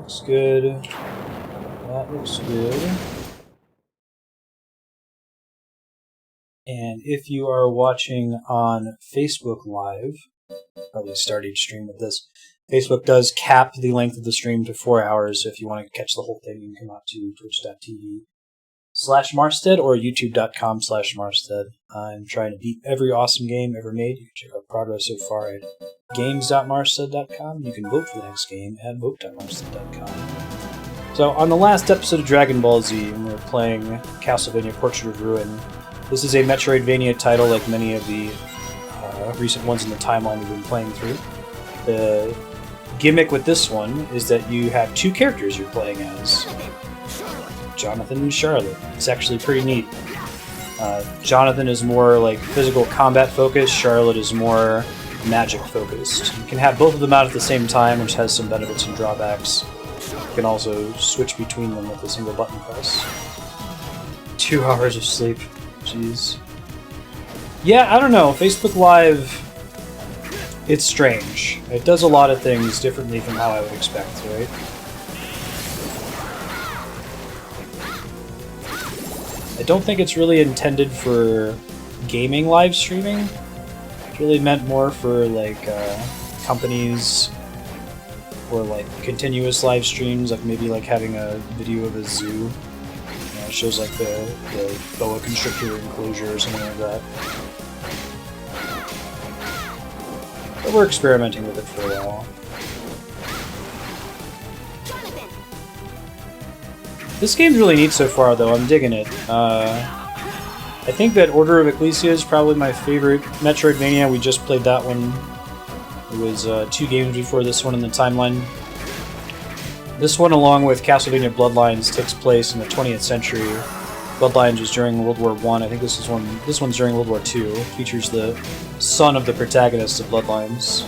Looks good. That looks good. And if you are watching on Facebook Live, probably start each stream with this. Facebook does cap the length of the stream to 4 hours, so if you want to catch the whole thing, you can come out to twitch.tv/Marstead or youtube.com/Marstead. I'm trying to beat every awesome game ever made. You can check out progress so far at games.marstead.com. You can vote for the next game at vote.marstead.com. So on the last episode of Dragon Ball Z, we were playing Castlevania Portrait of Ruin. This is a Metroidvania title like many of the recent ones in the timeline we've been playing through. The gimmick with this one is that you have two characters you're playing as. Jonathan and Charlotte. It's actually pretty neat. Jonathan is more like physical combat focused, Charlotte is more magic focused. You can have both of them out at the same time, which has some benefits and drawbacks. You can also switch between them with a single button press. 2 hours of sleep. Jeez. Yeah, I don't know. Facebook Live, it's strange. It does a lot of things differently from how I would expect, right? I don't think it's really intended for gaming live streaming. It's really meant more for like companies or like continuous live streams, like maybe like having a video of a zoo. It shows like the boa constrictor enclosure or something like that. But we're experimenting with it for a while. This game's really neat so far, though. I'm digging it. I think that Order of Ecclesia is probably my favorite Metroidvania. We just played that one. It was 2 games before this one in the timeline. This one, along with Castlevania Bloodlines, takes place in the 20th century. Bloodlines was during World War I. I think this one's during World War II. It features the son of the protagonist of Bloodlines.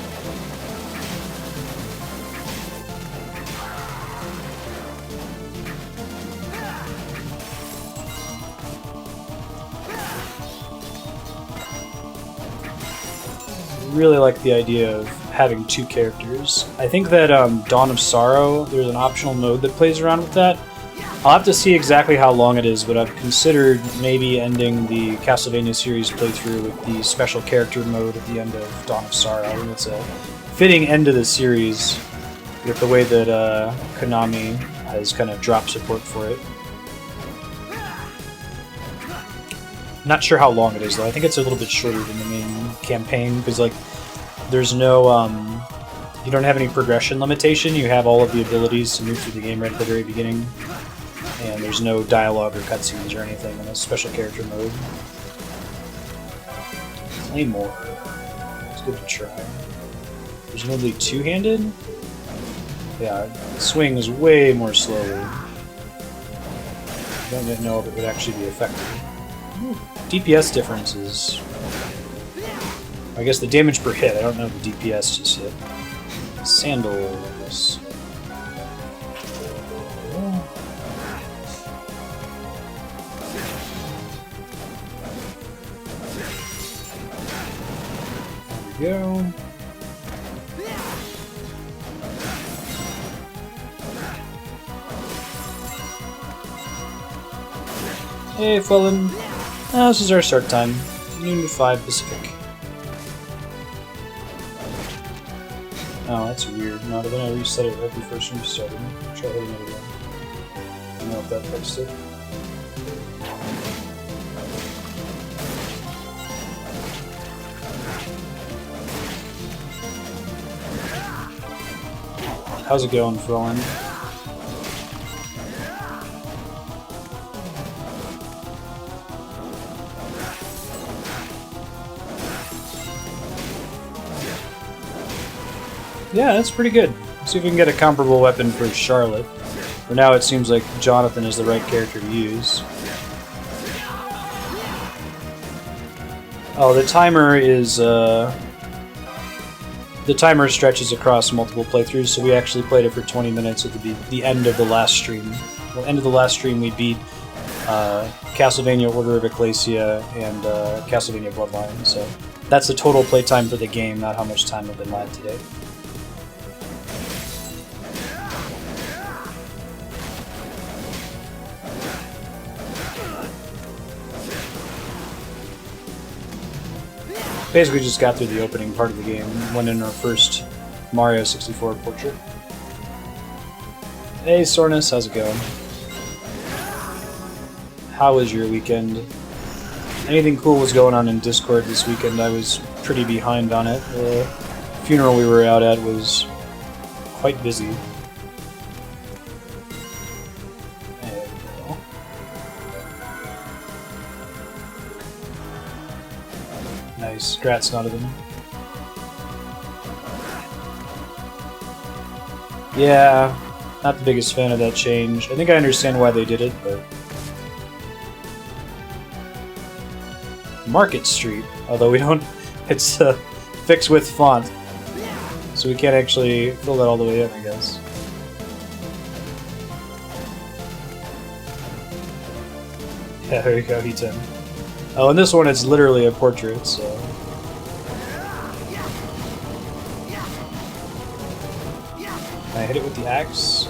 Really like the idea of having 2 characters. I think that Dawn of Sorrow, there's an optional mode that plays around with that. I'll have to see exactly how long it is, but I've considered maybe ending the Castlevania series playthrough with the special character mode at the end of Dawn of Sorrow. I think it's a fitting end to the series with the way that Konami has kind of dropped support for it. Not sure how long it is, though. I think it's a little bit shorter than the main campaign, because like there's no you don't have any progression limitation. You have all of the abilities to move through the game right at the very beginning, and there's no dialogue or cutscenes or anything in a special character mode. Claymore. It's good to try. Presumably two-handed? Yeah, it swings way more slowly. I don't yet know if it would actually be effective. DPS differences. I guess the damage per hit. I don't know the DPS just yet. Sandals. There we go. Hey, Fallen. This is our start time. Noon to 5 Pacific. Oh, that's weird. Not when I reset it right before stream started. Try hitting it again. I don't know if that fixed it. How's it going, Fallen? Yeah, that's pretty good. Let's see if we can get a comparable weapon for Charlotte. For now, it seems like Jonathan is the right character to use. Oh, the timer is, the timer stretches across multiple playthroughs, so we actually played it for 20 minutes at the end of the last stream. At the end of the last stream, we beat Castlevania Order of Ecclesia and Castlevania Bloodline, so that's the total playtime for the game, not how much time I've been live today. Basically just got through the opening part of the game, went in our first Mario 64 portrait. Hey Sornus, how's it going? How was your weekend? Anything cool was going on in Discord this weekend? I was pretty behind on it. The funeral we were out at was quite busy. There we go. Nice. Grats, none of them. Yeah, not the biggest fan of that change. I think I understand why they did it, but... Market Street, although we don't... It's fixed with font, so we can't actually fill that all the way in, I guess. Yeah, there you go, Heaton. Oh, and this one it's literally a portrait, so... Can I hit it with the axe?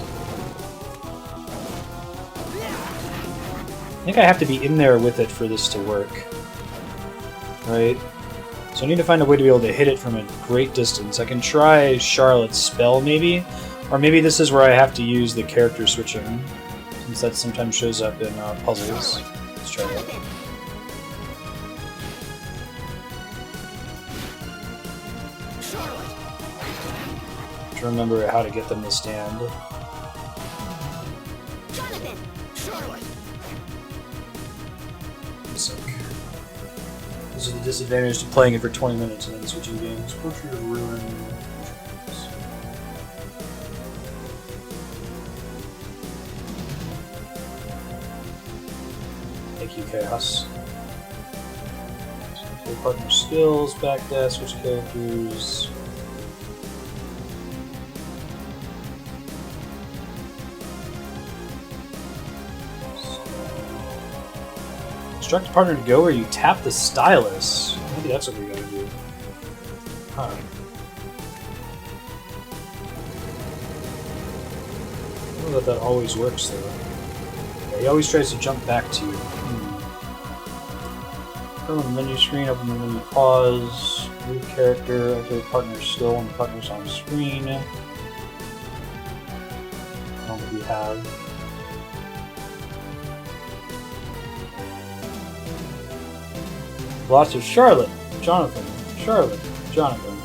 I think I have to be in there with it for this to work. Right? So I need to find a way to be able to hit it from a great distance. I can try Charlotte's spell, maybe? Or maybe this is where I have to use the character switching, since that sometimes shows up in puzzles. Let's try that. To remember how to get them to stand. This is the disadvantage to playing it for 20 minutes and then switching games. Portrait of Ruin. Thank you, Chaos. So, partner skills, backdash, switch characters. Instruct a partner to go where you tap the stylus. Maybe that's what we gotta do. Huh. I don't know that always works though. Yeah, he always tries to jump back to you. Go on the menu screen, open the menu, pause, move character, activate partner still when the partner's on screen. I don't think we have. Lots of Charlotte, Jonathan, Charlotte, Jonathan.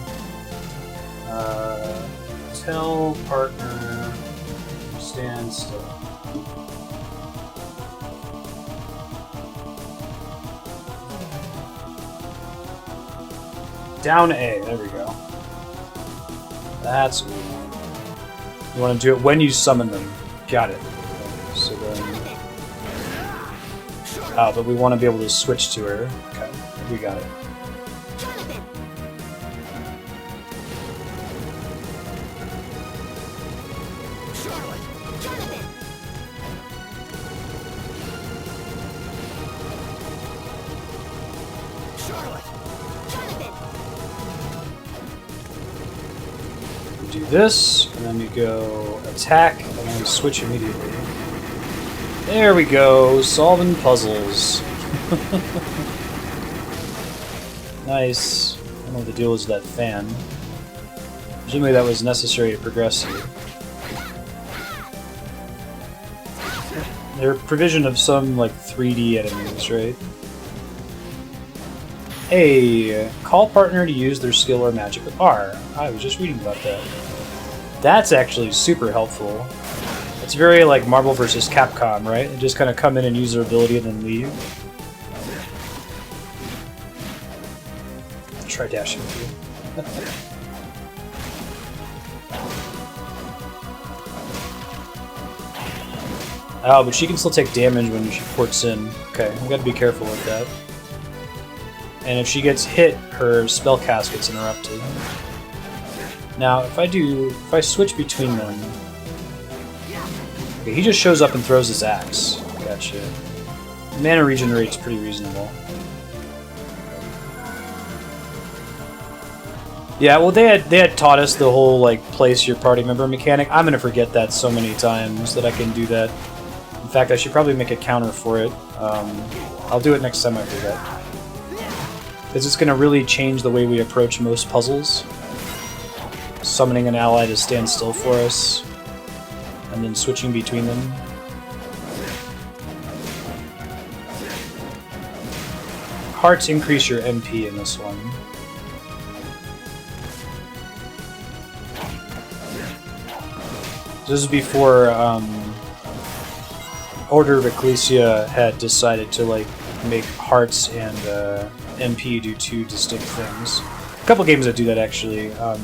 Tell partner, stand still. Down A, there we go. That's what we want. You want to do it when you summon them. Got it. So then... Oh, but we want to be able to switch to her. Okay. We got it. We do this, and then we go attack, and then we switch immediately. There we go, solving puzzles. Nice. I don't know what the deal is with that fan. Presumably that was necessary to progress here. Their provision of some, like, 3D enemies, right? Hey, call partner to use their skill or magic with R. I was just reading about that. That's actually super helpful. It's very like Marvel vs. Capcom, right? They just kind of come in and use their ability and then leave. Try dashing with you. Oh, but she can still take damage when she ports in. Okay, we gotta be careful with that. And if she gets hit, her spell cast gets interrupted. Now, if I switch between them... Okay, he just shows up and throws his axe. Gotcha. Mana regenerate's pretty reasonable. Yeah, well, they had taught us the whole, like, place your party member mechanic. I'm gonna forget that so many times that I can do that. In fact, I should probably make a counter for it. I'll do it next time I forget. Because it's going to really change the way we approach most puzzles. Summoning an ally to stand still for us, and then switching between them. Hearts increase your MP in this one. This is before Order of Ecclesia had decided to like make hearts and MP do two distinct things. A couple games that do that actually. I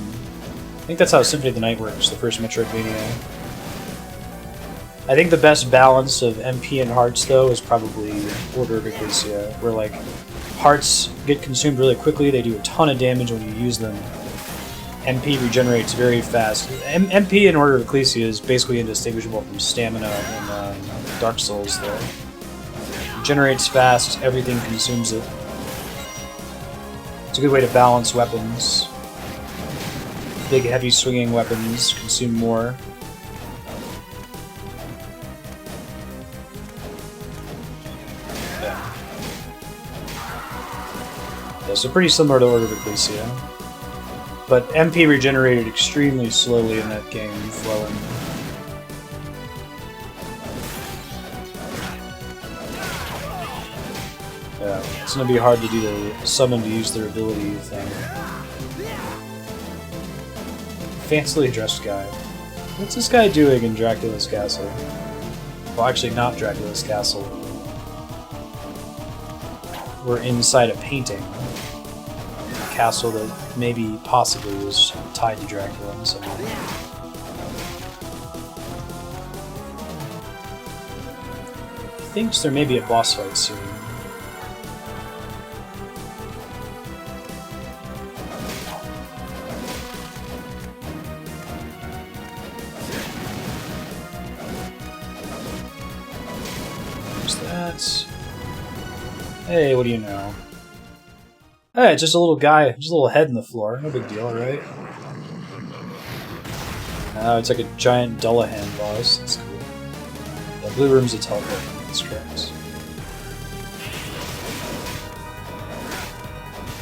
think that's how Symphony of the Night works, the first Metroidvania. I think the best balance of MP and hearts though is probably Order of Ecclesia, where like hearts get consumed really quickly, they do a ton of damage when you use them. MP regenerates very fast. MP in Order of Ecclesia is basically indistinguishable from stamina in Dark Souls though. Regenerates fast, everything consumes it. It's a good way to balance weapons. Big heavy swinging weapons consume more. Yeah, so pretty similar to Order of Ecclesia. But MP regenerated extremely slowly in that game, flowing. Yeah, it's gonna be hard to do the summon to use their ability thing. Fancily dressed guy. What's this guy doing in Dracula's castle? Well, actually not Dracula's castle. We're inside a painting. Castle that maybe possibly was tied to Dracula in some way. Thinks there may be a boss fight soon. There's that. Hey, what do you know? Hey, it's just a little guy, just a little head in the floor. No big deal, right? Oh, it's like a giant Dullahan boss. That's cool. The blue room's a teleport. That's correct.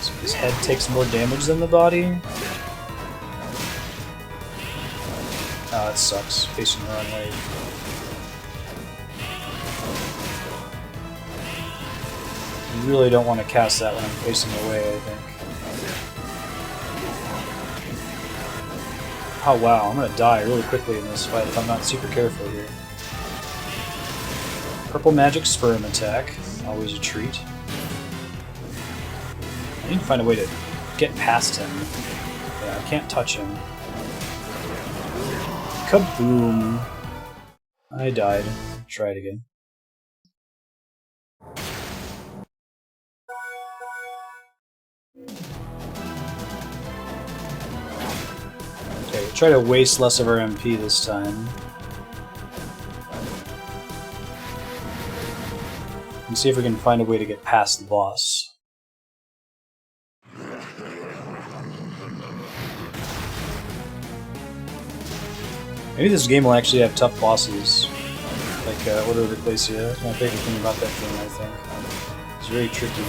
So his head takes more damage than the body. Oh, that sucks. Facing the wrong way. You really don't want to cast that when I'm facing away, I think. Oh wow, I'm gonna die really quickly in this fight if I'm not super careful here. Purple magic sperm attack, always a treat. I need to find a way to get past him. Yeah, I can't touch him. Kaboom! I died. Try it again. Okay, we'll try to waste less of our MP this time. And see if we can find a way to get past the boss. Maybe this game will actually have tough bosses, like Order of Ecclesia. That's my favorite thing about that game, I think. It's very tricky.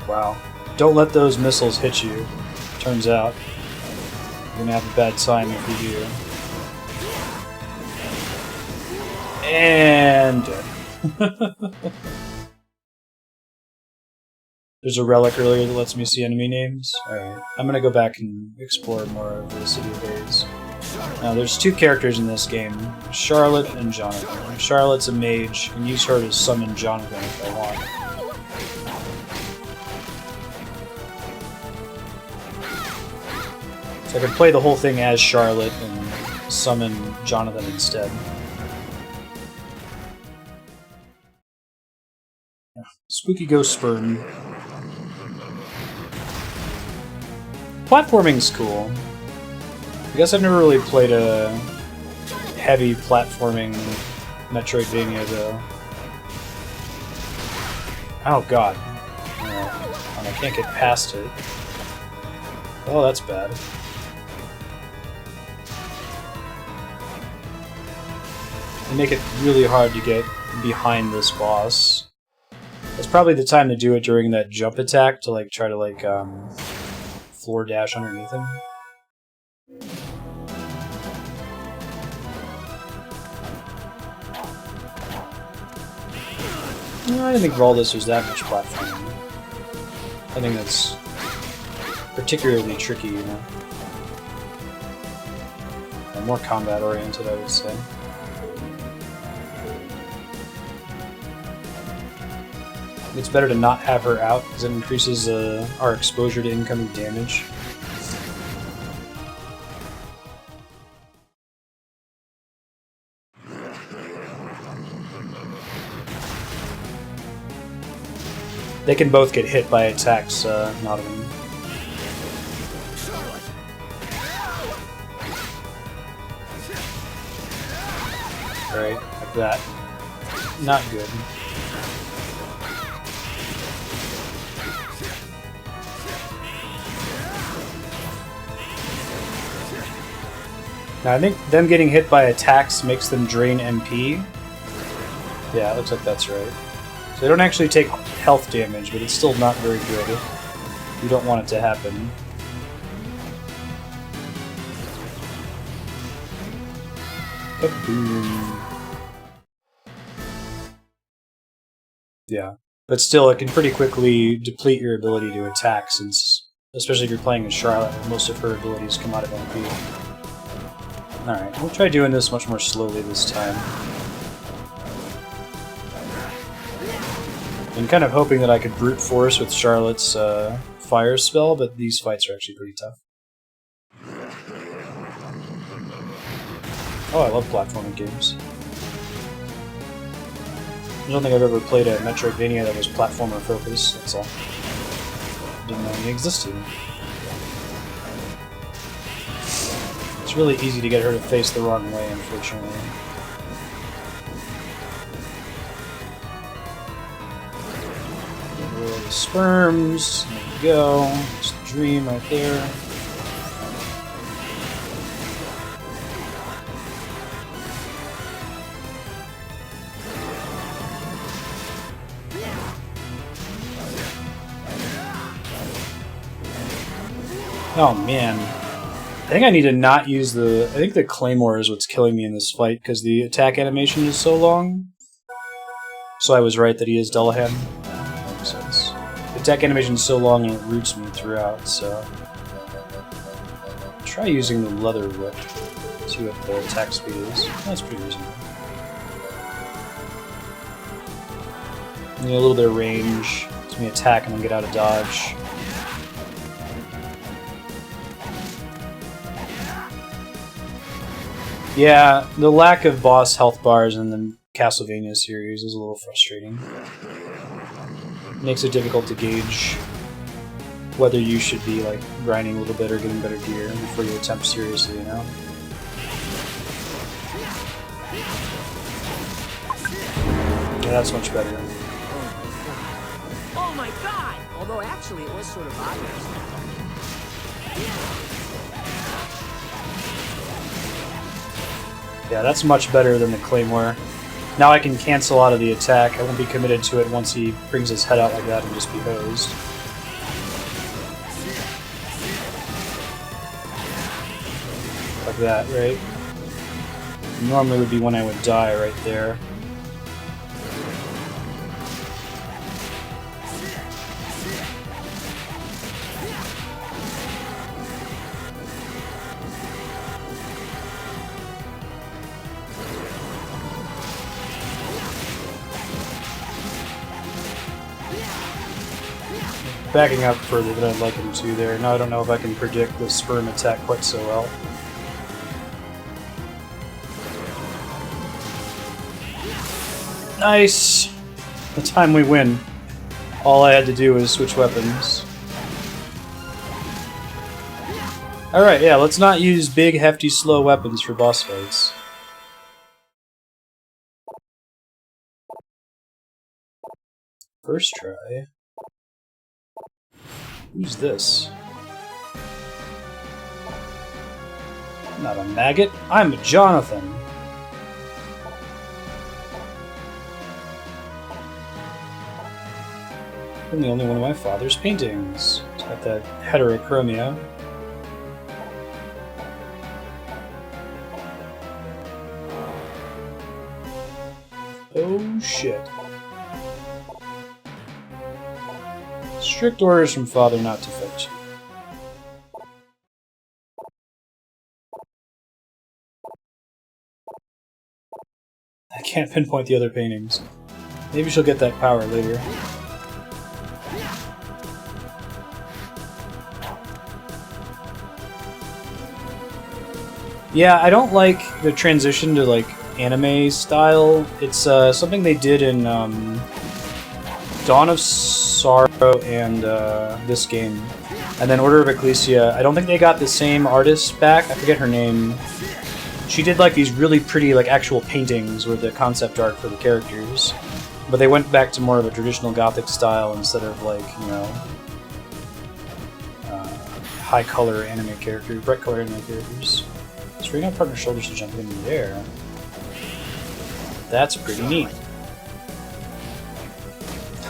Wow. Don't let those missiles hit you. Turns out, you're gonna have a bad time if you do. And there's a relic earlier that lets me see enemy names. Alright, I'm gonna go back and explore more of the City of Haze. Now, there's two characters in this game, Charlotte and Jonathan. Charlotte's a mage, and use her to summon Jonathan if I want. So I could play the whole thing as Charlotte and summon Jonathan instead. Spooky ghost sperm. Platforming's cool. I guess I've never really played a heavy platforming Metroidvania though. Oh god. And I can't get past it. Oh, that's bad. They make it really hard to get behind this boss. It's probably the time to do it during that jump attack to like try to like floor dash underneath him. No, I didn't think Valdis was that much platforming. I think that's particularly tricky, you know. And more combat oriented, I would say. It's better to not have her out because it increases our exposure to incoming damage. They can both get hit by attacks, not of them. Alright, like that. Not good. Now I think them getting hit by attacks makes them drain MP. Yeah, it looks like that's right. So they don't actually take health damage, but it's still not very good. You don't want it to happen. Kaboom. Yeah, but still it can pretty quickly deplete your ability to attack, since, especially if you're playing as Charlotte, most of her abilities come out of MP. Alright, we'll try doing this much more slowly this time. I'm kind of hoping that I could brute force with Charlotte's fire spell, but these fights are actually pretty tough. Oh, I love platforming games. I don't think I've ever played a Metroidvania that was platformer focused, that's all. Didn't know any existed. It's really easy to get her to face the wrong way, unfortunately. Get rid of the sperms. There we go. Just a dream right there. Oh man. I think I need to not use the... I think the Claymore is what's killing me in this fight, because the attack animation is so long. So I was right that he is Dullahan. That makes sense. The attack animation is so long and it roots me throughout, so... Try using the leather whip. See what the attack speed is. That's pretty reasonable. Need a little bit of range. Let me attack and then get out of dodge. Yeah, the lack of boss health bars in the Castlevania series is a little frustrating. Makes it difficult to gauge whether you should be like grinding a little bit or getting better gear before you attempt seriously, you know? Yeah, that's much better. Oh my god! Although actually it was sort of obvious. Yeah, that's much better than the Claymore. Now I can cancel out of the attack. I won't be committed to it once he brings his head out like that and just be hosed. Like that, right? Normally would be when I would die right there. Backing up further than I'd like him to there. Now I don't know if I can predict the sperm attack quite so well. Nice! The time we win. All I had to do was switch weapons. Alright, yeah, let's not use big, hefty, slow weapons for boss fights. First try. Who's this? I'm not a maggot, I'm a Jonathan. And the only one of my father's paintings. It's got that heterochromia. Oh shit. Strict orders from father not to fetch. I can't pinpoint the other paintings. Maybe she'll get that power later. Yeah, I don't like the transition to like anime style. It's something they did in Dawn of Sorrow and this game. And then Order of Ecclesia. I don't think they got the same artist back. I forget her name. She did like these really pretty like actual paintings with the concept art for the characters. But they went back to more of a traditional Gothic style instead of like, you know, high color anime characters, bright color anime characters. Straight out partner shoulders to jump in the air. That's pretty neat.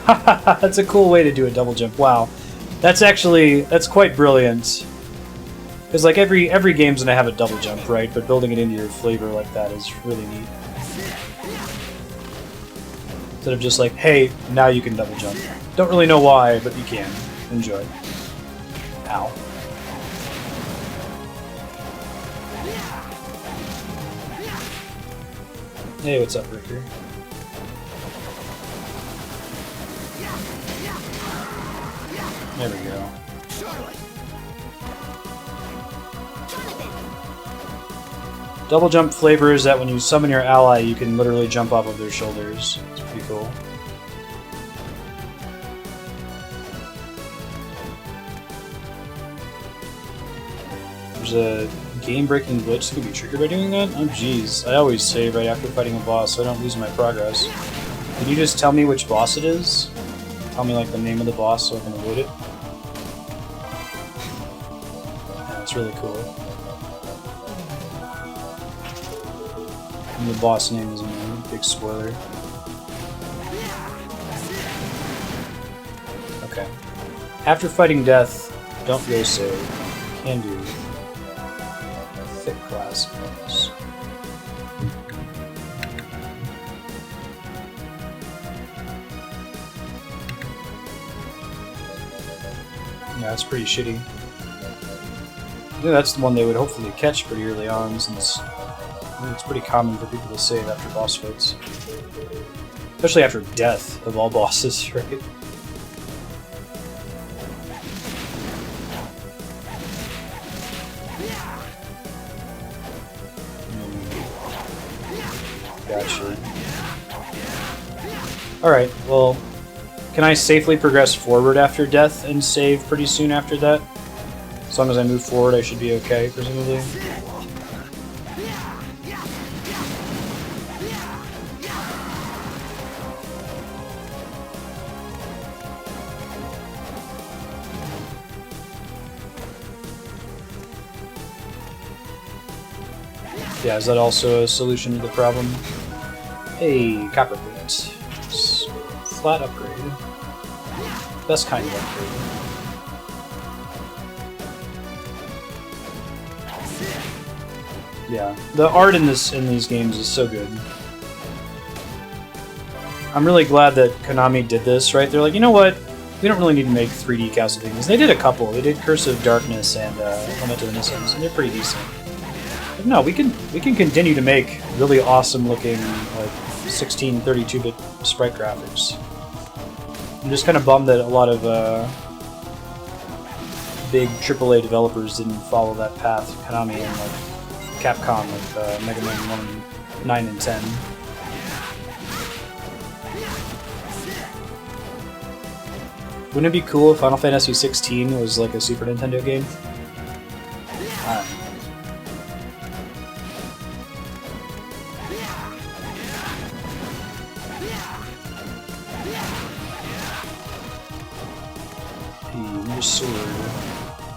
That's a cool way to do a double jump. Wow. That's quite brilliant. Because like every game's gonna have a double jump, right? But building it into your flavor like that is really neat. Instead of just like, hey, now you can double jump. Don't really know why, but you can. Enjoy. Ow. Hey, what's up, Ricker? There we go. Double jump flavor is that when you summon your ally, you can literally jump off of their shoulders. It's pretty cool. There's a game-breaking glitch that can be triggered by doing that? Oh jeez, I always save right after fighting a boss so I don't lose my progress. Can you just tell me which boss it is? Tell me like the name of the boss so I can avoid it? Yeah, it's really cool. And the boss name is a big spoiler. Okay. After fighting death, don't go save. Can do. Thick glass bones. Yeah, that's pretty shitty. Yeah, that's the one they would hopefully catch pretty early on, since I think it's pretty common for people to save after boss fights. Especially after death of all bosses, right? Gotcha. Alright, well, can I safely progress forward after death and save pretty soon after that? As long as I move forward, I should be okay, presumably. Yeah, is that also a solution to the problem? Hey, copper plate. Flat upgrade. Best kind of upgrade. Yeah, the art in these games is so good. I'm really glad that Konami did this, right? They're like, you know what? We don't really need to make 3D Castlevanias. They did a couple. They did Curse of Darkness and Lament of Innocence, and they're pretty decent. But no, we can continue to make really awesome looking like 16, 32-bit sprite graphics. I'm just kind of bummed that a lot of big AAA developers didn't follow that path. Konami and like Capcom with Mega Man 1, 9, and 10. Wouldn't it be cool if Final Fantasy 16 was like a Super Nintendo game? Sword.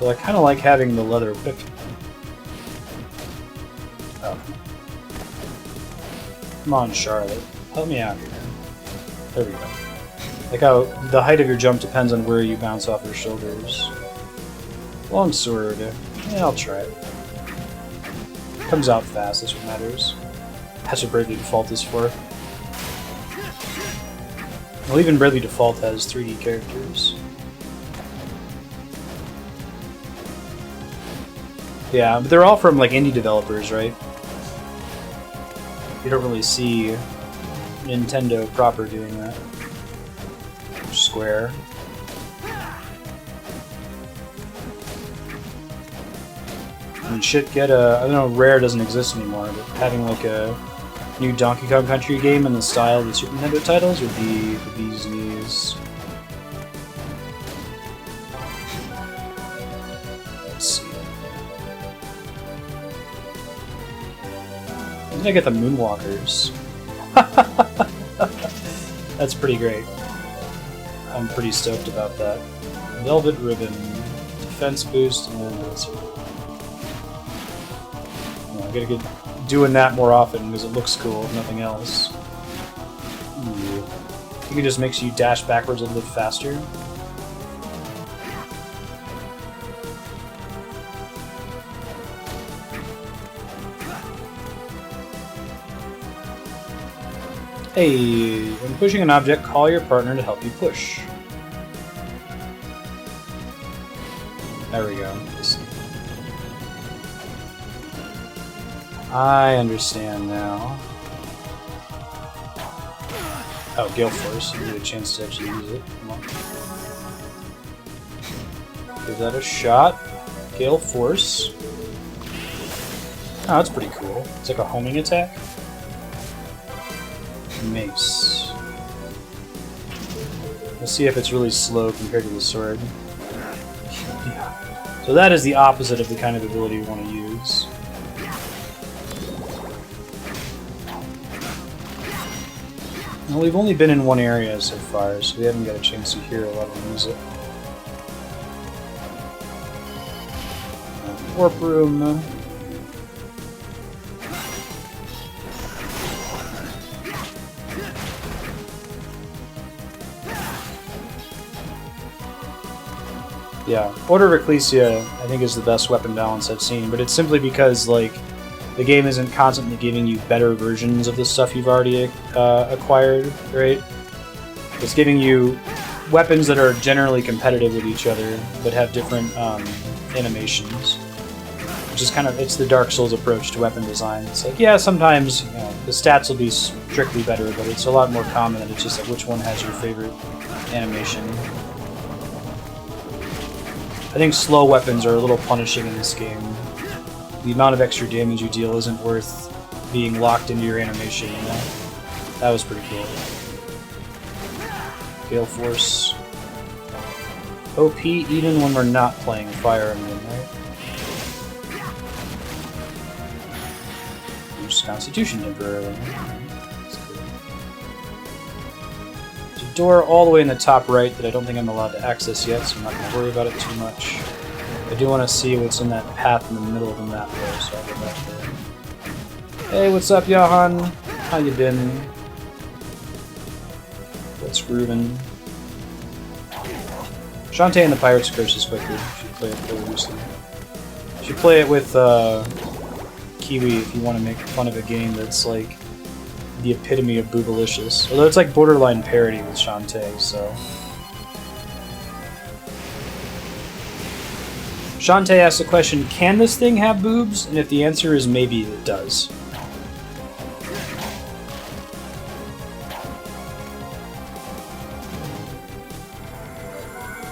Well, I kind of like having the leather whip. Oh. Come on, Charlotte. Help me out here. There we go. Like how the height of your jump depends on where you bounce off your shoulders. Longsword. Yeah, I'll try it. Comes out fast, that's what matters. That's what Bravely Default is for. Well, even Bravely Default has 3D characters. Yeah, but they're all from like indie developers, right? You don't really see Nintendo proper doing that. Square. And shit, get a... I don't know, Rare doesn't exist anymore, but having like a new Donkey Kong Country game in the style of the Super Nintendo titles would be the bee's knees. Let's see. When did I get the Moonwalkers? That's pretty great. I'm pretty stoked about that. Velvet Ribbon, Defense Boost, and then that's it. I gotta get doing that more often because it looks cool, if nothing else. Ooh. I think it just makes you dash backwards a little bit faster. Hey, when pushing an object, call your partner to help you push. There we go. I understand now. Oh, Gale Force. You need a chance to actually use it. Come on. Give that a shot. Gale Force. Oh, that's pretty cool. It's like a homing attack. Mace. Let's see if it's really slow compared to the sword. Yeah. So that is the opposite of the kind of ability we want to use. Well, we've only been in one area so far, so we haven't got a chance to hear a lot of music. Warp room. Yeah, Order of Ecclesia, I think, is the best weapon balance I've seen, but it's simply because, like, the game isn't constantly giving you better versions of the stuff you've already acquired, right? It's giving you weapons that are generally competitive with each other, but have different animations. Which is kind of, it's the Dark Souls approach to weapon design. It's like, yeah, sometimes, you know, the stats will be strictly better, but it's a lot more common that it's just like, which one has your favorite animation. I think slow weapons are a little punishing in this game. The amount of extra damage you deal isn't worth being locked into your animation, you know? That was pretty cool. Gale Force. OP even when we're not playing Fire Emblem, right? Use Constitution temporarily. That's cool. There's a door all the way in the top right that I don't think I'm allowed to access yet, so I'm not going to worry about it too much. I do want to see what's in that path in the middle of the map there, so I'll go back there. Hey, what's up, Johan? How you been? What's groovin'? Shantae and the Pirate's Curse is quite good. You should play it really loosely. You should play it with Kiwi if you want to make fun of a game that's like the epitome of boobalicious. Although it's like borderline parody with Shantae, so... Shantae asked the question, can this thing have boobs? And if the answer is maybe, it does.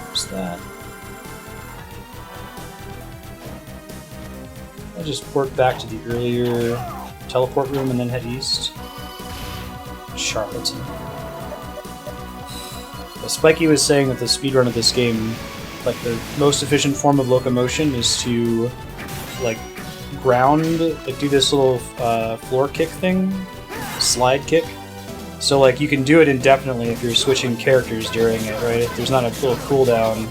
What's that? I'll just port back to the earlier teleport room and then head east. Charlatan. Spiky was saying that the speedrun of this game, like the most efficient form of locomotion is to like ground, like do this little floor kick thing, slide kick. So like you can do it indefinitely if you're switching characters during it, right? There's not a little cooldown.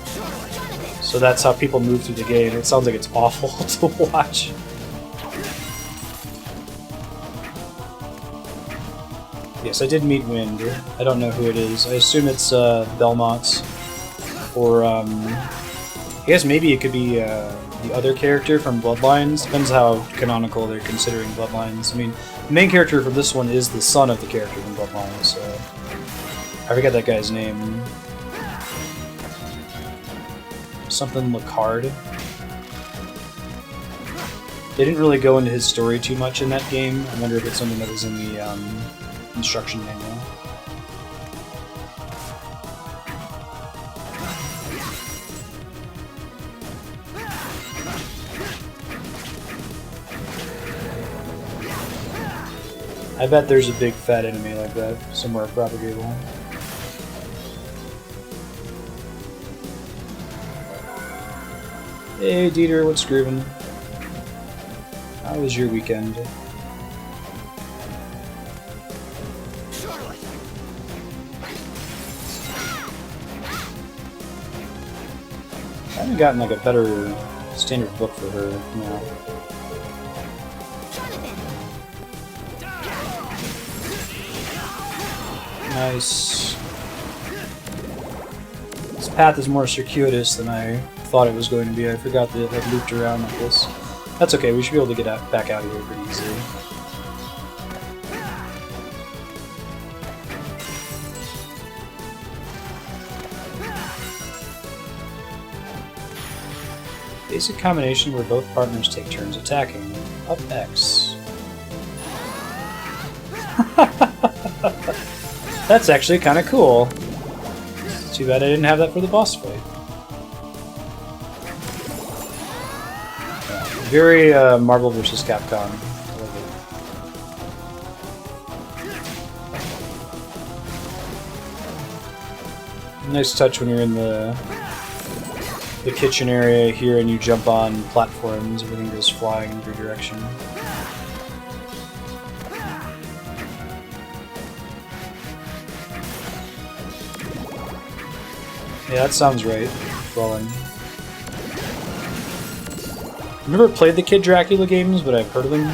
So that's how people move through the game. It sounds like it's awful to watch. Yes, I did meet Wind. I don't know who it is. I assume it's Belmont, or I guess maybe it could be the other character from Bloodlines. Depends how canonical they're considering Bloodlines. I mean, the main character for this one is the son of the character from Bloodlines, so I forget that guy's name. Something Lecarde. They didn't really go into his story too much in that game. I wonder if it's something that was in the instruction manual. I bet there's a big fat enemy like that somewhere propagable. Hey Dieter, what's groovin'? How was your weekend? I haven't gotten like a better standard book for her now. Nice. This path is more circuitous than I thought it was going to be. I forgot that it like looped around like this. That's okay, we should be able to get back out of here pretty easily. Basic combination where both partners take turns attacking. Up X. That's actually kind of cool. Too bad I didn't have that for the boss fight. Very Marvel vs. Capcom. I love it. Nice touch when you're in the kitchen area here and you jump on platforms, everything goes flying in every direction. Yeah, that sounds right. Falling. I've never played the Kid Dracula games, but I've heard of them.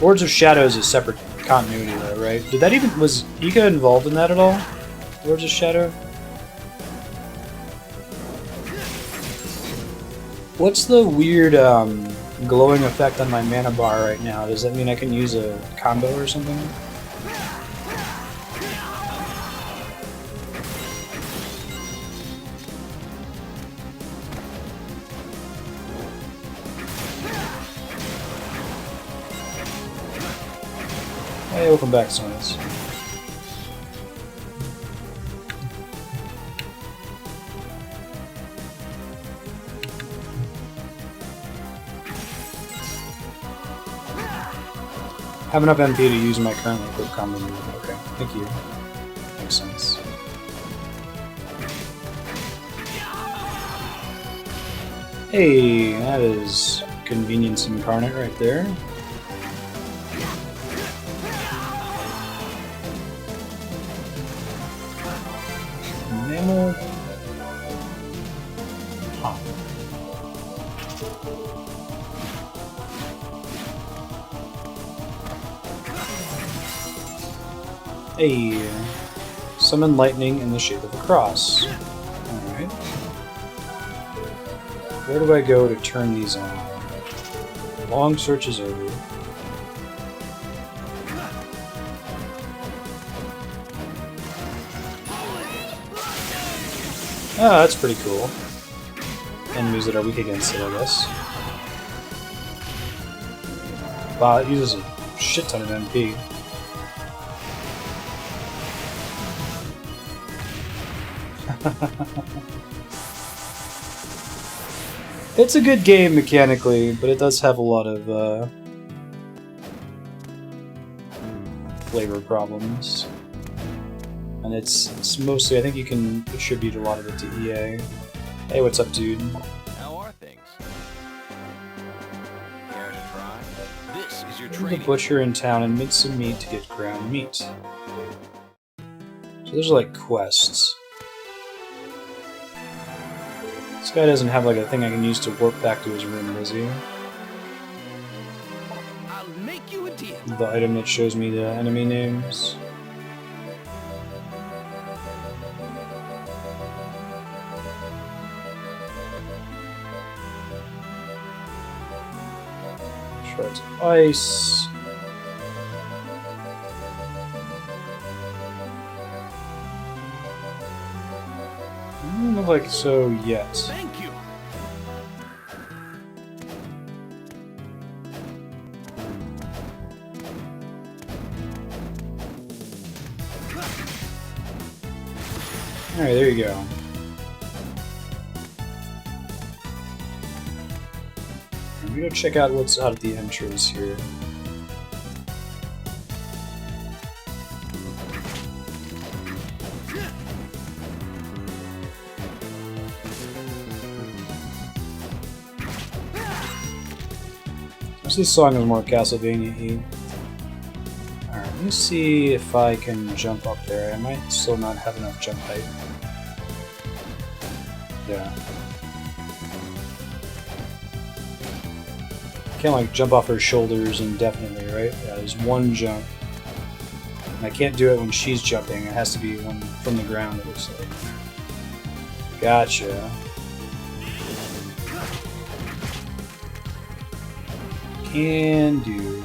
Lords of Shadow is a separate continuity though, right? Did that even... was Ika involved in that at all? Lords of Shadow? What's the weird glowing effect on my mana bar right now? Does that mean I can use a combo or something? Hey, welcome back, Science. Have enough MP to use my currently equipped combo move. Okay, thank you. Makes sense. Hey, that is convenience incarnate right there. Mammal. Huh. Hey, summon lightning in the shape of a cross. Alright. Where do I go to turn these on? Long search is over. Oh, that's pretty cool. Enemies that are weak against it, I guess. Wow, it uses a shit ton of MP. It's a good game mechanically, but it does have a lot of flavor problems. And it's mostly, I think you can attribute a lot of it to EA. Hey, what's up, dude? How are things? Care to try? This is your The training. butcher in town and mint some meat to get ground meat. So those are like quests. This guy doesn't have like a thing I can use to warp back to his room, does he? I'll make you a deal. The item that shows me the enemy names. Shards of ice. Doesn't look like so yet. Thank you. Alright, there you go. I'm gonna go check out what's out at the entrance here. This song is more Castlevania-y. Alright, let me see if I can jump up there. I might still not have enough jump height. Yeah. Can't like jump off her shoulders indefinitely, right? Yeah, there's one jump. And I can't do it when she's jumping. It has to be one from the ground, it looks like. Gotcha. Can do.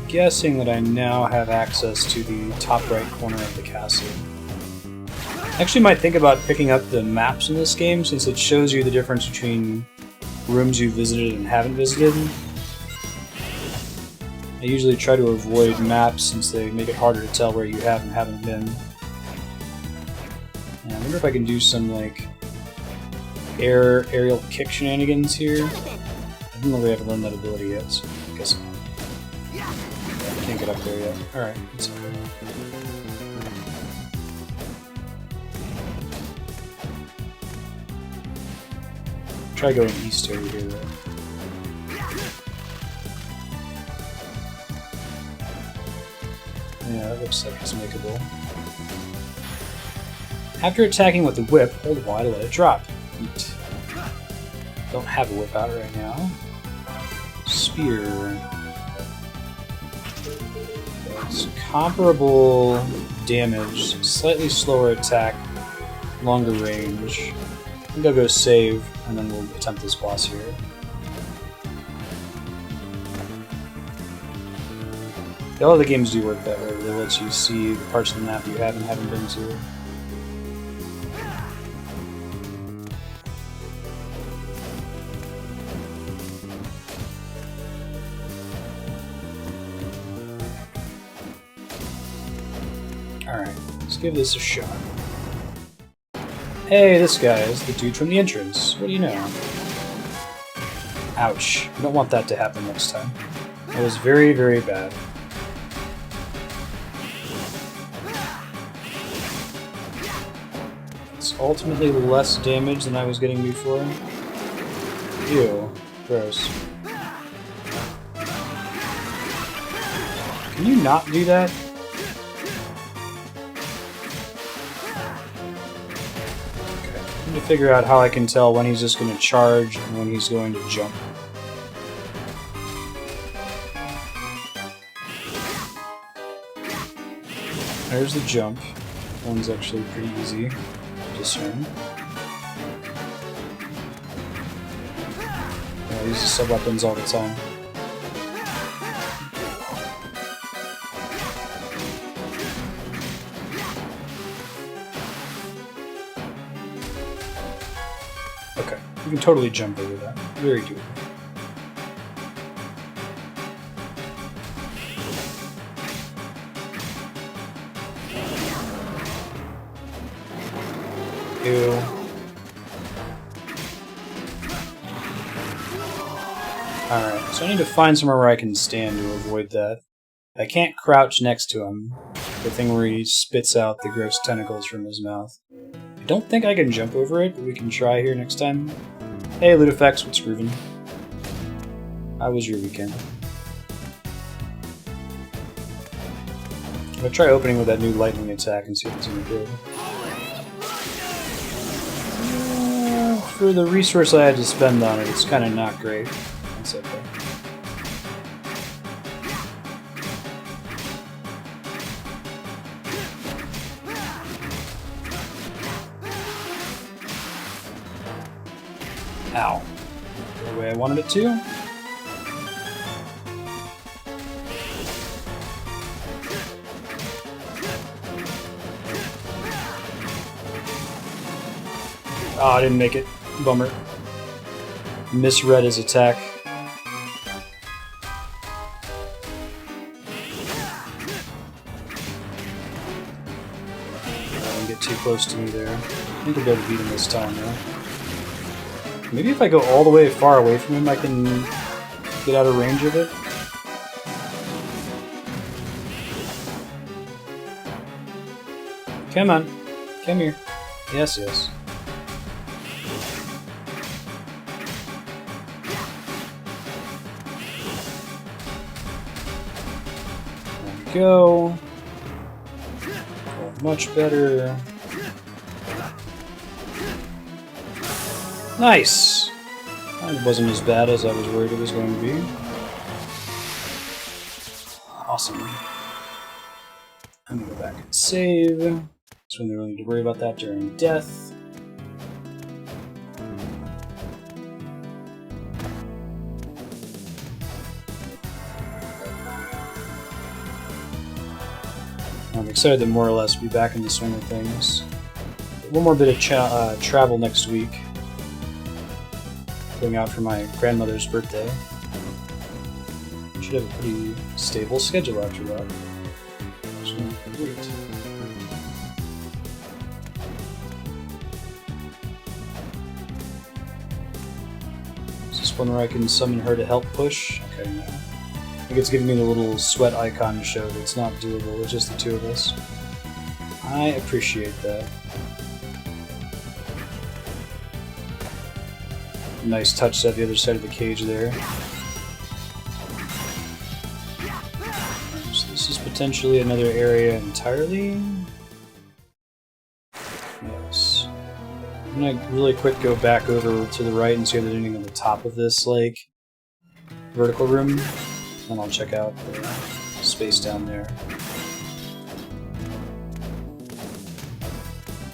Guessing that I now have access to the top right corner of the castle. I actually might think about picking up the maps in this game since it shows you the difference between rooms you visited and haven't visited. I usually try to avoid maps since they make it harder to tell where you have and haven't been. And I wonder if I can do some like aerial kick shenanigans here. I don't know if I haven't learned that ability yet, so I guess not. I can't get up there yet. Alright, it's okay. Try going east over here though. Yeah, that looks like it's makeable. After attacking with the whip, hold Y to let it drop. Neat. Don't have a whip out right now. Spear. It's comparable damage, slightly slower attack, longer range. I think I'll go save, and then we'll attempt this boss here. A lot of the games do work that way, where they let you see the parts of the map you haven't been to. Alright, let's give this a shot. Hey, this guy is the dude from the entrance. What do you know? Ouch. I don't want that to happen next time. That was very, very bad. It's ultimately less damage than I was getting before. Ew. Gross. Can you not do that? To figure out how I can tell when he's just going to charge and when he's going to jump. There's the jump. That one's actually pretty easy to discern. I use the sub-weapons all the time. You can totally jump over that. Very doable. Ew. Alright, so I need to find somewhere where I can stand to avoid that. I can't crouch next to him. The thing where he spits out the gross tentacles from his mouth. I don't think I can jump over it, but we can try here next time. Hey, Ludifex, what's groovin'? How was your weekend? I'm gonna try opening with that new lightning attack and see if it's any good. For the resource I had to spend on it, it's kind of not great. That's okay. Ow. The way I wanted it to. Oh, I didn't make it. Bummer. Misread his attack. Don't get too close to me there. I think I'll be able to beat him this time, though. Maybe if I go all the way far away from him, I can get out of range of it. Come on. Come here. Yes, yes. There we go. Oh, much better. Nice! That wasn't as bad as I was worried it was going to be. Awesome. I'm gonna go back and save. So we don't need to worry about that during death. I'm excited to more or less be back in the swing of things. One more bit of travel next week. Going out for my grandmother's birthday. Should have a pretty stable schedule after that. Which is great. Is this one where I can summon her to help push? Okay, no. I think it's giving me the little sweat icon to show that it's not doable, it's just the two of us. I appreciate that. Nice touch at the other side of the cage there. So this is potentially another area entirely. Yes. I'm gonna really quick go back over to the right and see if there's anything on the top of this, like, vertical room. Then I'll check out the space down there.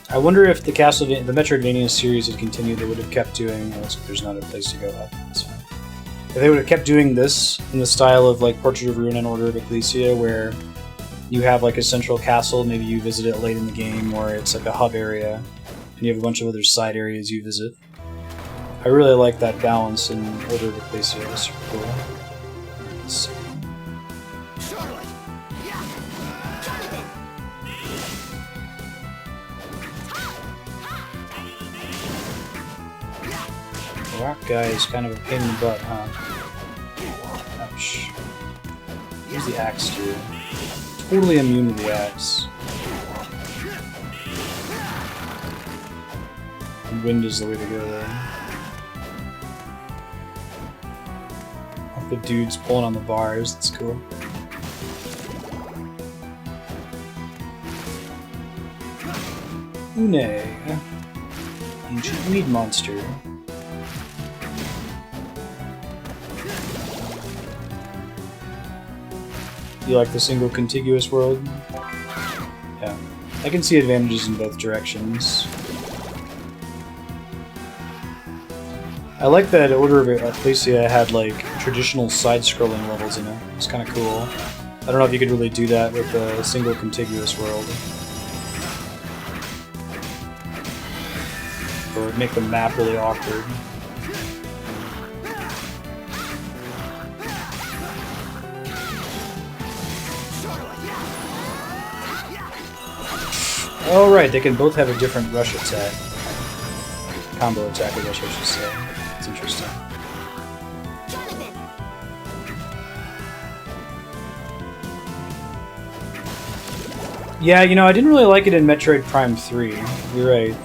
I wonder if the Metroidvania series had continued, they would have kept doing. Oh, looks like there's not a place to go up. That's fine. If they would have kept doing this in the style of like Portrait of Ruin and Order of Ecclesia, where you have like a central castle, maybe you visit it late in the game, or it's like a hub area, and you have a bunch of other side areas you visit. I really like that balance in Order of Ecclesia. It's super cool. Let's see. The rock guy is kind of a pain in the butt, huh? Ouch. What does the axe do? Totally immune to the axe. And wind is the way to go there. Like the dude's pulling on the bars, that's cool. Une. Ancient weed monster. You like the single contiguous world? Yeah. I can see advantages in both directions. I like that Order of Ecclesia had like traditional side-scrolling levels in it. It's kind of cool. I don't know if you could really do that with a single contiguous world. Or it would make the map really awkward. Oh right, they can both have a different rush attack. Combo attack, I guess I should say. It's interesting. Yeah, you know, I didn't really like it in Metroid Prime 3. You're right.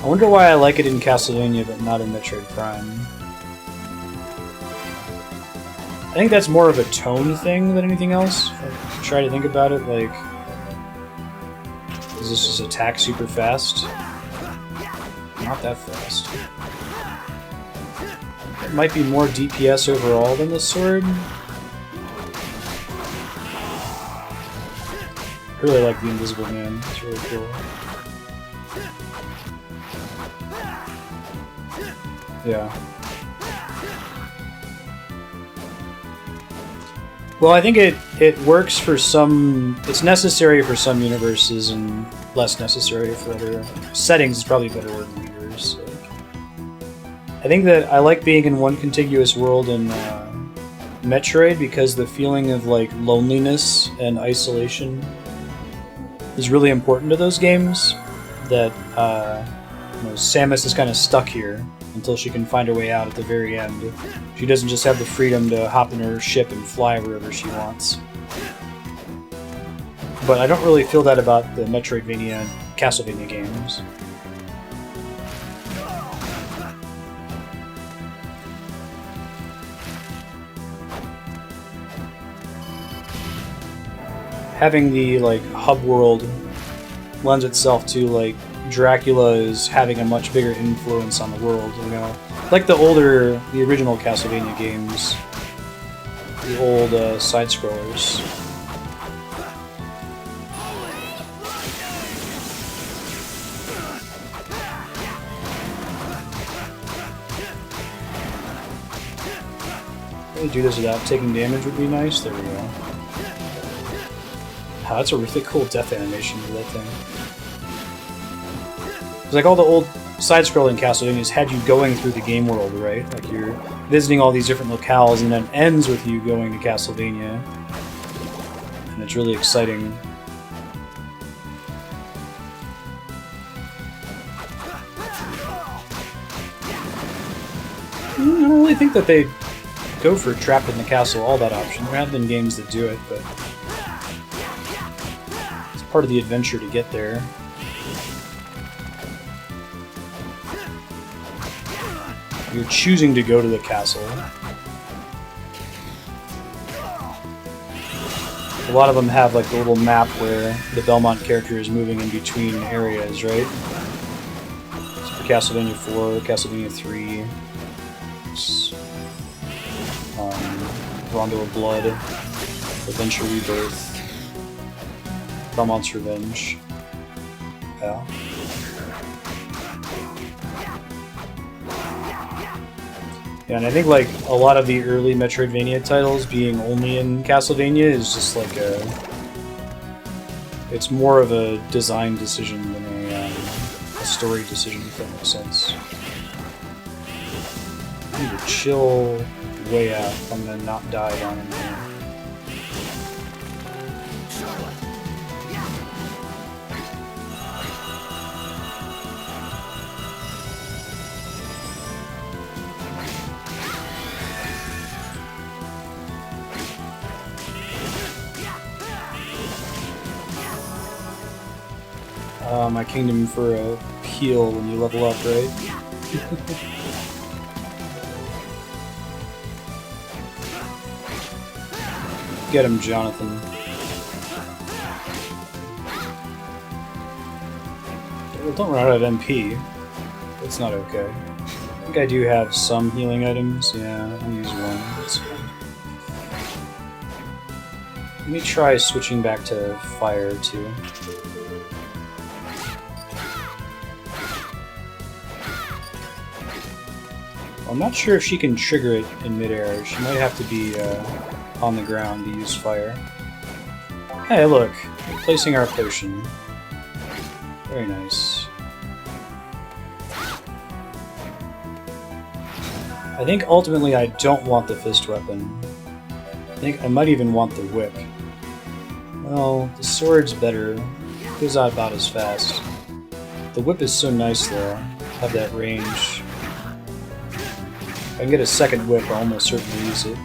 I wonder why I like it in Castlevania but not in Metroid Prime. I think that's more of a tone thing than anything else. If I try to think about it, like, does this just attack super fast? Not that fast. It might be more DPS overall than the sword. I really like the Invisible Man. It's really cool. Yeah. Well, I think it works for some... It's necessary for some universes and less necessary for other settings. It's probably a better word than meters. So. I think that I like being in one contiguous world in Metroid because the feeling of like loneliness and isolation is really important to those games. That you know, Samus is kind of stuck here until she can find her way out at the very end. She doesn't just have the freedom to hop in her ship and fly wherever she wants. But I don't really feel that about the Metroidvania and Castlevania games. Having the like hub world lends itself to like Dracula is having a much bigger influence on the world, you know. Like the original Castlevania games, the old side-scrollers. Really do this without taking damage would be nice. There we go. Wow, that's a really cool death animation for that thing. It's like all the old side-scrolling Castlevanias had you going through the game world, right? Like you're visiting all these different locales, and then it ends with you going to Castlevania. And it's really exciting. I don't really think that they go for Trapped in the Castle, all that option. There have been games that do it, but it's part of the adventure to get there. You're choosing to go to the castle. A lot of them have like the little map where the Belmont character is moving in between areas, right? So Castlevania 4, Castlevania 3, Rondo of Blood, Adventure Rebirth, Belmont's Revenge. Yeah. Yeah, and I think like a lot of the early Metroidvania titles being only in Castlevania is just like it's more of a design decision than a story decision, if that makes sense. I need to chill way out if I'm gonna not die down in here. My kingdom for a heal when you level up, right? Get him, Jonathan. Well, don't run out of MP. That's not okay. I think I do have some healing items. Yeah, I'll use one. That's fine. Let me try switching back to fire, too. I'm not sure if she can trigger it in midair. She might have to be on the ground to use fire. Hey, look! Replacing our potion. Very nice. I think ultimately I don't want the fist weapon. I think I might even want the whip. Well, the sword's better. It goes out about as fast. The whip is so nice though. Have that range. If I can get a second whip, I'll almost certainly use it.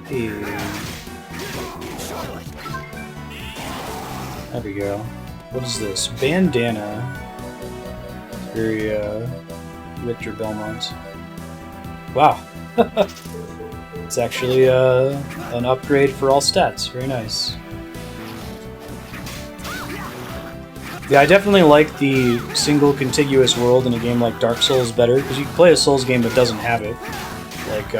Hey. There we go. What is this? Bandana. Very, Richter Belmont. Wow. It's actually an upgrade for all stats. Very nice. Yeah, I definitely like the single contiguous world in a game like Dark Souls better, because you can play a Souls game that doesn't have it. Like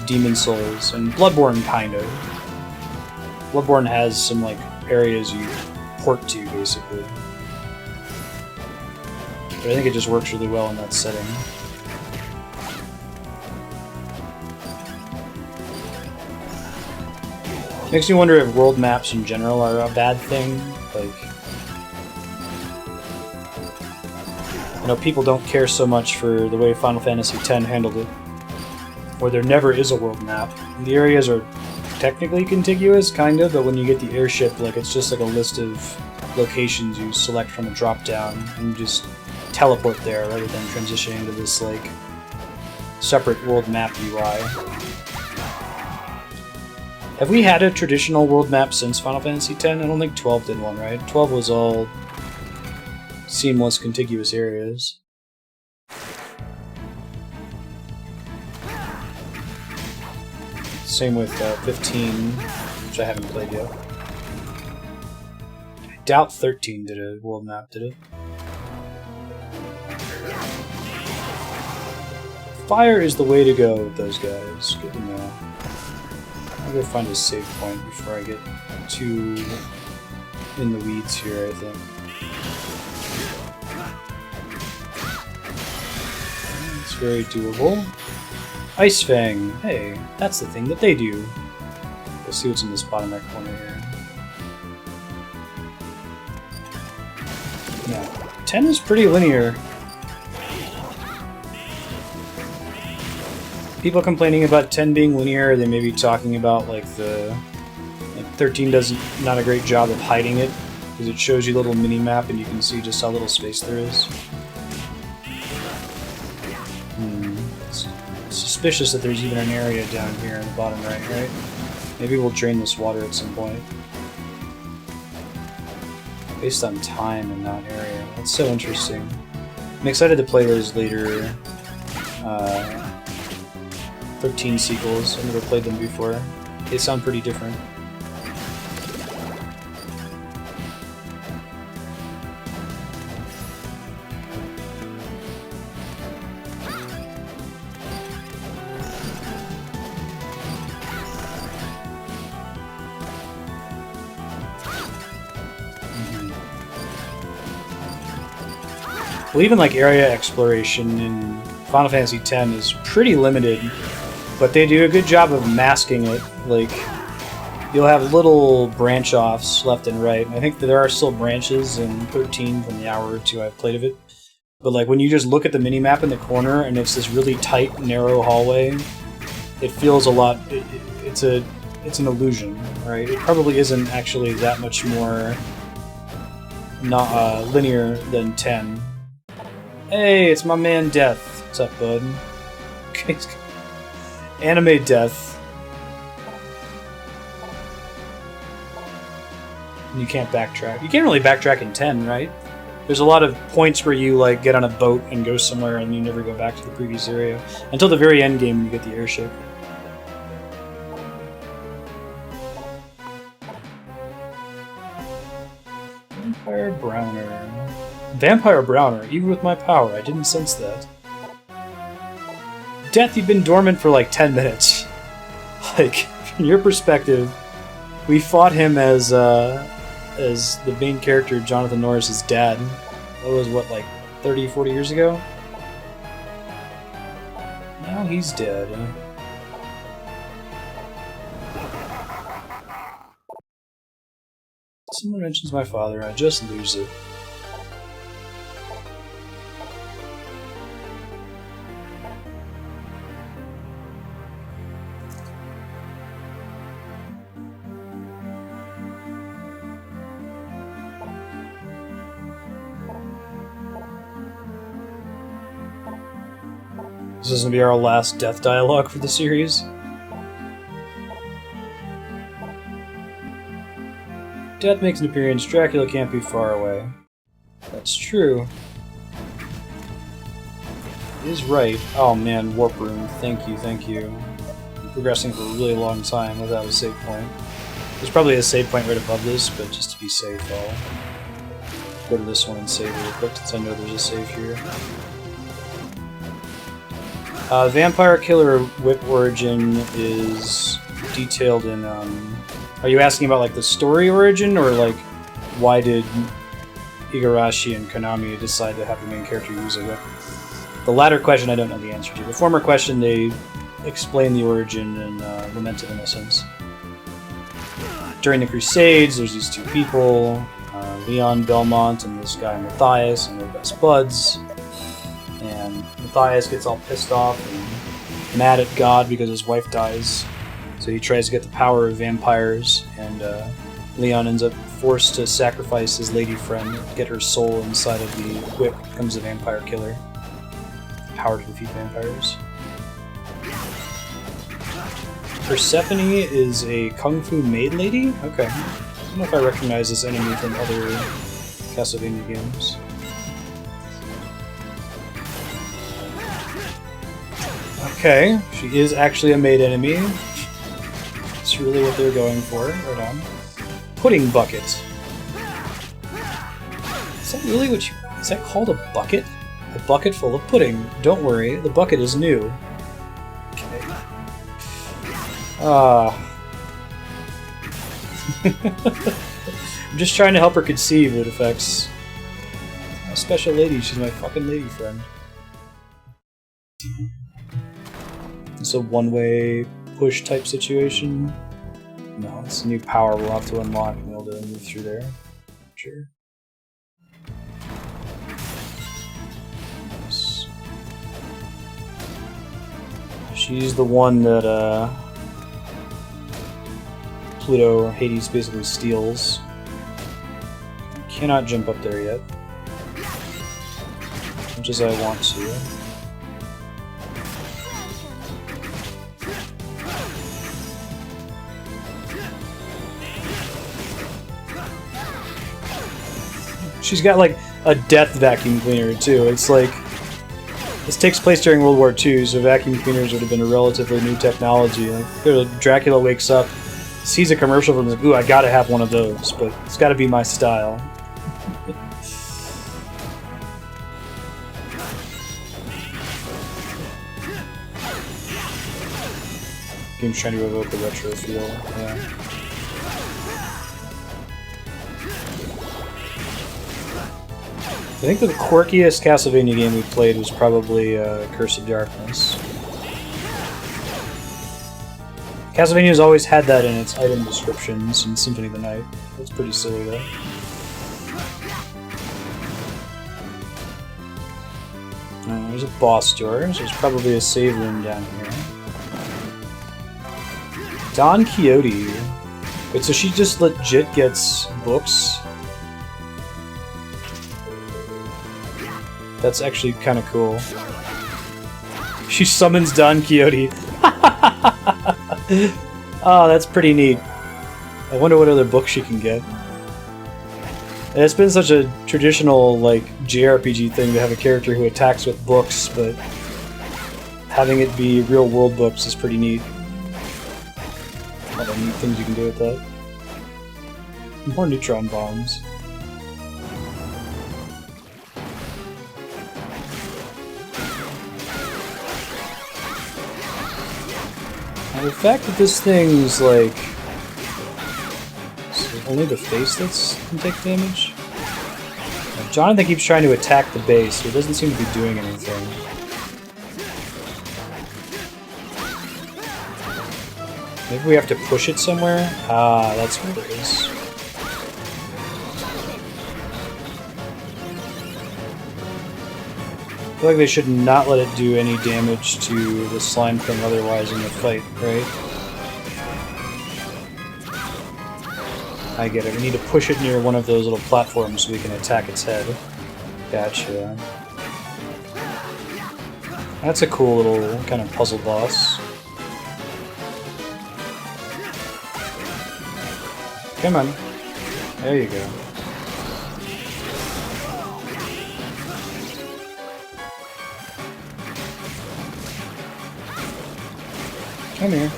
Demon Souls and Bloodborne, kind of. Bloodborne has some like areas you port to, basically. But I think it just works really well in that setting. Makes me wonder if world maps in general are a bad thing. Like, I know people don't care so much for the way Final Fantasy X handled it, where there never is a world map. The areas are technically contiguous, kind of, but when you get the airship, like, it's just like a list of locations you select from a drop-down, and you just teleport there rather than transitioning to this, like, separate world map UI. Have we had a traditional world map since Final Fantasy X? I don't think 12 did one, right? 12 was all seamless, contiguous areas. Same with 15, which I haven't played yet. I doubt 13 did a world map, did it? Fire is the way to go with those guys. Good to know. I'll go find a save point before I get too in the weeds here, I think. It's very doable. Ice Fang! Hey, that's the thing that they do. Let's see what's in this bottom right corner here. Yeah, 10 is pretty linear. People complaining about 10 being linear, they may be talking about like 13 does not a great job of hiding it, because it shows you a little mini map and you can see just how little space there is. It's suspicious that there's even an area down here in the bottom right? Maybe we'll drain this water at some point. Based on time and not area. That's so interesting. I'm excited to play those later 13 sequels. I've never played them before. They sound pretty different. Well, even like area exploration in Final Fantasy X is pretty limited, but they do a good job of masking it. Like, you'll have little branch-offs left and right. I think that there are still branches in 13 from the hour or two I've played of it. But like, when you just look at the minimap in the corner and it's this really tight, narrow hallway, it feels a lot... It's an illusion, right? It probably isn't actually that much more not linear than 10. Hey, it's my man Death. What's up, bud? Anime Death. And you can't backtrack. You can't really backtrack in 10, right? There's a lot of points where you like get on a boat and go somewhere and you never go back to the previous area. Until the very end game when you get the airship. Vampire Brauner. Vampire Brauner, even with my power, I didn't sense that. Death, you've been dormant for like 10 minutes. Like, from your perspective, we fought him as the main character, Jonathan Norris's dad. That was, what, like 30, 40 years ago? Now he's dead. Someone mentions my father, I just lose it. This is going to be our last death dialogue for the series. Death makes an appearance, Dracula can't be far away. That's true. is right. Oh man, warp room. Thank you, thank you. I'm progressing for a really long time without a save point. There's probably a save point right above this, but just to be safe, I'll go to this one and save real quick since I know there's a save here. Vampire Killer Whip origin is detailed in. Are you asking about like the story origin, or like why did Igarashi and Konami decide to have the main character use a whip? The latter question I don't know the answer to. The former question, they explain the origin in Lament of Innocence. During the Crusades, there's these two people, Leon Belmont and this guy Matthias, and they're best buds. And Matthias gets all pissed off and mad at God because his wife dies. So he tries to get the power of vampires, and Leon ends up forced to sacrifice his lady friend, get her soul inside of the whip, becomes a vampire killer. Power to defeat vampires. Persephone is a Kung Fu maid lady? Okay. I don't know if I recognize this enemy from other Castlevania games. Okay, she is actually a maid enemy. That's really what they're going for. Right on. Pudding bucket. Is that really what you... Is that called a bucket? A bucket full of pudding. Don't worry, the bucket is new. Okay. I'm just trying to help her conceive what affects a special lady. She's my fucking lady friend. It's a one-way push type situation. No, it's a new power we'll have to unlock and be able to move through there. Sure. Nice. She's the one that Pluto or Hades basically steals. Cannot jump up there yet. As much as I want to. She's got like a death vacuum cleaner too. It's like, this takes place during World War II, so vacuum cleaners would have been a relatively new technology. Like, Dracula wakes up, sees a commercial from like, ooh, I gotta have one of those, but it's gotta be my style. Game's trying to evoke a retro feel, yeah. I think the quirkiest Castlevania game we played was probably Curse of Darkness. Castlevania's always had that in its item descriptions in Symphony of the Night. That's pretty silly though. There's a boss door, so there's probably a save room down here. Don Quixote. Wait, so she just legit gets books? That's actually kind of cool. She summons Don Quixote. Oh, that's pretty neat. I wonder what other books she can get. And it's been such a traditional, like, JRPG thing to have a character who attacks with books, but having it be real-world books is pretty neat. A lot of neat things you can do with that. More neutron bombs. The fact that this thing's like... Is it only the face that can take damage? Jonathan keeps trying to attack the base, but it doesn't seem to be doing anything. Maybe we have to push it somewhere? Ah, that's what it is. I feel like they should not let it do any damage to the slime thing otherwise in the fight, right? I get it. We need to push it near one of those little platforms so we can attack its head. Gotcha. That's a cool little kind of puzzle boss. Come on. There you go. Come here.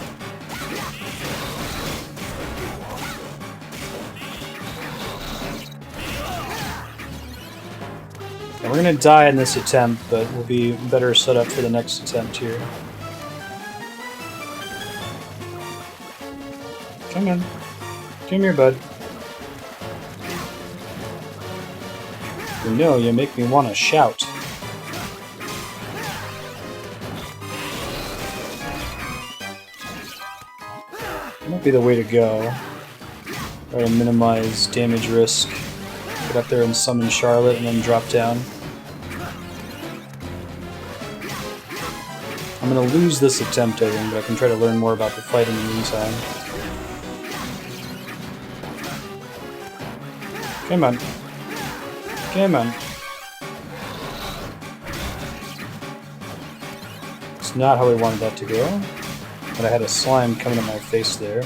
And we're gonna die in this attempt, but we'll be better set up for the next attempt here. Come on. Come here, bud. You know, you make me want to shout. That might be the way to go. Try to minimize damage risk. Get up there and summon Charlotte and then drop down. I'm gonna lose this attempt, I think, but I can try to learn more about the fight in the meantime. Come on. Come on. It's not how we wanted that to go, but I had a slime coming at my face there.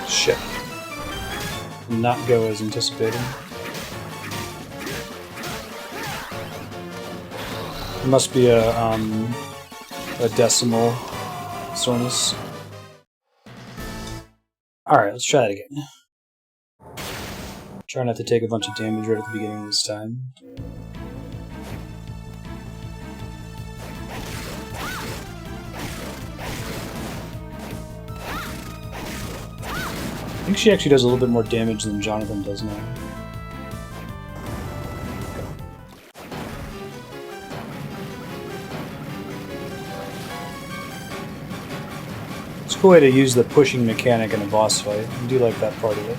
Shit. Did not go as anticipated. It must be a decimal soreness. Alright, let's try that again. Try not to take a bunch of damage right at the beginning this time. I think she actually does a little bit more damage than Jonathan does now. It's a cool way to use the pushing mechanic in a boss fight. I do like that part of it.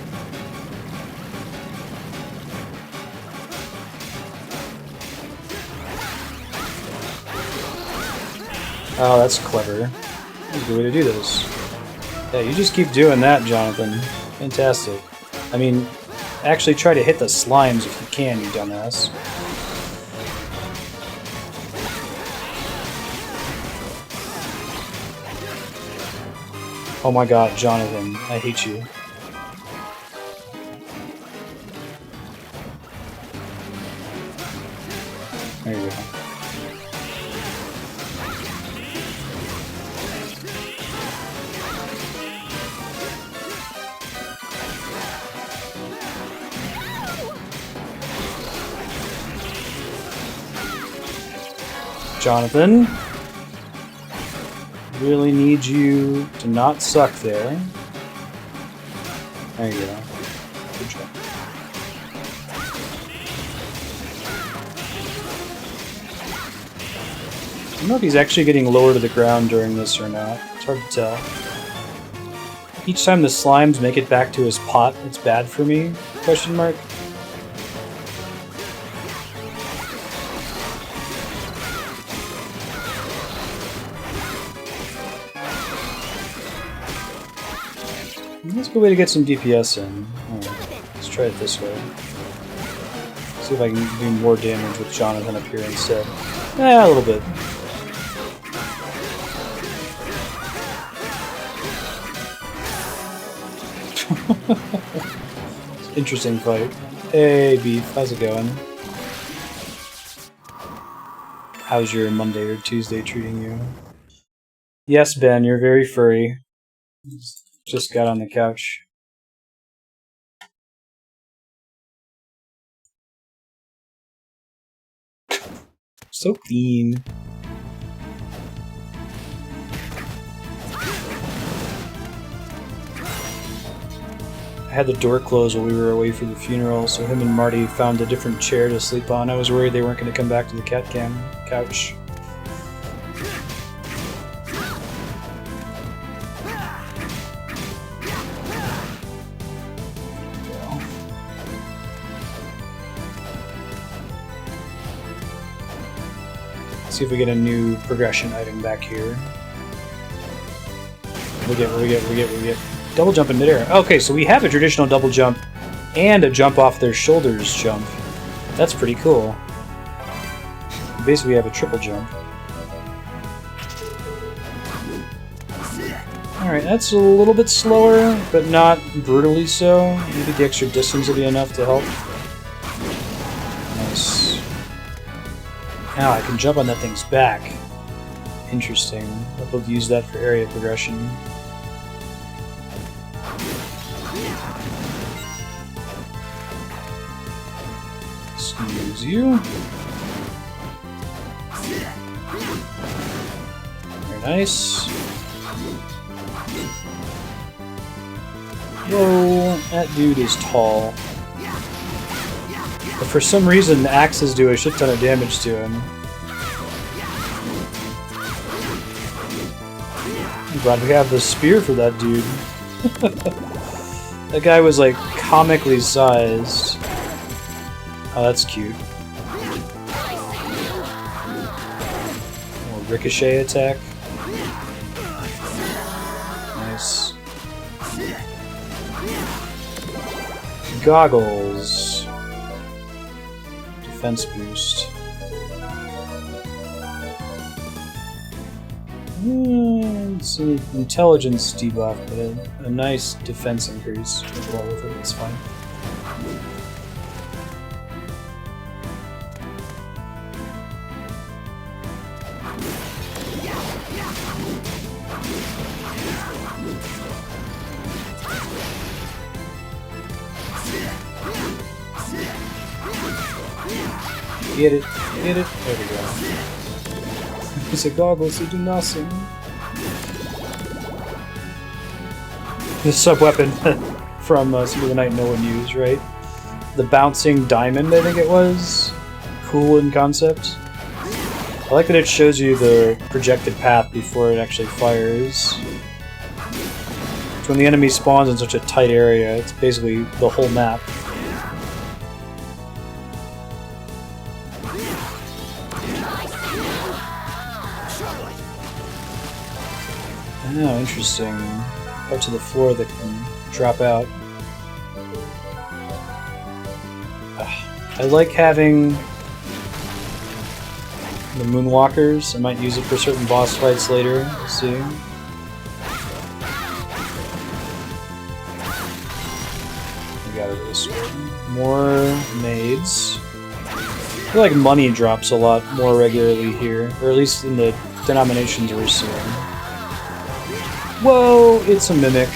Oh, that's clever. That's a good way to do this. Yeah, you just keep doing that, Jonathan. Fantastic. I mean, actually try to hit the slimes if you can, you dumbass. Oh my god, Jonathan, I hate you. There you go. Jonathan, really need you to not suck there. There you go. Good job. I don't know if he's actually getting lower to the ground during this or not. It's hard to tell. Each time the slimes make it back to his pot, it's bad for me? Question mark. That's a good way to get some DPS in. Right, let's try it this way. See if I can do more damage with Jonathan up here instead. A little bit. Interesting fight. Hey, Beef, how's it going? How's your Monday or Tuesday treating you? Yes, Ben, you're very furry. Just got on the couch. So clean. I had the door closed while we were away for the funeral, so him and Marty found a different chair to sleep on. I was worried they weren't going to come back to the cat cam couch. See if we get a new progression item back here. We get. Double jump in midair. Okay, so we have a traditional double jump and a jump off their shoulders jump. That's pretty cool. Basically, we have a triple jump. Alright, that's a little bit slower, but not brutally so. Maybe the extra distance will be enough to help. Now I can jump on that thing's back. Interesting. I'll be able to use that for area progression. Excuse you. Very nice. Whoa, that dude is tall. But for some reason, the axes do a shit ton of damage to him. I'm glad we have the spear for that dude. That guy was like comically sized. Oh, that's cute. More ricochet attack. Nice. Goggles. Defense boost. It's an intelligence debuff, but a nice defense increase as well with it. It's fine. Get it, get it. There we go. These are goggles, they do nothing. This sub-weapon from Some of the Night no one used, right? The bouncing diamond, I think it was. Cool in concept. I like that it shows you the projected path before it actually fires. So when the enemy spawns in such a tight area, it's basically the whole map. Oh, interesting. Parts of the floor that can drop out. I like having the moonwalkers. I might use it for certain boss fights later. We'll see. We got it this way. More maids. I feel like money drops a lot more regularly here, or at least in the denominations we're seeing. Whoa, it's a mimic. I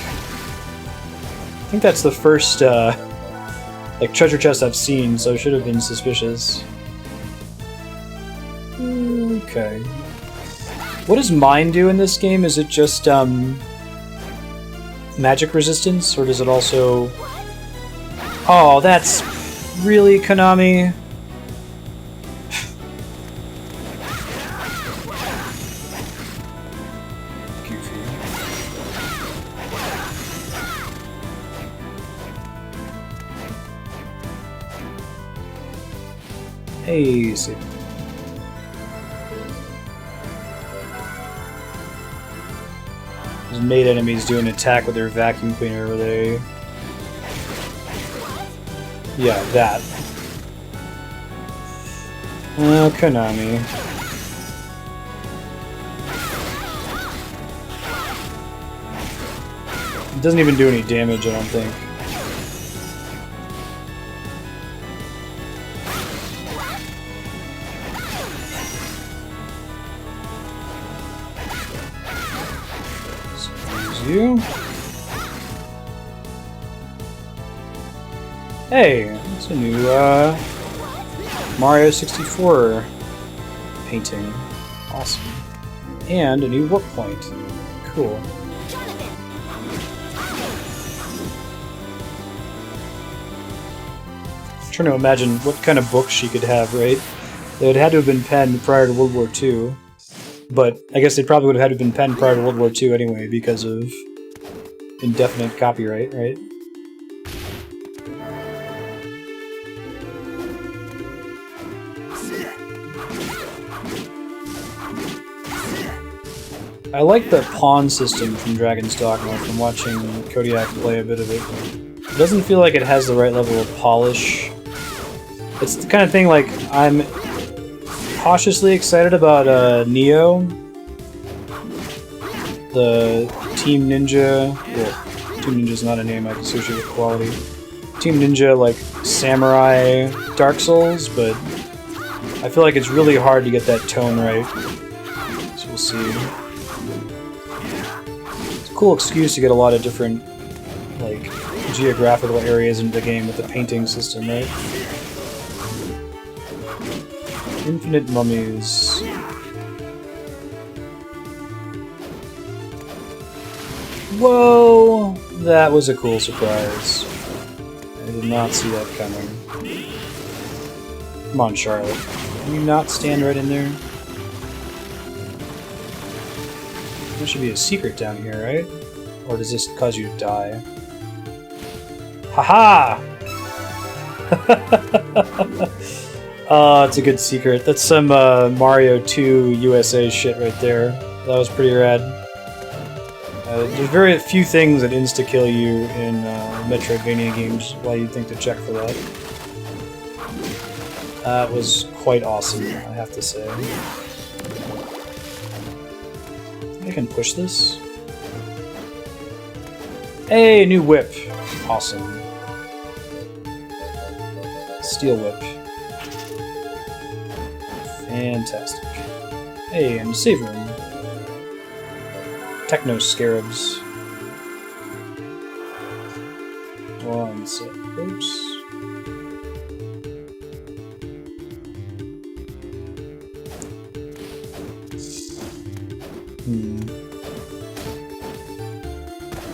think that's the first like treasure chest I've seen, so I should have been suspicious. Okay. What does mine do in this game? Is it just magic resistance, or does it also... Oh, that's really Konami. Haze. Those maid enemies do an attack with their vacuum cleaner where they... Yeah, that. Oh, Konami. It doesn't even do any damage, I don't think. You. Hey, it's a new Mario 64 painting. Awesome. And a new warp point. Cool. I'm trying to imagine what kind of books she could have, right? They would have had to have been penned prior to World War II. But I guess they probably would have had to have been penned prior to World War II anyway, because of indefinite copyright, right? I like the pawn system from Dragon's Dogma, from watching Kodiak play a bit of it. It doesn't feel like it has the right level of polish. It's the kind of thing like I'm cautiously excited about Neo, the Team Ninja. Well, Team Ninja's not a name I can associate with quality. Team Ninja, like Samurai Dark Souls, but I feel like it's really hard to get that tone right. So we'll see. It's a cool excuse to get a lot of different, like, geographical areas into the game with the painting system, right? Infinite mummies. Whoa! That was a cool surprise. I did not see that coming. Come on, Charlotte. Can you not stand right in there? There should be a secret down here, right? Or does this cause you to die? Haha! Oh, it's a good secret. That's some Mario 2 USA shit right there. That was pretty rad. There's very few things that insta-kill you in Metroidvania games. Why you'd think to check for that. That was quite awesome, I have to say. I can push this. Hey, new whip. Awesome. Steel whip. Fantastic. Hey, and save room. Techno scarabs. One set. Oops.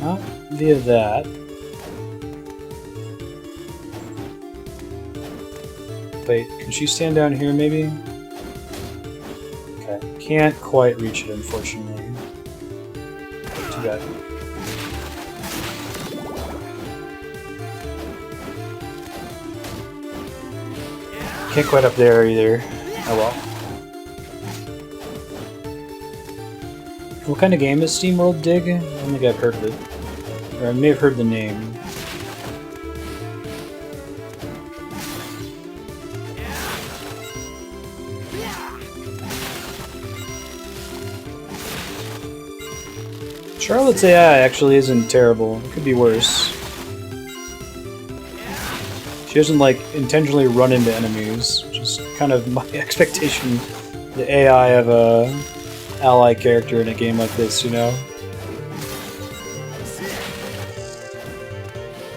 Not via that. Wait, can she stand down here maybe? Okay, can't quite reach it unfortunately. Too bad. Can't quite up there either. Oh well. What kind of game is SteamWorld Dig? I don't think I've heard of it. Or I may have heard the name. Charlotte's AI actually isn't terrible. It could be worse. She doesn't, like, intentionally run into enemies, which is kind of my expectation. The AI of a ally character in a game like this, you know?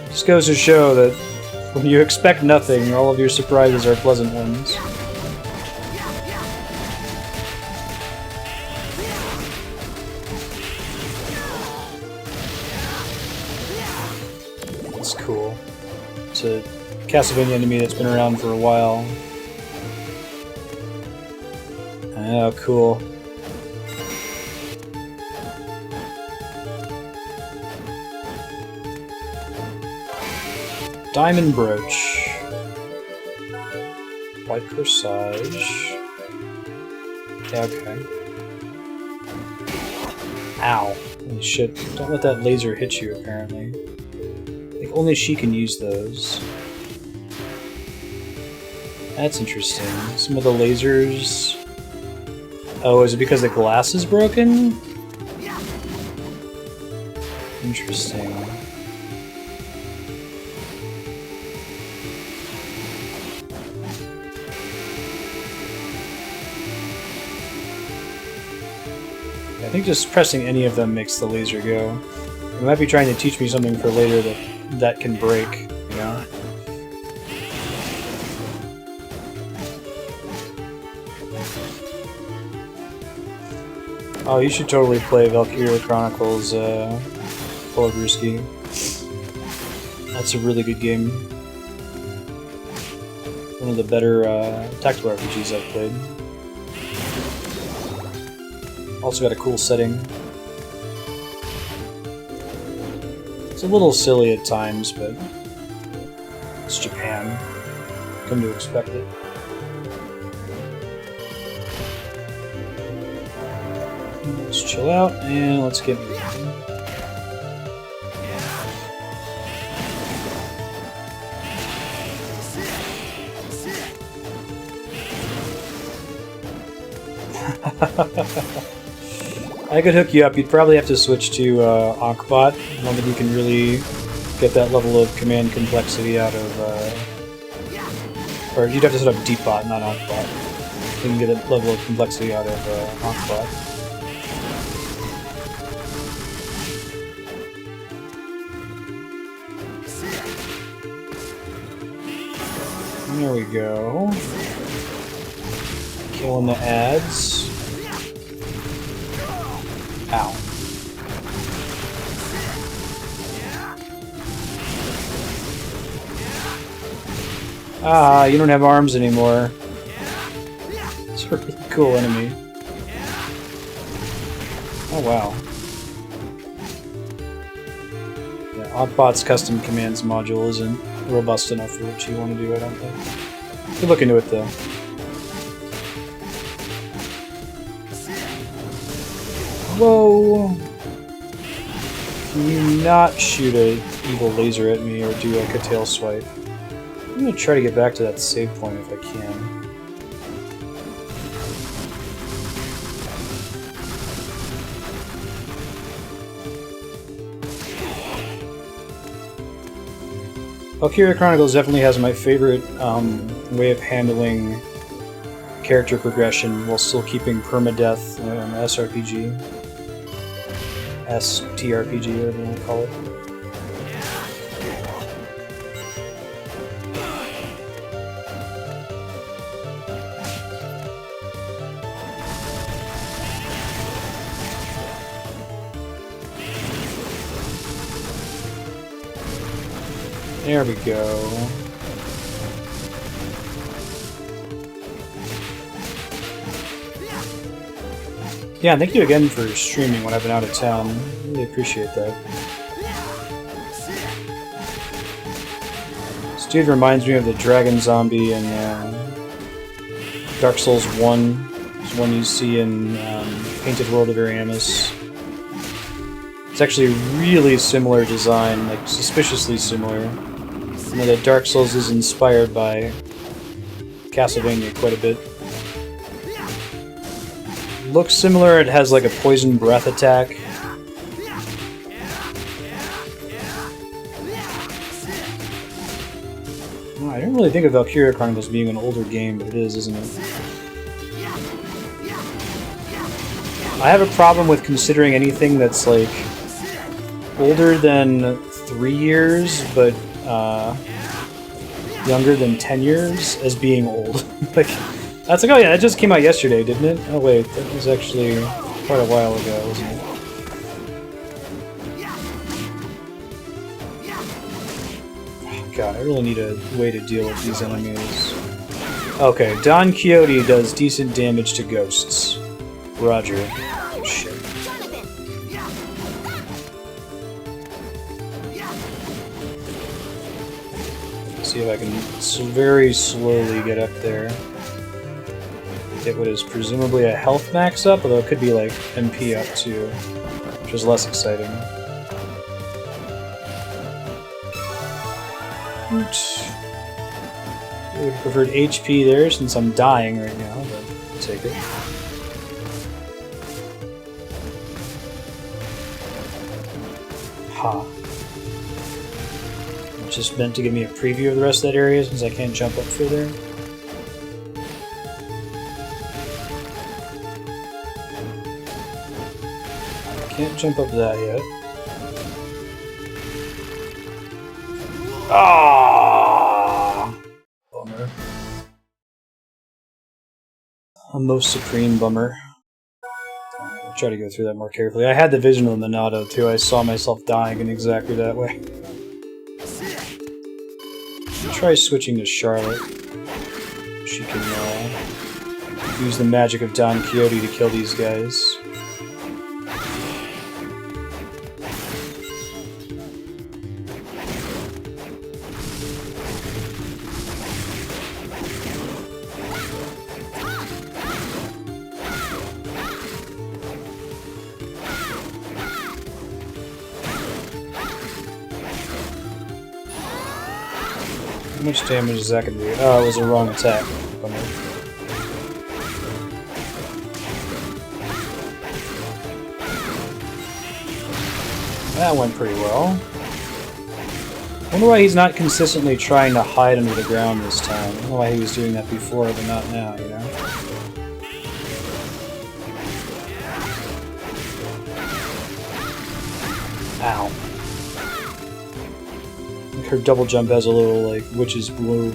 Just goes to show that when you expect nothing, all of your surprises are pleasant ones. It's cool. It's a Castlevania enemy that's been around for a while. Oh, cool. Diamond brooch. White corsage. Yeah, okay. Ow. Holy shit. Don't let that laser hit you, apparently. I think only she can use those. That's interesting. Some of the lasers... Oh, is it because the glass is broken? Interesting. I think just pressing any of them makes the laser go. It might be trying to teach me something for later that can break, you know? Oh, you should totally play Valkyria Chronicles Pologruski. That's a really good game. One of the better tactical RPGs I've played. Also got a cool setting. It's a little silly at times, but it's Japan. Come to expect it. Let's chill out and let's get moving. I could hook you up. You'd probably have to switch to Acrobat. I don't think you can really get that level of command complexity out of... or you'd have to set up Deepbot, not Acrobat. we can get a level of complexity out of Acrobat. There we go. Killing the ads. Ow. Ah, you don't have arms anymore. It's a really cool enemy. Oh wow. Yeah, Oddbot's custom commands module isn't robust enough for what you want to do, I don't think. Could look into it though. Whoa! Can you not shoot an evil laser at me or do like a tail swipe? I'm gonna try to get back to that save point if I can. Valkyria Chronicles definitely has my favorite way of handling character progression while still keeping permadeath SRPG. STRPG, whatever you want to call it. There we go. Yeah, thank you again for streaming when I've been out of town. Really appreciate that. This dude reminds me of the dragon zombie in Dark Souls 1. It's one you see in Painted World of Ariamis. It's actually a really similar design, like suspiciously similar. You know that Dark Souls is inspired by Castlevania quite a bit. Looks similar, it has like a poison breath attack. Oh, I didn't really think of Valkyria Chronicles being an older game, but it is, isn't it? I have a problem with considering anything that's like older than 3 years, but younger than 10 years as being old. Like, that's like, oh yeah, that just came out yesterday, didn't it? Oh wait, that was actually quite a while ago, wasn't it? Oh, God, I really need a way to deal with these enemies. Okay, Don Quixote does decent damage to ghosts. Roger. Oh, shit. See if I can very slowly get up there. Get what is presumably a health max up, although it could be like MP up too, which is less exciting. Oops. I would have preferred HP there since I'm dying right now, but I'll take it. Ha. It's just meant to give me a preview of the rest of that area since I can't jump up further. Can't jump up that yet. Ah! Bummer. A most supreme bummer. I'll try to go through that more carefully. I had the vision of the Minato too. I saw myself dying in exactly that way. I'll try switching to Charlotte. She can use the magic of Don Quixote to kill these guys. How much damage is that going to do? Oh, it was a wrong attack. That went pretty well. I wonder why he's not consistently trying to hide under the ground this time. I don't know why he was doing that before, but not now, you know? Ow. Her double jump has a little, like, witch's bloom.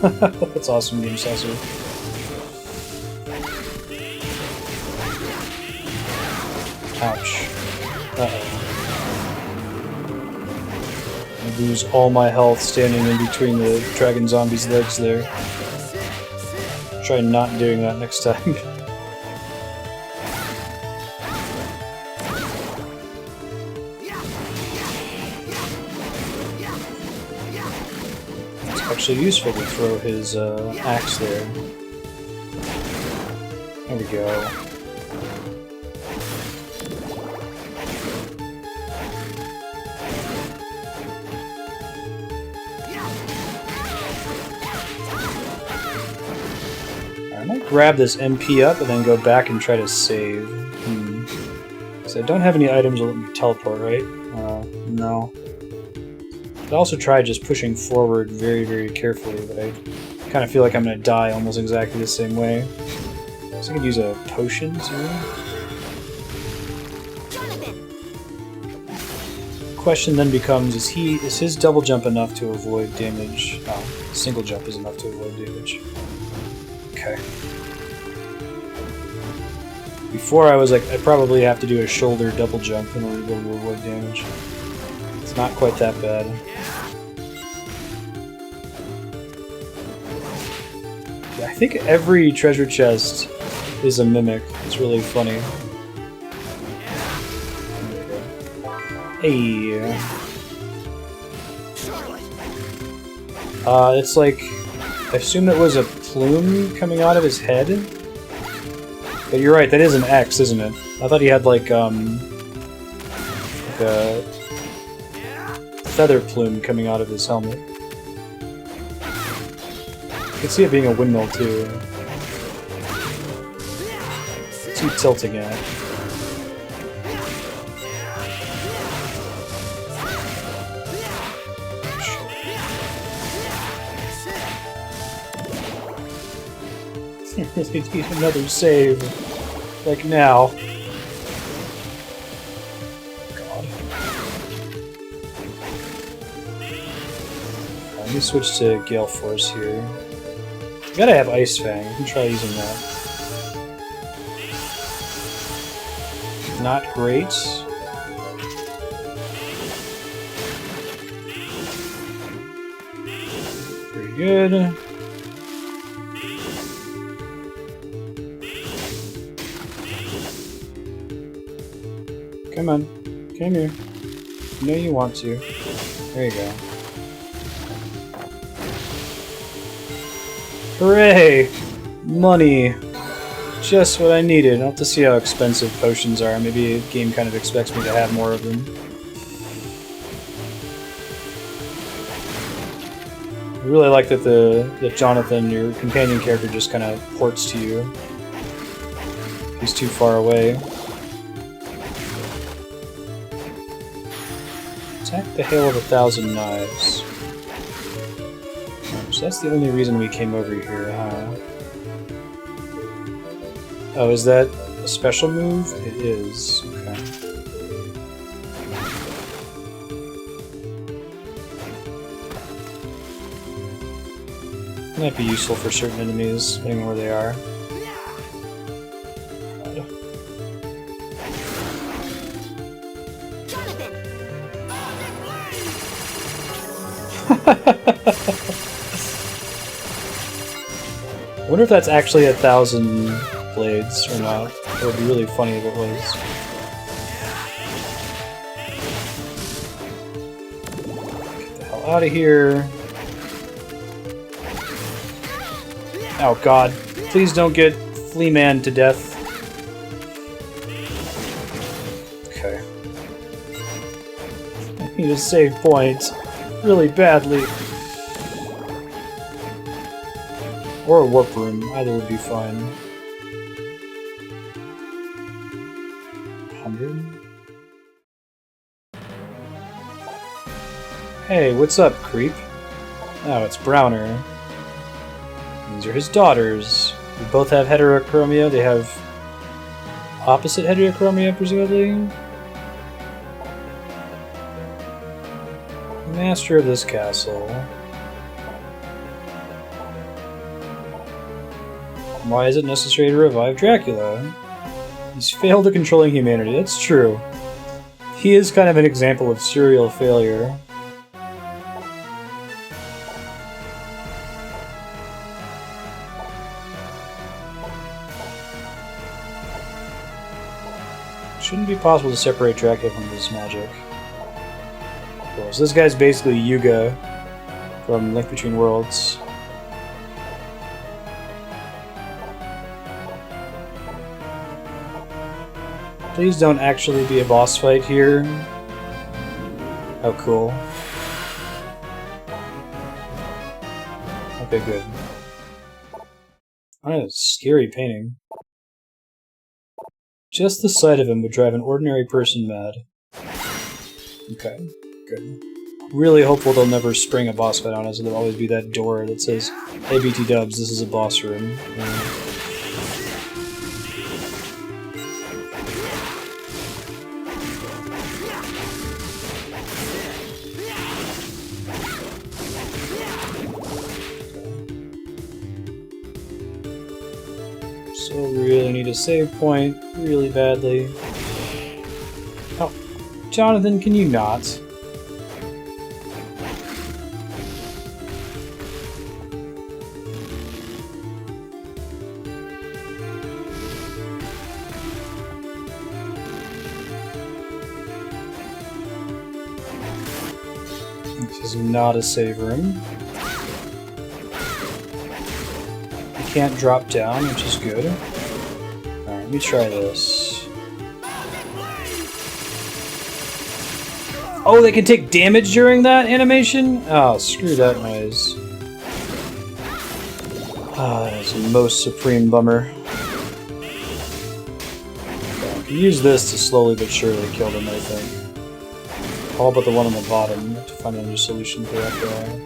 That's awesome, Game Saucer. Ouch. Uh-oh. I lose all my health standing in between the dragon zombie's legs there. Try not doing that next time. It's actually useful to throw his axe there. There we go. I might grab this MP up and then go back and try to save. So I don't have any items that let me teleport, right? No. I'd also try just pushing forward very, very carefully, but I kind of feel like I'm going to die almost exactly the same way. So I could use a potion soon. Question then becomes, is his double jump enough to avoid damage? Oh, single jump is enough to avoid damage. Okay. Before I was like, I probably have to do a shoulder double jump in order to avoid damage. It's not quite that bad. Yeah, I think every treasure chest is a mimic. It's really funny. Hey. It's like, I assume it was a plume coming out of his head. But you're right, that is an X, isn't it? I thought he had like a feather plume coming out of his helmet. I can see it being a windmill too. What's he tilting at? I really need another save. Like now. God. Let me switch to Gale Force here. You gotta have Ice Fang. You can try using that. Not great. Pretty good. Come on. Come here. You know you want to. There you go. Hooray! Money! Just what I needed. I'll have to see how expensive potions are. Maybe the game kind of expects me to have more of them. I really like that that Jonathan, your companion character, just kind of ports to you. He's too far away. Attack the Hail of 1,000 Knives. So that's the only reason we came over here, huh? Oh, is that a special move? It is. Okay. Might be useful for certain enemies, depending on where they are. I wonder if that's actually 1,000 blades or not. It would be really funny if it was. Get the hell out of here. Oh god. Please don't get Flea Man to death. Okay. I need a save point. Really badly. Or a warp room, either would be fine. 100? Hey, what's up, creep? Oh, it's Brauner. These are his daughters. They both have heterochromia. They have opposite heterochromia, presumably. Master of this castle. Why is it necessary to revive Dracula? He's failed at controlling humanity. That's true. He is kind of an example of serial failure. Shouldn't be possible to separate Dracula from his magic. Cool. So this guy's basically Yuga from Link Between Worlds. Please don't actually be a boss fight here. Oh, cool. Okay, good. Oh, scary painting. Just the sight of him would drive an ordinary person mad. Okay, good. Really hopeful they'll never spring a boss fight on us, and there'll always be that door that says, "Hey BT Dubs, this is a boss room." So really need a save point really badly. Oh, Jonathan, can you not? This is not a save room. Can't drop down, which is good. Alright, let me try this. Oh, they can take damage during that animation? Oh, screw that noise. Ah, that is the most supreme bummer. Okay, I can use this to slowly but surely kill them, I think. All but the one on the bottom. I have to find a new solution for that guy.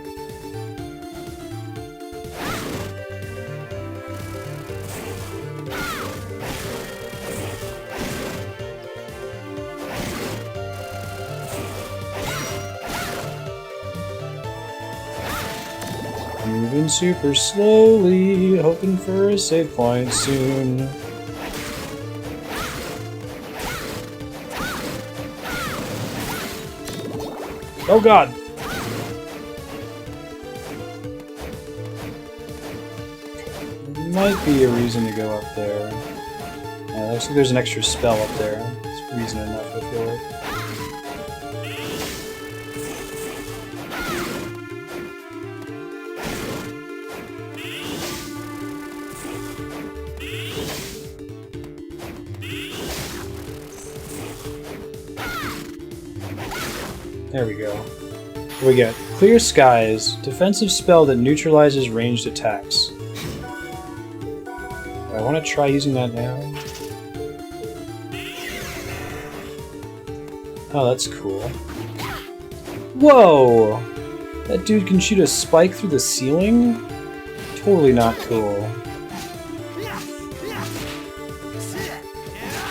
Moving super slowly, hoping for a save point soon. Oh god! Might be a reason to go up there. Looks like there's an extra spell up there. It's reason enough, I feel like. There we go. What we got? Clear Skies, defensive spell that neutralizes ranged attacks. I want to try using that now. Oh, that's cool. Whoa! That dude can shoot a spike through the ceiling? Totally not cool.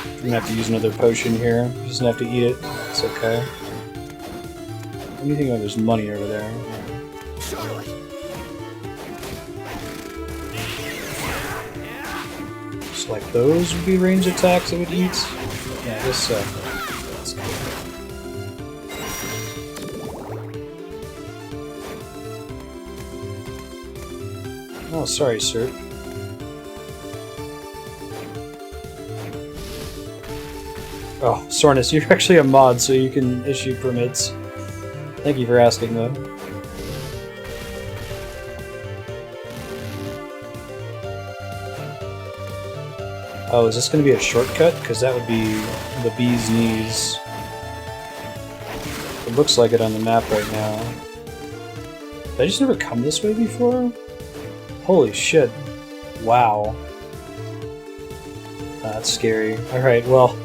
I'm gonna have to use another potion here. Just gonna have to eat it. It's okay. What do you think about there's money over there? Just like those would be ranged attacks it would eat? Yeah, I guess so. That's cool. Oh, sorry, sir. Oh, Sornus, you're actually a mod, so you can issue permits. Thank you for asking, though. Oh, is this going to be a shortcut? Because that would be the bee's knees. It looks like it on the map right now. Did I just never come this way before? Holy shit. Wow. That's scary. Alright, well,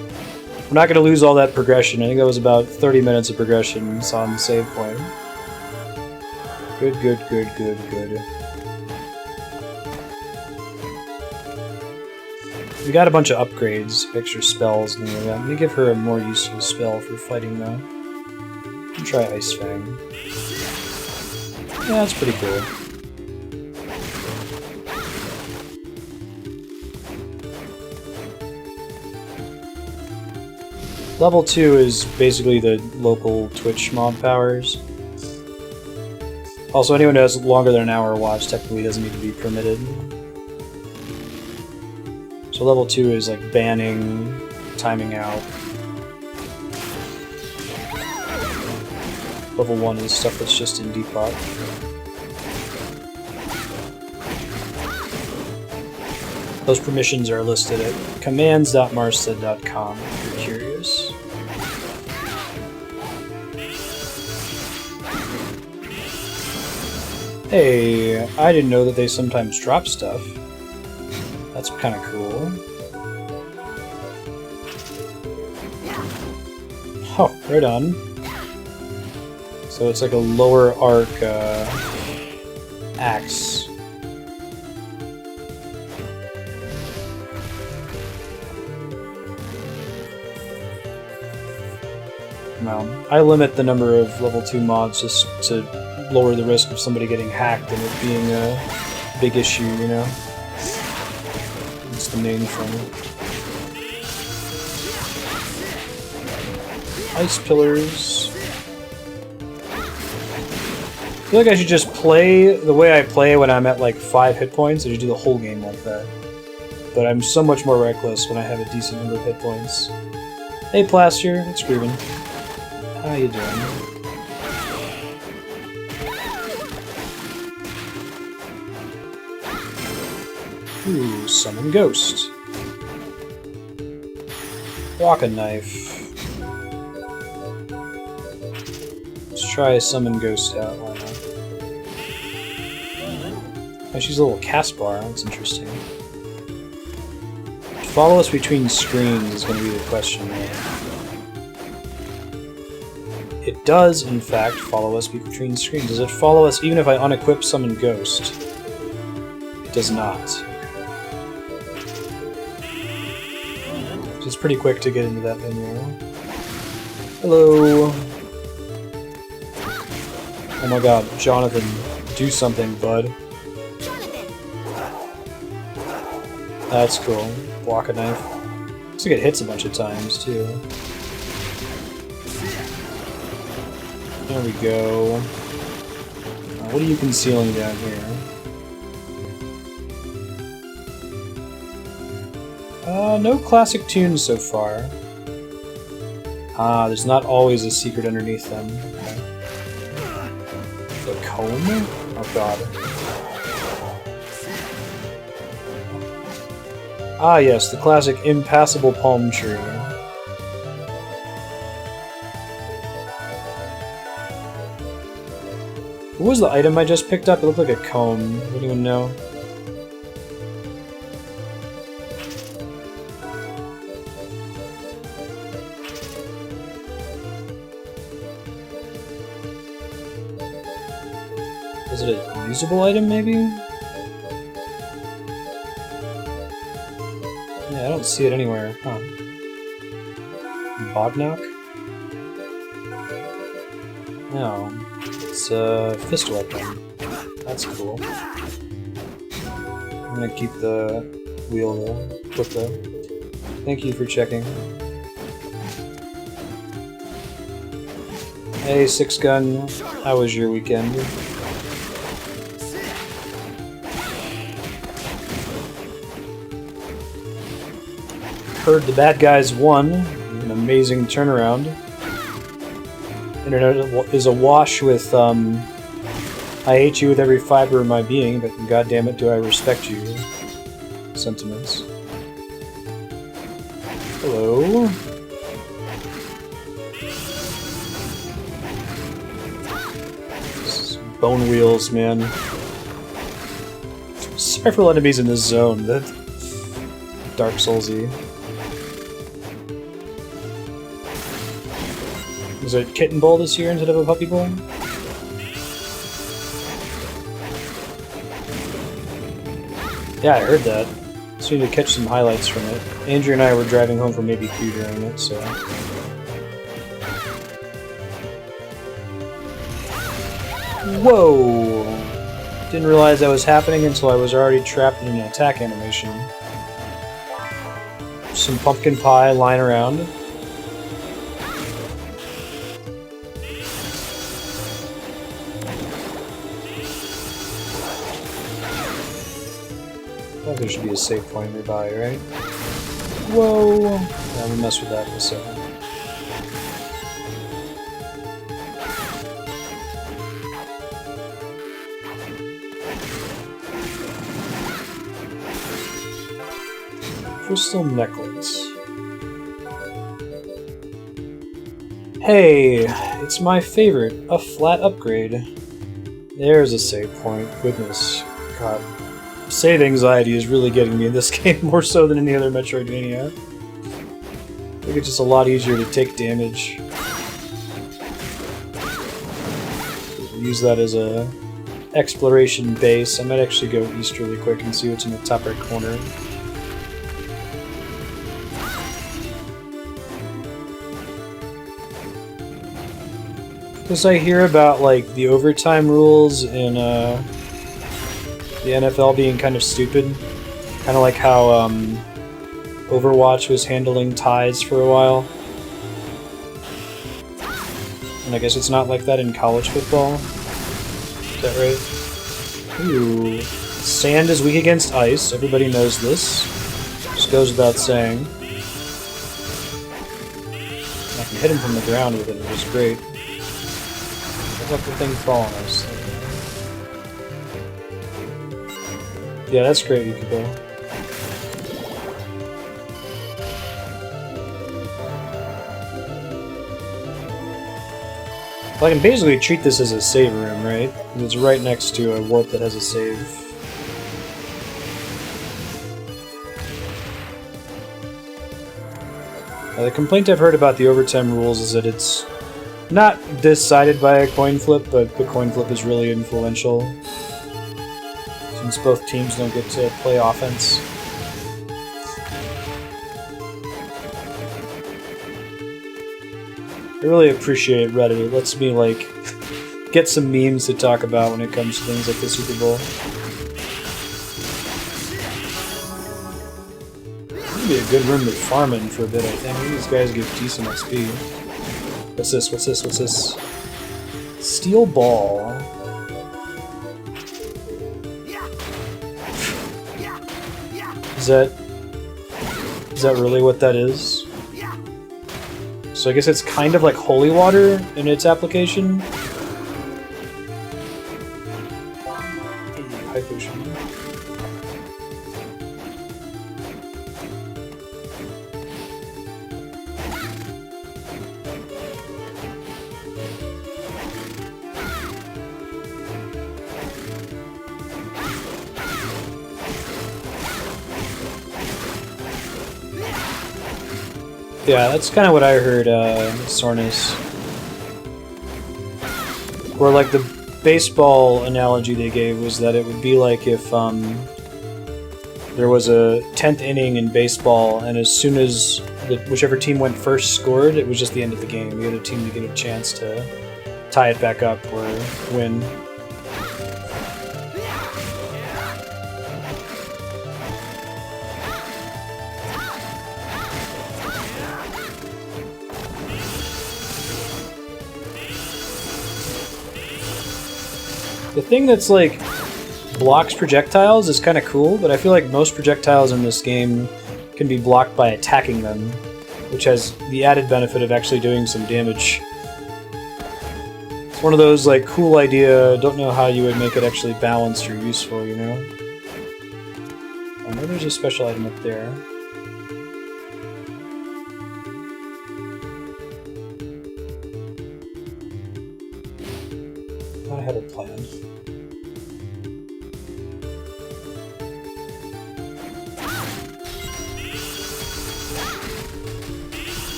we're not going to lose all that progression. I think that was about 30 minutes of progression on the save point. Good, good, good, good, good. We got a bunch of upgrades, extra spells, and things like that. Let me give her a more useful spell for fighting though. Try Ice Fang. Yeah, that's pretty cool. Level 2 is basically the local Twitch mob powers. Also, anyone who has longer than an hour watch technically doesn't need to be permitted. So level 2 is like banning, timing out. Level 1 is stuff that's just in depot. Those permissions are listed at commands.marstead.com if you're curious. Hey, I didn't know that they sometimes drop stuff. That's kind of cool. Oh, right on. So it's like a lower arc axe. No, I limit the number of level 2 mods just to lower the risk of somebody getting hacked and it being a big issue, you know? That's the main thing. Ice pillars. I feel like I should just play the way I play when I'm at like 5 hit points. I should do the whole game like that. But I'm so much more reckless when I have a decent number of hit points. Hey Plaster, it's Groovin'. How you doing? Ooh, summon ghost. Walk a knife. Let's try summon ghost out. Why not? Oh, she's a little cast bar. That's interesting. Follow us between screens is going to be the question there. It does, in fact, follow us between screens. Does it follow us even if I unequip Summon Ghost? It does not. It's pretty quick to get into that menu. Hello! Oh my god, Jonathan, do something, bud. That's cool. Block a knife. Looks like it hits a bunch of times, too. There we go. What are you concealing down here? No classic tunes so far. Ah, there's not always a secret underneath them. Okay. The comb? Oh god. Ah yes, the classic impassable palm tree. What was the item I just picked up? It looked like a comb. Does anyone know? Is it a usable item, maybe? Yeah, I don't see it anywhere. Huh. Bognock? No. It's a fist weapon. That's cool. I'm gonna keep the wheel though. Equip though. Thank you for checking. Hey, Six Gun. How was your weekend? Heard the bad guys won. An amazing turnaround. Internet is awash with, I hate you with every fiber of my being, but goddammit do I respect you sentiments. Hello? Bone wheels, man. Several enemies in this zone. That Dark Soulsy. Is it Kitten Bowl this year instead of a Puppy Bowl? Yeah, I heard that. Just need to catch some highlights from it. Andrew and I were driving home from ABQ during it, so... Whoa! Didn't realize that was happening until I was already trapped in an attack animation. Some pumpkin pie lying around. I think there should be a save point nearby, right? Whoa! Yeah, I'm gonna mess with that in a second. Crystal necklace. Hey, it's my favorite, a flat upgrade. There's a save point. Goodness, God. Save anxiety is really getting me in this game more so than any other Metroidvania. I think it's just a lot easier to take damage. Use that as a exploration base. I might actually go east really quick and see what's in the top right corner. Because I hear about like the overtime rules in the NFL being kind of stupid. Kind of like how Overwatch was handling ties for a while. And I guess it's not like that in college football. Is that right? Ooh. Sand is weak against ice. Everybody knows this. Just goes without saying. I can hit him from the ground with it, which is great. Let the thing fall on us. Yeah, that's great, Yukiko. Well, I can basically treat this as a save room, right? And it's right next to a warp that has a save. The complaint I've heard about the overtime rules is that it's not decided by a coin flip, but the coin flip is really influential. Since both teams don't get to play offense. I really appreciate Reddit. It lets me, like, get some memes to talk about when it comes to things like the Super Bowl. This would be a good room to farm in for a bit, I think. These guys give decent XP. What's this? What's this? What's this? Steel ball. Is that really what that is? So I guess it's kind of like holy water in its application. High potion. Yeah, that's kind of what I heard, Sornus. Or like the baseball analogy they gave was that it would be like if there was a 10th inning in baseball, and as soon as whichever team went first scored, it was just the end of the game. The other team would get a chance to tie it back up or win. The thing that's like blocks projectiles is kind of cool, but I feel like most projectiles in this game can be blocked by attacking them, which has the added benefit of actually doing some damage. It's one of those like cool idea, don't know how you would make it actually balanced or useful, you know? I know there's a special item up there. I had a plan.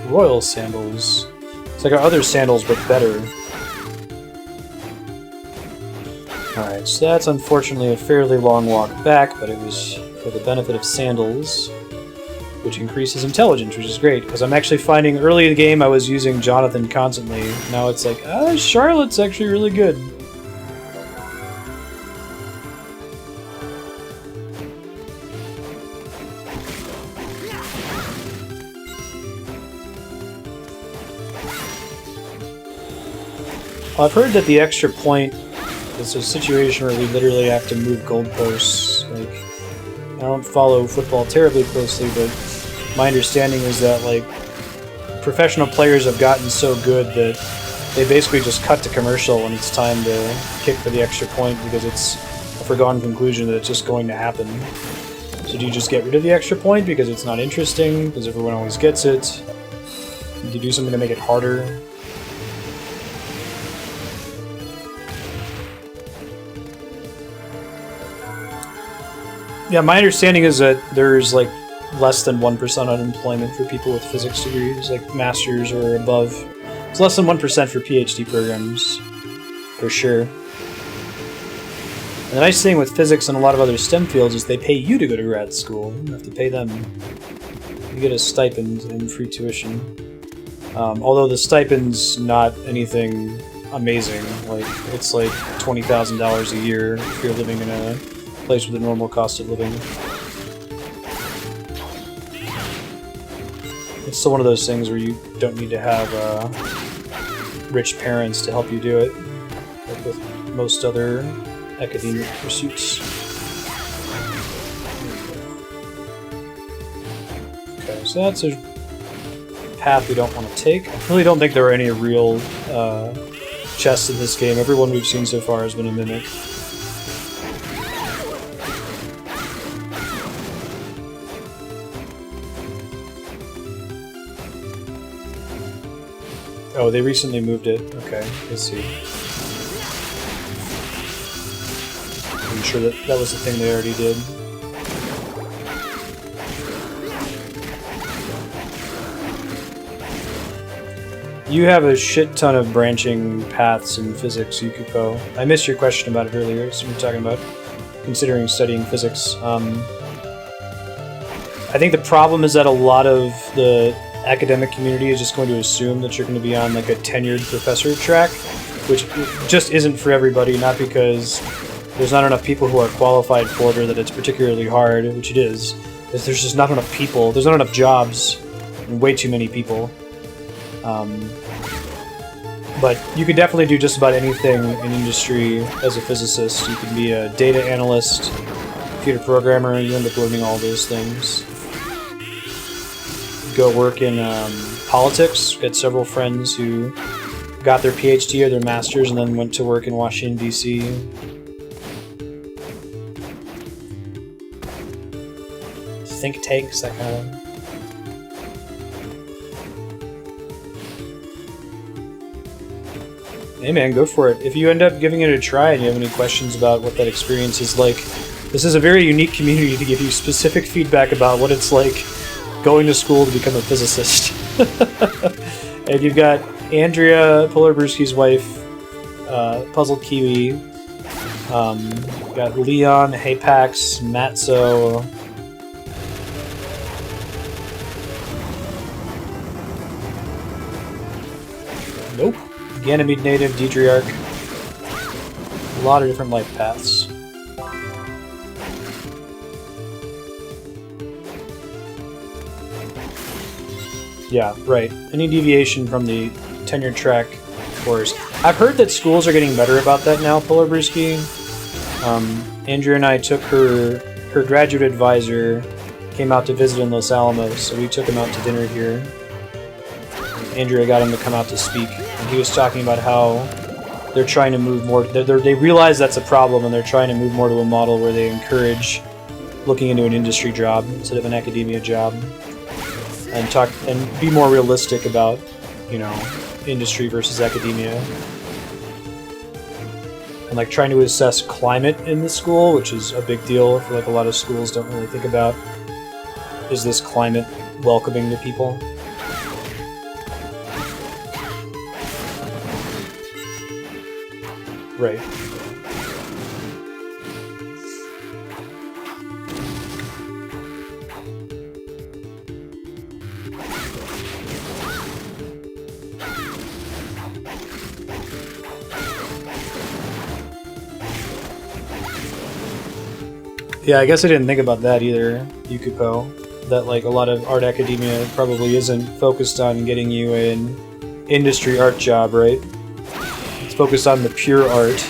Royal sandals. It's like our other sandals, but better. Alright, so that's unfortunately a fairly long walk back, but it was for the benefit of sandals, which increases intelligence, which is great, because I'm actually finding early in the game I was using Jonathan constantly. Now it's like, Charlotte's actually really good. I've heard that the extra point is a situation where we literally have to move goalposts. Like, I don't follow football terribly closely, but my understanding is that, like, professional players have gotten so good that they basically just cut to commercial when it's time to kick for the extra point because it's a foregone conclusion that it's just going to happen. So do you just get rid of the extra point because it's not interesting, because everyone always gets it? Do you do something to make it harder? Yeah, my understanding is that there's like less than 1% unemployment for people with physics degrees, like masters or above. It's less than 1% for PhD programs, for sure. And the nice thing with physics and a lot of other STEM fields is they pay you to go to grad school. You don't have to pay them. You get a stipend and free tuition. Although the stipend's not anything amazing. Like, it's like $20,000 a year if you're living in a place with a normal cost of living. It's still one of those things where you don't need to have rich parents to help you do it, like with most other academic pursuits. Okay, so that's a path we don't want to take. I really don't think there are any real chests in this game. Everyone we've seen so far has been a mimic. Oh, they recently moved it. Okay, let's see. I'm sure that was the thing they already did. You have a shit ton of branching paths in physics, Yukuko. I missed your question about it earlier, so we were talking about considering studying physics. I think the problem is that a lot of the academic community is just going to assume that you're going to be on like a tenured professor track, which just isn't for everybody, not because there's not enough people who are qualified for it or that it's particularly hard, which it is. There's just not enough people. There's not enough jobs and way too many people. But you could definitely do just about anything in industry as a physicist. You can be a data analyst, computer programmer, you end up learning all those things. Go work in politics. Got several friends who got their PhD or their master's and then went to work in Washington, D.C. Think tanks, that kind of thing. Hey man, go for it. If you end up giving it a try and you have any questions about what that experience is like, this is a very unique community to give you specific feedback about what it's like going to school to become a physicist. And you've got Andrea, Polar Brewski's wife, Puzzled Kiwi, got Leon, Haypax, Matzo. Nope. Ganymede native, Deidriarch. A lot of different life paths. Yeah, right. Any deviation from the tenure track course. I've heard that schools are getting better about that now, Polar Brewski. Andrea and I took her graduate advisor, came out to visit in Los Alamos, so we took him out to dinner here. Andrea got him to come out to speak, and he was talking about how they're trying to move more. They realize that's a problem, and they're trying to move more to a model where they encourage looking into an industry job instead of an academia job, and be more realistic about, you know, industry versus academia, and like trying to assess climate in the school, which is a big deal. I feel like a lot of schools don't really think about, is this climate welcoming to people? Right. Yeah, I guess I didn't think about that either, Yukupo. That like a lot of art academia probably isn't focused on getting you an industry art job, right? It's focused on the pure art.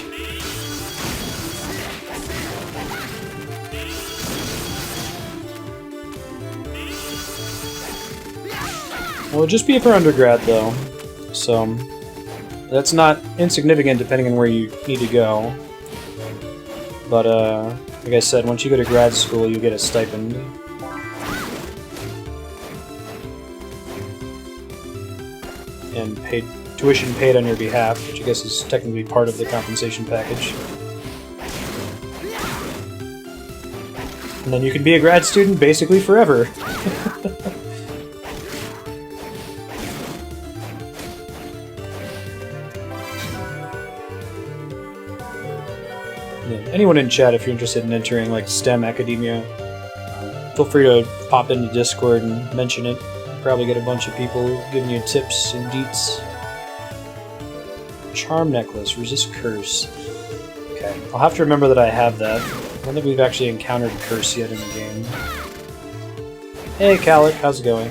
Well, it'll just be for undergrad though, so that's not insignificant depending on where you need to go. But like I said, once you go to grad school, you get a stipend. And tuition paid on your behalf, which I guess is technically part of the compensation package. And then you can be a grad student basically forever. Anyone in chat, if you're interested in entering like STEM academia, feel free to pop into Discord and mention it. Probably get a bunch of people giving you tips and deets. Charm necklace, resist curse. Okay, I'll have to remember that I have that. I don't think we've actually encountered curse yet in the game. Hey Calic, how's it going?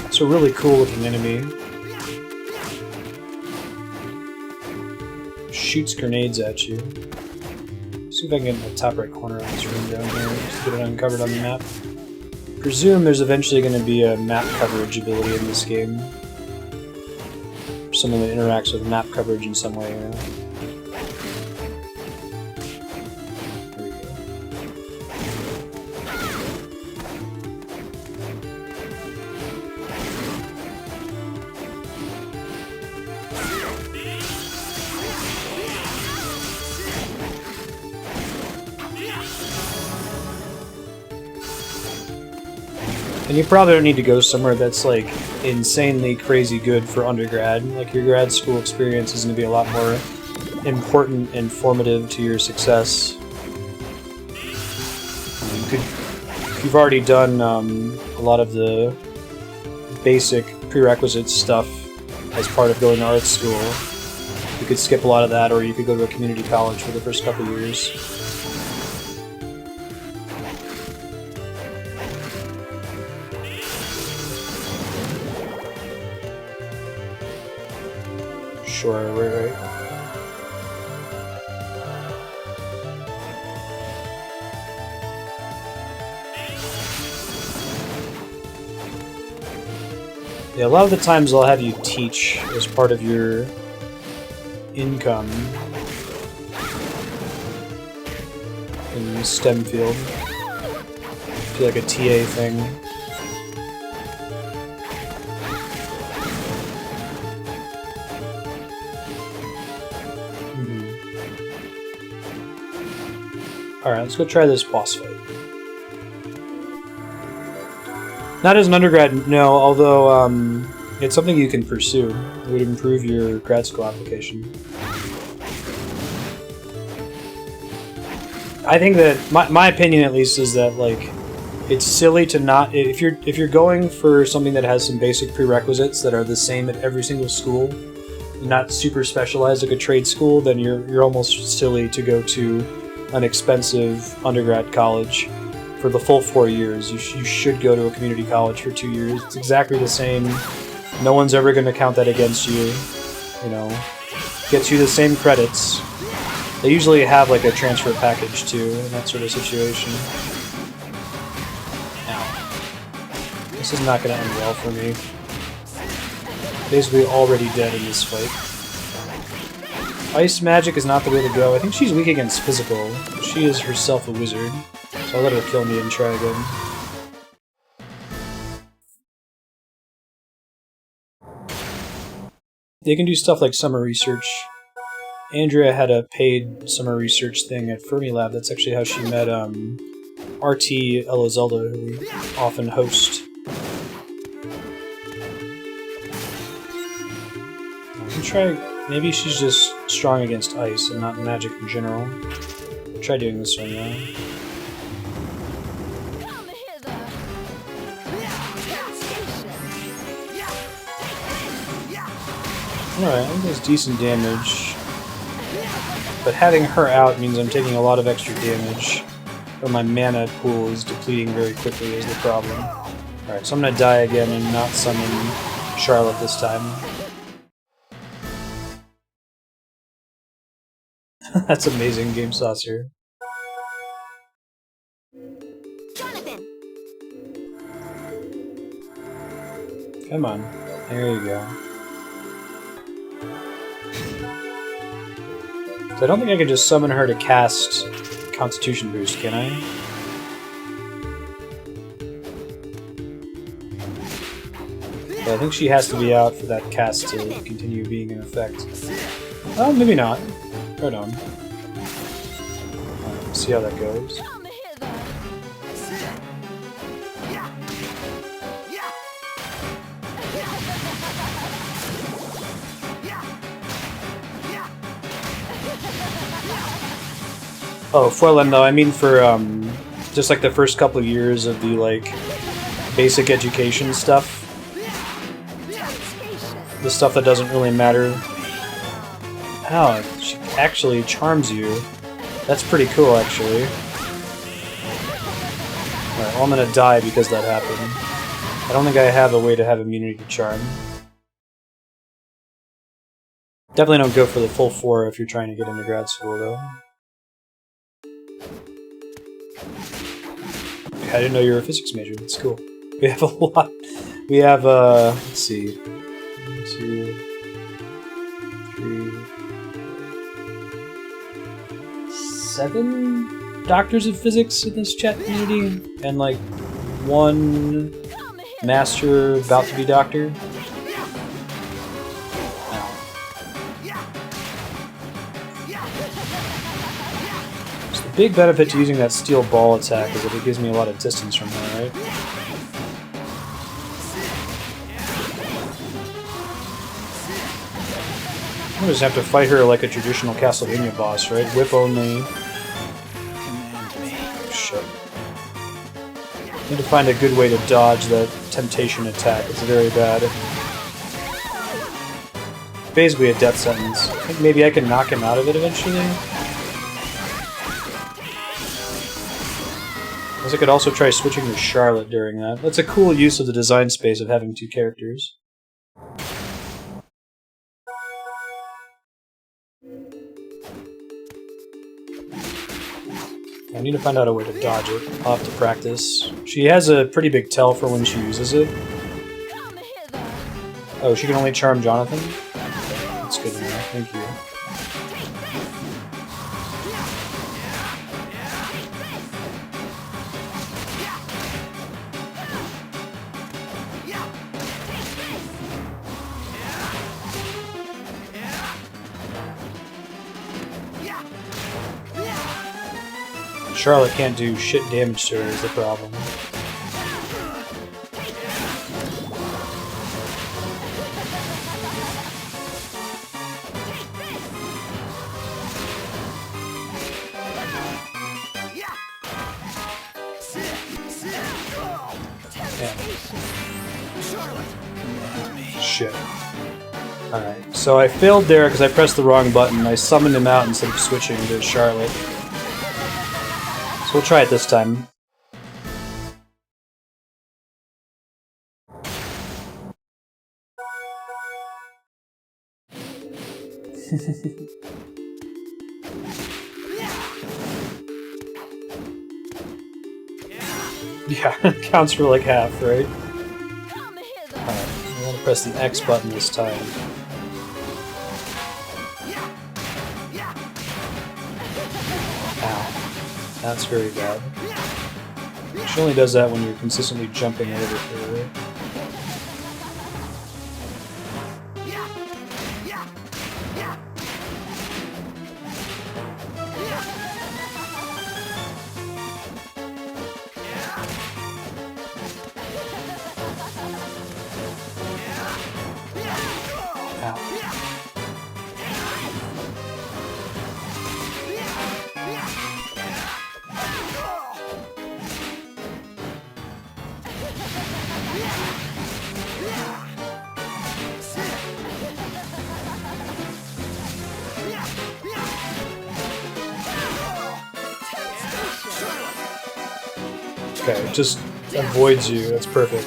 It's a really cool looking enemy. Shoots grenades at you. See if I can get in the top right corner of this room down here, just get it uncovered on the map. Presume there's eventually going to be a map coverage ability in this game. Something that interacts with map coverage in some way. And you probably don't need to go somewhere that's like insanely crazy good for undergrad. Like your grad school experience is going to be a lot more important and formative to your success. You could, if you've already done a lot of the basic prerequisite stuff as part of going to art school, you could skip a lot of that, or you could go to a community college for the first couple years. Sure, right. Yeah, a lot of the times I'll have you teach as part of your income in the STEM field. I feel like a TA thing. Alright, let's go try this boss fight. Not as an undergrad, no, although it's something you can pursue. It would improve your grad school application. I think that, my opinion at least, is that like it's silly to not, if you're going for something that has some basic prerequisites that are the same at every single school, not super specialized like a trade school, then you're almost silly to go to an expensive undergrad college for the full 4 years. You should go to a community college for 2 years. It's exactly the same. No one's ever going to count that against you. You know, gets you the same credits. They usually have like a transfer package too in that sort of situation. Now, this is not going to end well for me. Basically already dead in this fight. Ice magic is not the way to go. I think she's weak against physical. She is herself a wizard, so I'll let her kill me and try again. They can do stuff like summer research Andrea had a paid summer research thing at Fermilab. That's actually how she met RT Ella Zelda, who we often host. Try. Maybe she's just strong against ice and not magic in general. Try doing this one now. Alright, I think that's decent damage. But having her out means I'm taking a lot of extra damage. Or my mana pool is depleting very quickly is the problem. Alright, so I'm gonna die again and not summon Charlotte this time. That's amazing, Game Saucer. Jonathan. Come on. There you go. So I don't think I can just summon her to cast Constitution Boost, can I? Yeah, I think she has to be out for that cast to continue being in effect. Oh, maybe not. Right on. Alright, see how that goes. Oh, Foilen though, I mean for, just like the first couple of years of the, like, basic education stuff. The stuff that doesn't really matter. Oh, she actually charms you. That's pretty cool, actually. Alright, well, I'm gonna die because that happened. I don't think I have a way to have immunity to charm. Definitely don't go for the full 4 if you're trying to get into grad school, though. I didn't know you were a physics major. That's cool. We have a lot. We have, let's see. 1, 2, 3, 7 doctors of physics in this chat community, and like 1 master about to be doctor. Big benefit to using that steel ball attack is that it gives me a lot of distance from her, right? I just have to fight her like a traditional Castlevania boss, right? Whip only. Shit. Need to find a good way to dodge that temptation attack. It's very bad. Basically a death sentence. I think maybe I can knock him out of it eventually. I guess I could also try switching to Charlotte during that. That's a cool use of the design space of having 2 characters. I need to find out a way to dodge it. I'll have to practice. She has a pretty big tell for when she uses it. Oh, she can only charm Jonathan? That's good to know. Thank you. Charlotte can't do shit damage to her is the problem. Yeah. Shit. Alright, so I failed there because I pressed the wrong button. I summoned him out instead of switching to Charlotte. We'll try it this time. Yeah, counts for like half, right? Alright, I want to press the X button this time. Ow. That's very bad. She only does that when you're consistently jumping over her. Okay, it just avoids you. That's perfect.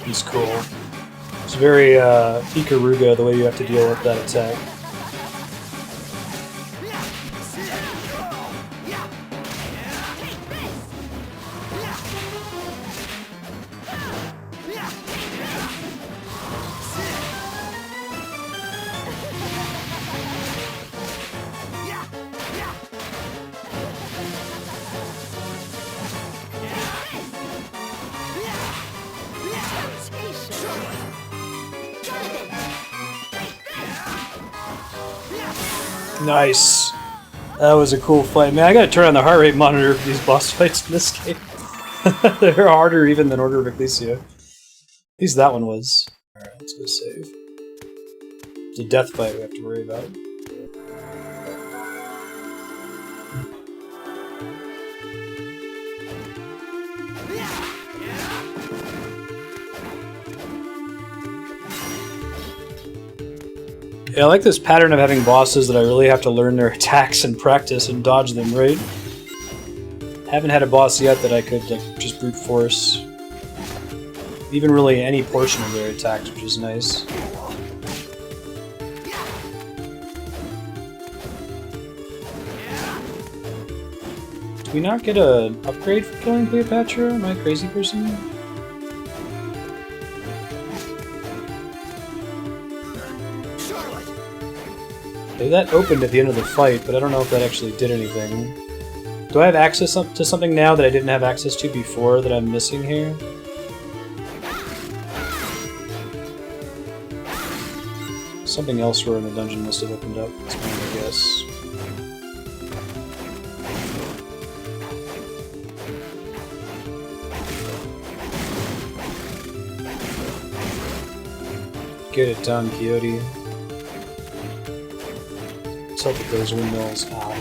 He's cool. It's very Ikaruga, the way you have to deal with that attack. Nice. That was a cool fight. Man, I gotta turn on the heart rate monitor for these boss fights in this game. They're harder even than Order of Ecclesia. At least that one was. Alright, let's go save. It's a death fight we have to worry about. Yeah, I like this pattern of having bosses that I really have to learn their attacks and practice and dodge them, right? Haven't had a boss yet that I could like just brute force. Even really any portion of their attacks, which is nice. Do we not get an upgrade for killing Cleopatra? Am I a crazy person? Okay, that opened at the end of the fight, but I don't know if that actually did anything. Do I have access to something now that I didn't have access to before that I'm missing here? Something elsewhere in the dungeon must have opened up, that's my guess. Get it done, Quixote. Let's hope that those windmills out.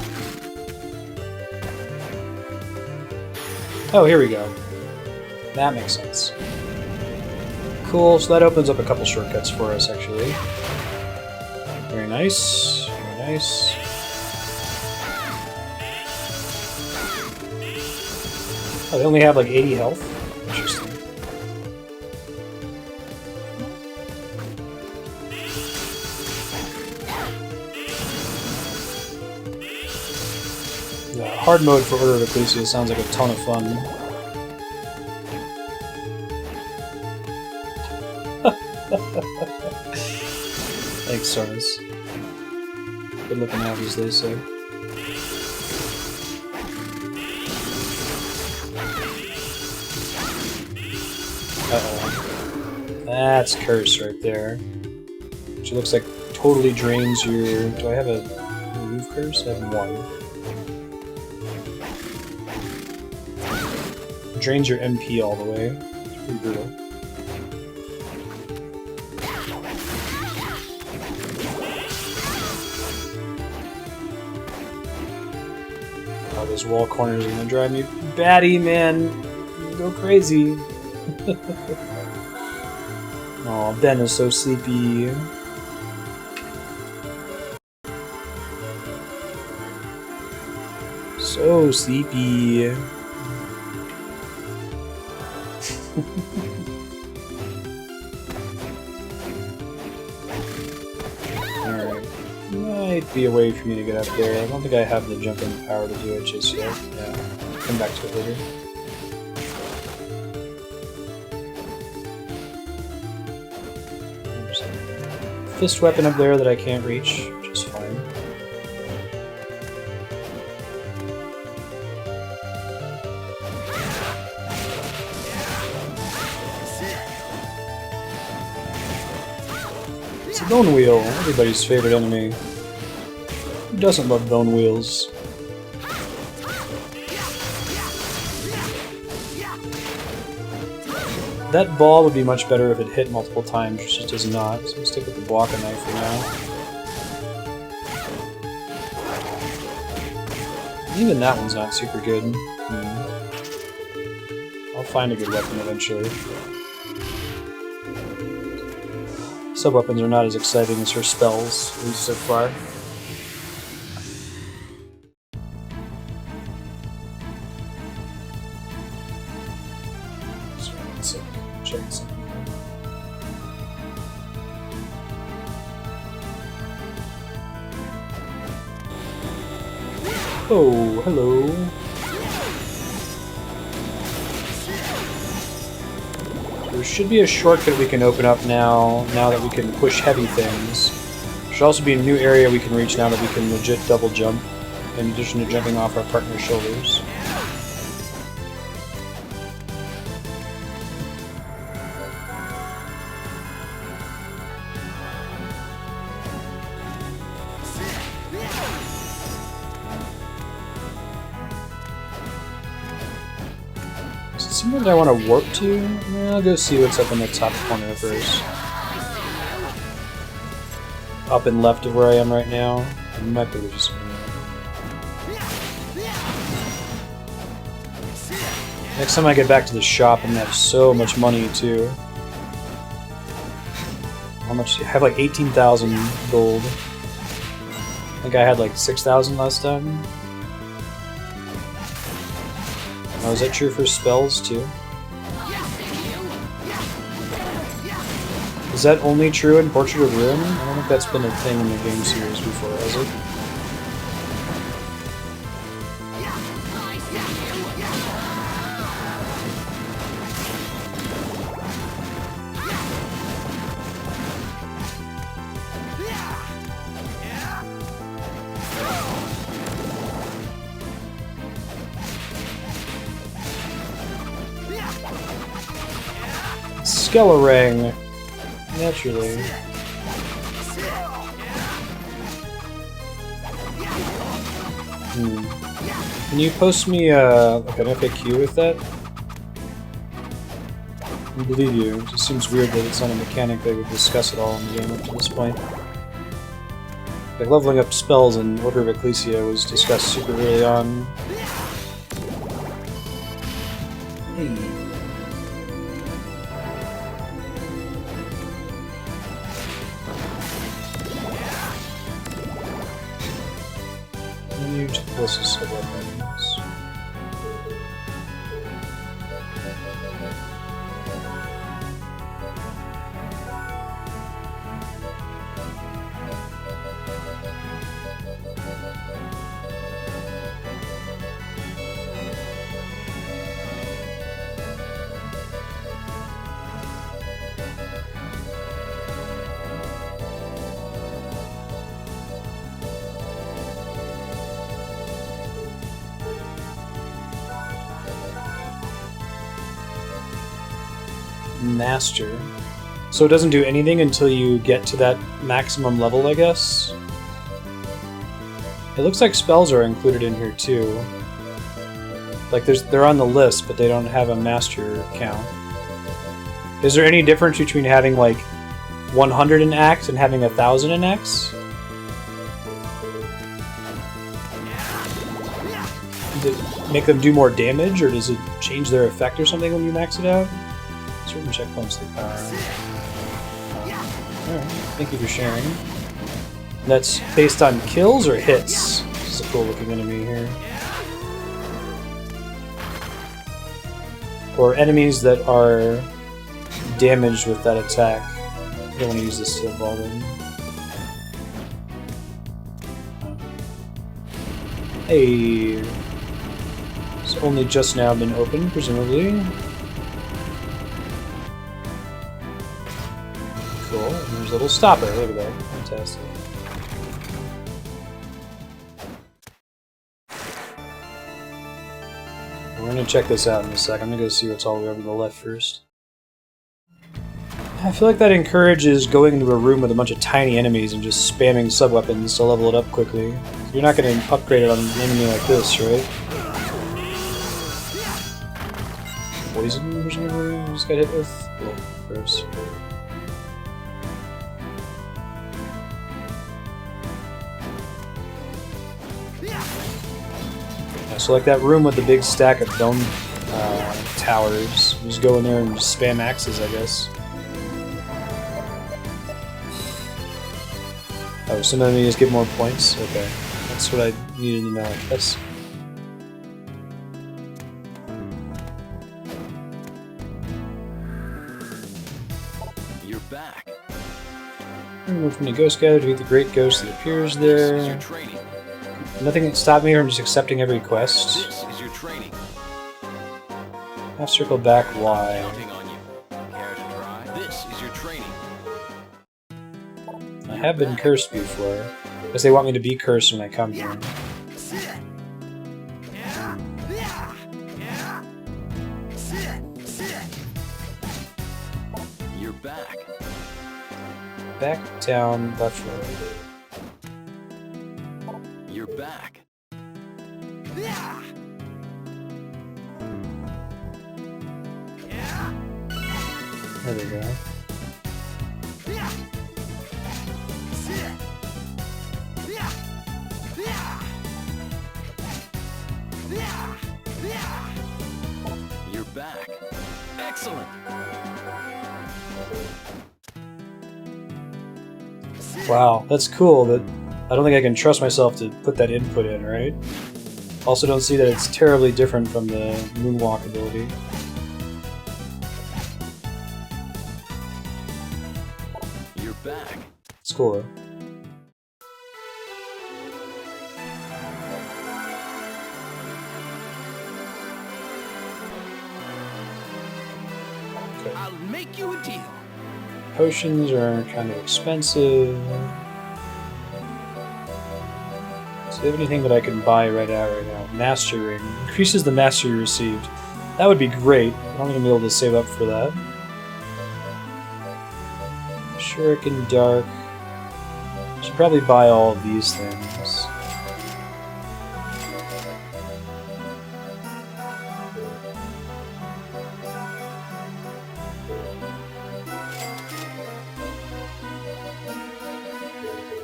Oh, here we go. That makes sense. Cool, so that opens up a couple shortcuts for us, actually. Very nice. Very nice. Oh, they only have like 80 health? Interesting. Hard mode for Order of Ecclesia sounds like a ton of fun. Thanks, Sarnas. Good looking out, as they say. Uh-oh. That's Curse right there. Which looks like totally drains your... Do I have a remove Curse? I have one. Drains your MP all the way. It's pretty brutal. Oh, those wall corners are gonna drive me batty, man. Go crazy. Oh, Ben is so sleepy. So sleepy. Alright. Might be a way for me to get up there. I don't think I have the jumping power to do it just yet. Yeah. Come back to it later. There's a fist weapon up there that I can't reach, which is fine. Bone Wheel, everybody's favorite enemy. Who doesn't love bone wheels? That ball would be much better if it hit multiple times, which it does not. So I'm gonna stick with the block and knife for now. Even that one's not super good. I'll find a good weapon eventually. Sub-weapons are not as exciting as her spells, at least so far. Check something. Oh, hello. There should be a shortcut we can open up now that we can push heavy things. There should also be a new area we can reach now that we can legit double jump, in addition to jumping off our partner's shoulders. Something I want to warp to? I'll go see what's up in the top corner first. Up and left of where I am right now. I might be able to just... Next time I get back to the shop, I'm gonna have so much money too. How much do you have? Like 18,000 gold. I think I had like 6,000 last time. Oh, is that true for spells, too? Is that only true in Portrait of Ruin? I don't think that's been a thing in the game series before, has it? Skelerang, naturally. Can you post me like an FAQ with that? I believe you. It just seems weird that it's not a mechanic they would discuss at all in the game up to this point. Like leveling up spells in Order of Ecclesia was discussed super early on. Hey. Closest of weapons. Master. So it doesn't do anything until you get to that maximum level, I guess? It looks like spells are included in here too. Like they're on the list, but they don't have a master count. Is there any difference between having like 100 in X and having 1,000 in X? Does it make them do more damage, or does it change their effect or something when you max it out? Certain checkpoints they power. Alright, thank you for sharing. That's based on kills or hits? This is a cool looking enemy here. Or enemies that are damaged with that attack. I don't want to use this steel ball then. Hey! It's only just now been opened, presumably. Cool, and there's a little stopper, look at that, fantastic. We're gonna check this out in a sec. I'm gonna go see what's all the way over to the left first. I feel like that encourages going into a room with a bunch of tiny enemies and just spamming sub-weapons to level it up quickly. You're not gonna upgrade it on an enemy like this, right? poison, presumably, we just got hit with. Oh, gross. Yeah, so like that room with the big stack of dome towers, you just go in there and just spam axes, I guess. Oh, some enemies get more points? Okay. That's what I needed to know, I guess. You're back. Remove from the ghost gather to defeat the great ghost that appears This is your there. training. Nothing can stop me from just accepting every quest. This is your training. Half circle back Y. Counting on you. Care to try? This is your training. I have been cursed before. Because they want me to be cursed when I come here. You're back. Back, down, left, right. You're back. There we go. You're back. Excellent. Wow, that's cool, but I don't think I can trust myself to put that input in, right? Also don't see that it's terribly different from the moonwalk ability. You're back. It's cool though. I'll make you a deal. Potions are kind of expensive. So do you have anything that I can buy right now? Master Ring. Increases the mastery received. That would be great. I don't think I'm able to save up for that. Shuriken Dark. Should probably buy all of these things.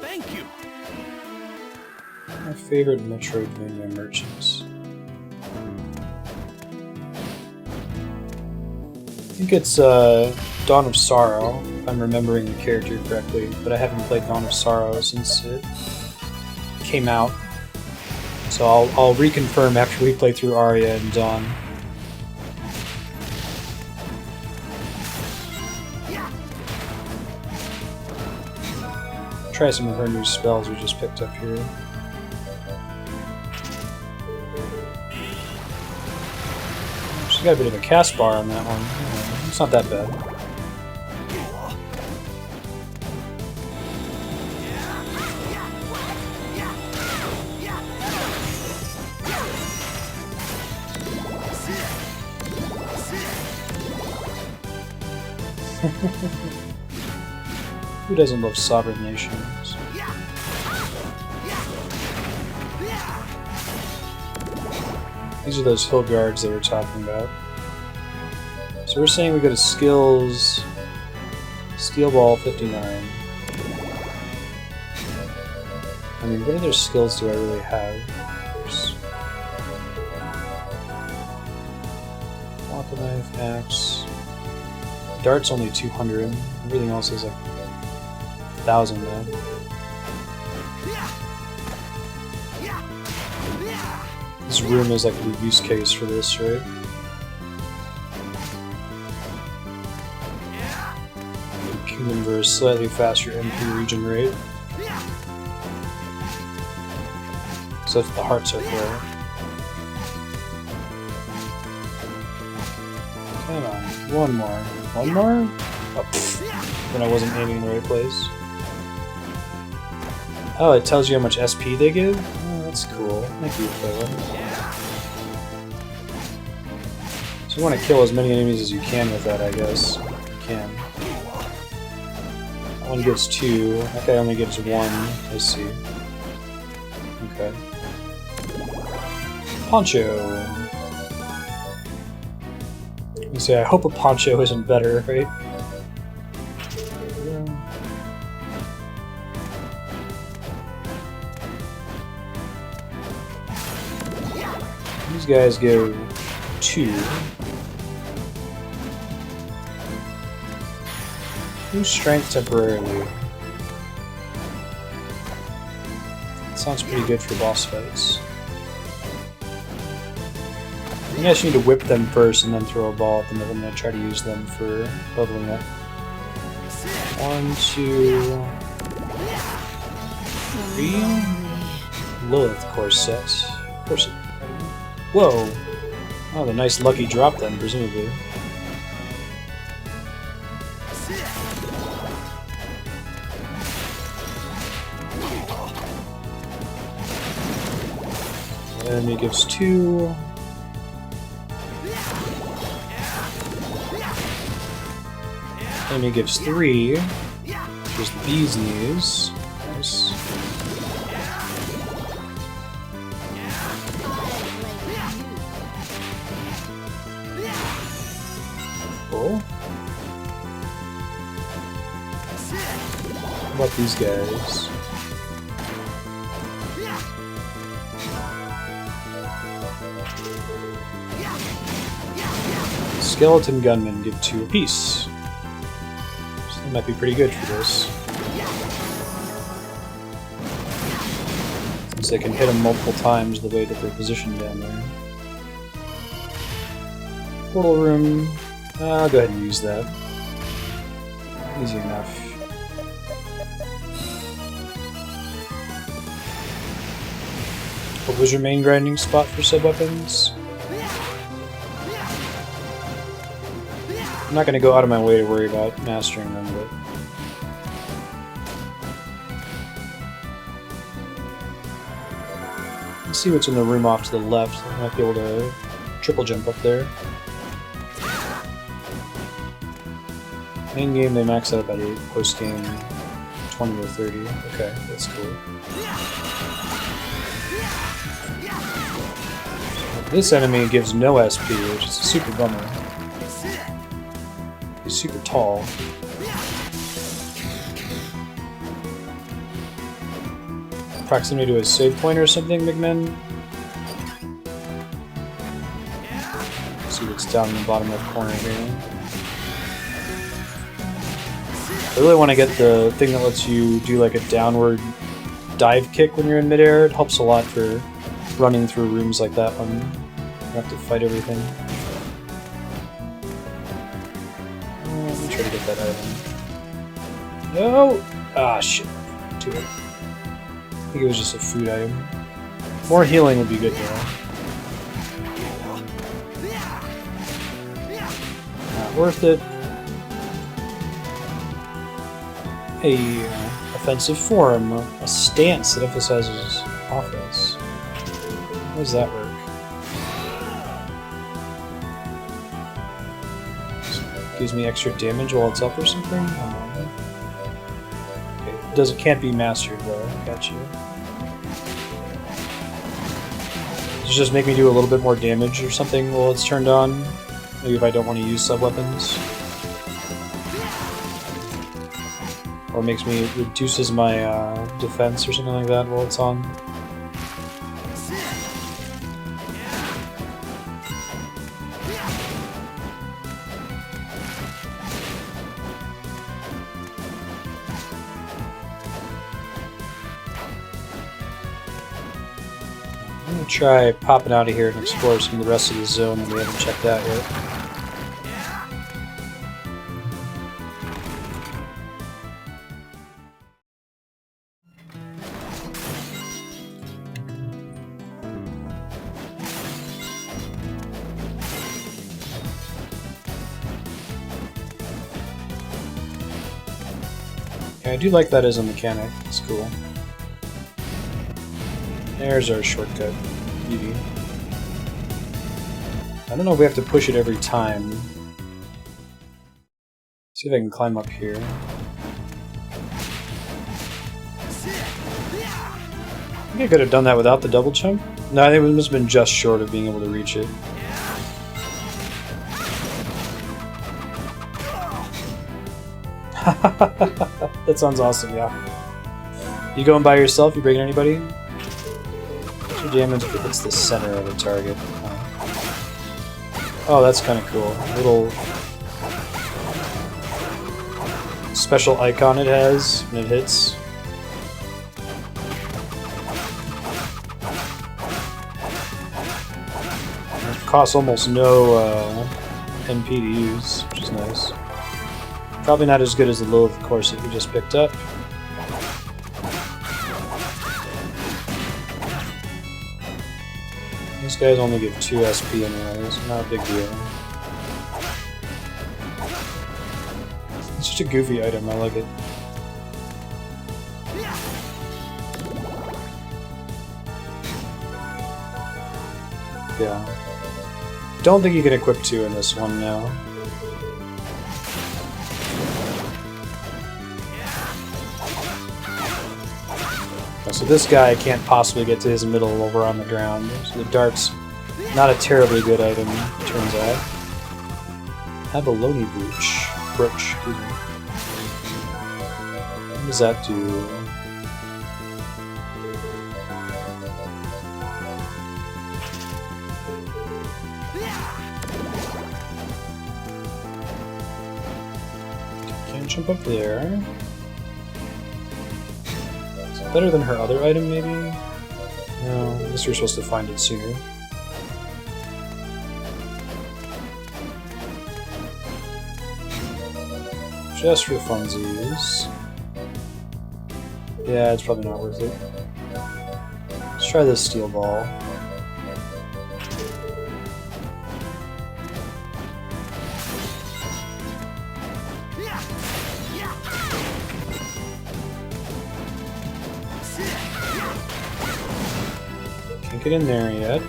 Thank you. My favorite Metroidvania merchants. I think it's Dawn of Sorrow, if I'm remembering the character correctly, but I haven't played Dawn of Sorrow since it came out. So I'll reconfirm after we play through Arya and Dawn. Try some of her new spells we just picked up here. She's got a bit of a cast bar on that one. It's not that bad. Who doesn't love sovereign nations? These are those hill guards that we're talking about. So we're saying we go to skills, steel ball 59. I mean, what other skills do I really have? Walker knife, axe. Dart's only 200. Everything else is like 1,000 though. This room is like the use case for this, right? Kingdom for a slightly faster MP regen rate. So if the hearts are for. Come on, one more. One more? Oh, pfft. Then I wasn't aiming in the right place. Oh, it tells you how much SP they give? Oh, that's cool. Thank you, Philip. So you want to kill as many enemies as you can with that, I guess. You can. That one gives 2. That guy only gives 1. I see. Okay. Poncho. Say, I hope a poncho isn't better, right? These guys go 2. Lose strength temporarily. Sounds pretty good for boss fights. I think I just need to whip them first and then throw a ball at them if I'm going to try to use them for leveling up. 1, 2, 3. Lilith corset. Of course it. Whoa! Oh, the nice lucky drop then, presumably. Enemy gives 2. Enemy gives 3. There's the bee's knees. Nice. Cool. How about these guys? Skeleton gunmen give 2 apiece. So that might be pretty good for this. Since they can hit them multiple times the way that they're positioned down there. Portal room. I'll go ahead and use that. Easy enough. What was your main grinding spot for sub-weapons? I'm not going to go out of my way to worry about mastering them, but... Let's see what's in the room off to the left. I might be able to triple jump up there. Main game they max out about 8, post game 20 or 30. Okay, that's cool. This enemy gives no SP, which is a super bummer. He's super tall. Proximity to a save point or something, big men? Let's see what's down in the bottom left corner here. I really want to get the thing that lets you do like a downward dive kick when you're in midair. It helps a lot for running through rooms like that when you have to fight everything. Let me try to get that item. No! Ah, shit. Do it. I think it was just a food item. More healing would be good though. Not worth it. A offensive form, a stance that emphasizes offense. How does that work? Gives me extra damage while it's up or something? Okay. It can't be mastered though. Got you. Does it just make me do a little bit more damage or something while it's turned on? Maybe if I don't want to use sub-weapons? Or reduces my defense or something like that while it's on. I'm gonna try popping out of here and explore some of the rest of the zone that we haven't checked out yet. I do like that as a mechanic. It's cool. There's our shortcut. Beauty. I don't know if we have to push it every time. See if I can climb up here. I think I could have done that without the double jump. No, I think it must have been just short of being able to reach it. That sounds awesome, yeah. You going by yourself? You breaking anybody? What's your damage if it hits the center of a target? Oh, that's kind of cool. A little special icon it has when it hits. It costs almost no MP to use, which is nice. Probably not as good as the Lilith Corset we just picked up. These guys only give 2 SP anyways, not a big deal. It's such a goofy item, I like it. Yeah. Don't think you can equip 2 in this one now. So this guy can't possibly get to his middle while we're on the ground. So the dart's not a terribly good item, it turns out. Abalone brooch. Excuse me. What does that do? Can't jump up there. Better than her other item, maybe? No, I guess you're supposed to find it sooner. Just for funsies. Yeah, it's probably not worth it. Let's try this steel ball. Get in there yet.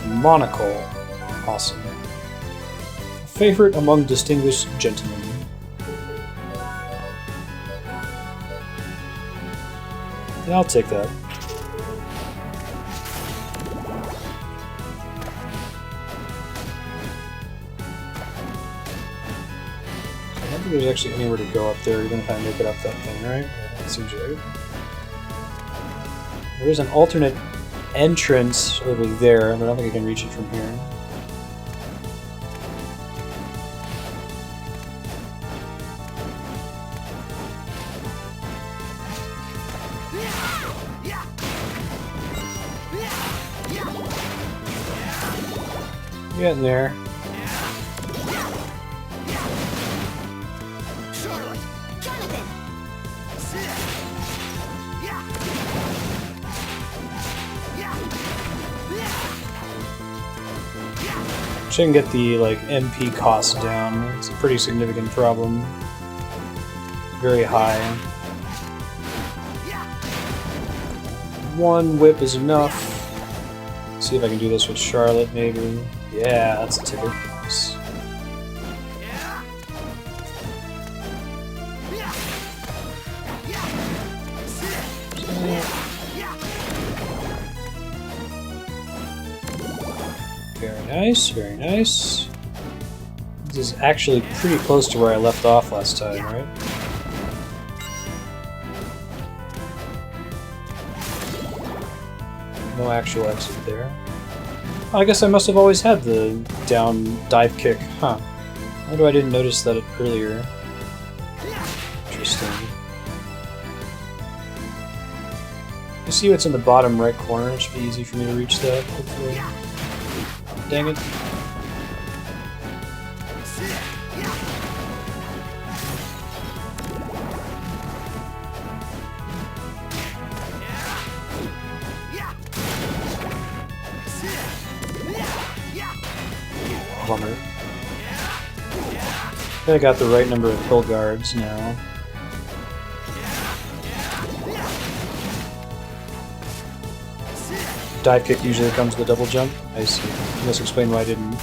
Monocle. Awesome. Favorite among distinguished gentlemen. Yeah, I'll take that. I don't think there's actually anywhere to go up there, even if I make it up that thing, right? That seems right. There is an alternate entrance over there, but I don't think I can reach it from here. Getting there. Should get the MP cost down. It's a pretty significant problem. Very high. One whip is enough. See if I can do this with Charlotte, maybe. Yeah, that's a ticket. Nice. Very nice, very nice. This is actually pretty close to where I left off last time, right? No actual exit there. Oh, I guess I must have always had the down dive kick, huh? Why I didn't notice that earlier? Interesting. I see what's in the bottom right corner. It should be easy for me to reach that, hopefully. Dang it. Bummer. I got the right number of hill guards now. Dive kick usually comes with a double jump. I see. You must explain why I didn't